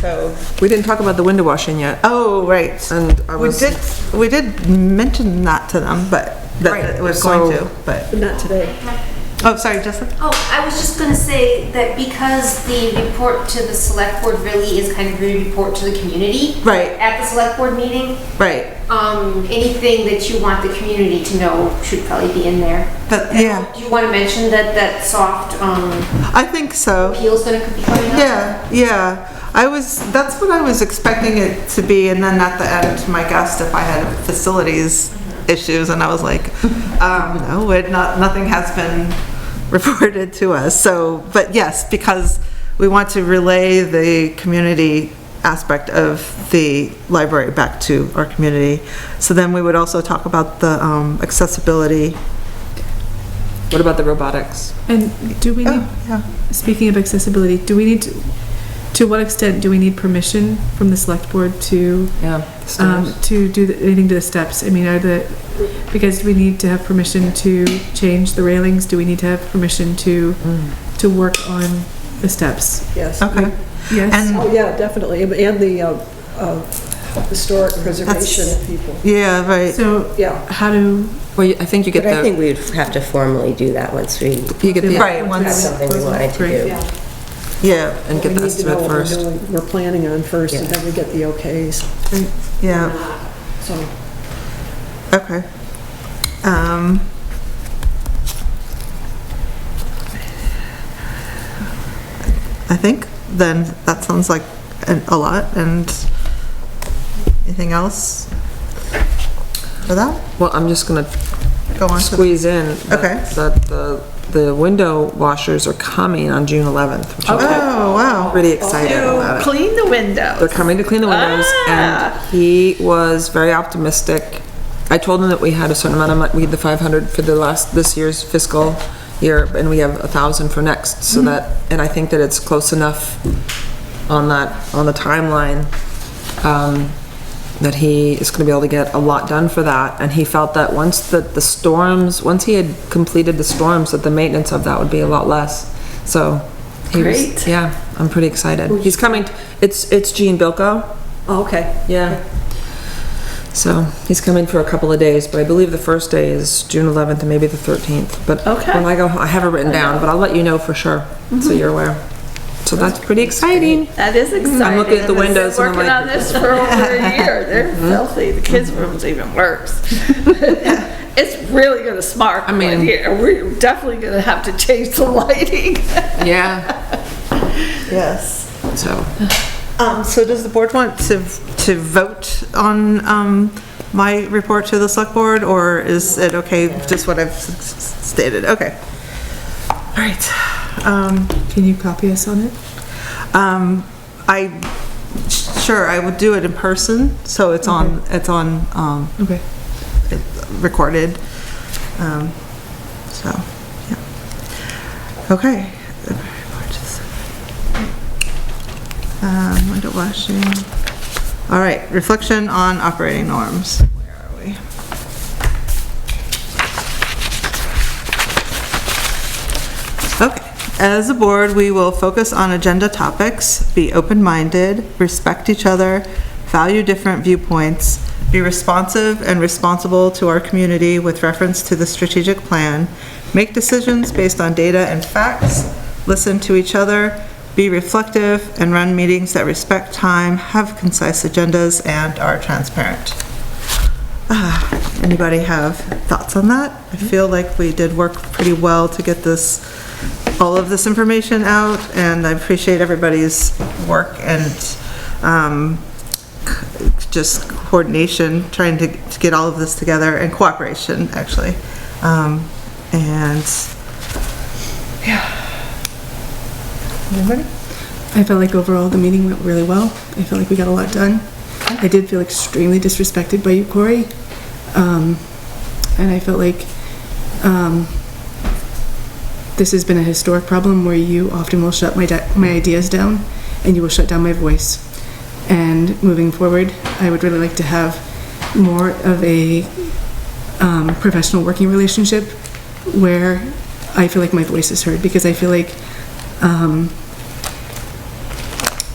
So, we didn't talk about the window washing yet. oh, right. And I was. We did mention that to them, but Right, that it was going so- to, but, But not today. oh, sorry, Jessica? Oh, I was just gonna say that because the report to the select board really is kind of a report to the community. Right. At the select board meeting, Right. anything that you want the community to know should probably be in there. But, yeah, Do you wanna mention that soft, I think so. appeal's gonna be coming up? Yeah. That's what I was expecting it to be, and then at the end, Mike asked if I had facilities issues, and I was like, no, nothing has been reported to us. So, but yes, because we want to relay the community aspect of the library back to our community. So then we would also talk about the accessibility. What about the robotics? and do we need, Oh, yeah. speaking of accessibility, do we need to what extent do we need permission from the select board to, Yeah. to do anything to the steps? I mean, because we need to have permission to change the railings, do we need to have permission to work on the steps? Yes. Okay. Yes? And Oh, yeah, definitely. And the historic preservation people. yeah, right. So, Yeah. how do, Well, I think you get But I think the, we'd have to formally do that once we you get the, Right, have once, something we wanted to Great. do. yeah, and get the We need to know estimate what we're first. doing. We're planning on first, and Yeah. then we get the okays. yeah, So, okay. I think, then that sounds like a lot. And anything else for that? Well, I'm just gonna Go on. squeeze in Okay. that the window washers are coming on June 11th, which I'm Oh, wow. pretty excited about it. Clean the windows. They're coming to clean the windows, and he was very optimistic. I told him that we had a certain amount of money, we had the 500 for this year's fiscal year, and we have 1,000 for next, so that, and I think that it's close enough on the timeline, that he is gonna be able to get a lot done for that, and he felt that once once he had completed the storms, that the maintenance of that would be a lot less, so. Great. Yeah, I'm pretty excited. He's coming, it's Gene Bilko. Oh, okay. Yeah. So he's coming for a couple of days, but I believe the first day is June 11th and maybe the 13th. But Okay. when I go, I have it written down, but I'll let you know for sure, so you're aware. So that's pretty exciting. That is exciting. I'm looking at the windows and I'm Working like- on this for over a year. They're filthy. The kids' room's even worse. It's really gonna smart I mean- in here. We're definitely gonna have to change the lighting. Yeah, Yes. so. So does the board want to vote on my report to the select board, or is it okay, just what I've stated? Okay. All right. Can you copy us on it? Sure, I would do it in person, so it's on, Okay. recorded. So, yeah. Okay. Window washing. All right, reflection on operating norms. Where are we? Okay, as a board, we will focus on agenda topics, be open-minded, respect each other, value different viewpoints, be responsive and responsible to our community with reference to the strategic plan, make decisions based on data and facts, listen to each other, be reflective, and run meetings that respect time, have concise agendas, and are transparent. Anybody have thoughts on that? I feel like we did work pretty well to get all of this information out, and I appreciate everybody's work and just coordination, trying to get all of this together, and cooperation, actually. And, yeah. Anybody? I felt like overall the meeting went really well. I felt like we got a lot done. I did feel extremely disrespected by you, Corey. And I felt like this has been a historic problem where you often will shut my ideas down and you will shut down my voice. And moving forward, I would really like to have more of a professional working relationship where I feel like my voice is heard, because I feel like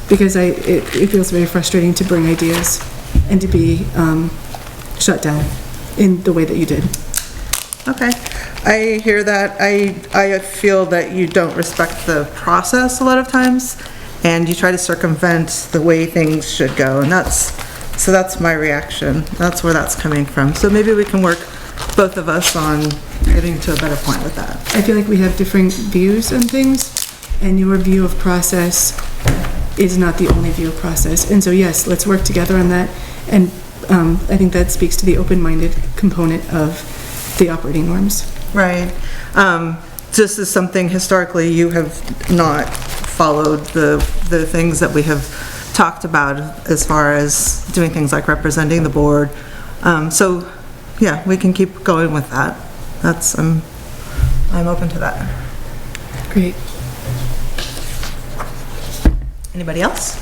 it feels very frustrating to bring ideas and to be shut down in the way that you did. Okay, I hear that. I feel that you don't respect the process a lot of times, and you try to circumvent the way things should go, and that's my reaction. That's where that's coming from. So maybe we can work, both of us, on getting to a better point with that. I feel like we have different views on things, and your view of process is not the only view of process. And so yes, let's work together on that. And I think that speaks to the open-minded component of the operating norms. Right. This is something historically you have not followed the things that we have talked about as far as doing things like representing the board. So, yeah, we can keep going with that. I'm open to that. Great. Anybody else?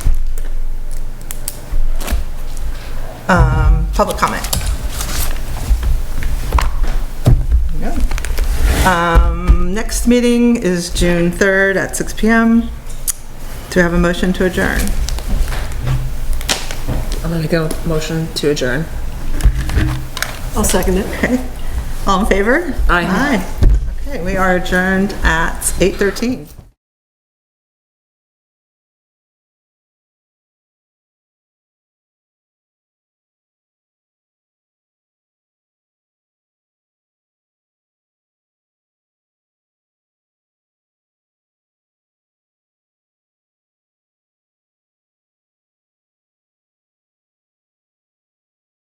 Public comment. No. Next meeting is June 3rd at 6 p.m. Do we have a motion to adjourn? I'm gonna go motion to adjourn. I'll second it. Okay. All in favor? Aye. Aye. Okay, we are adjourned at 8:13.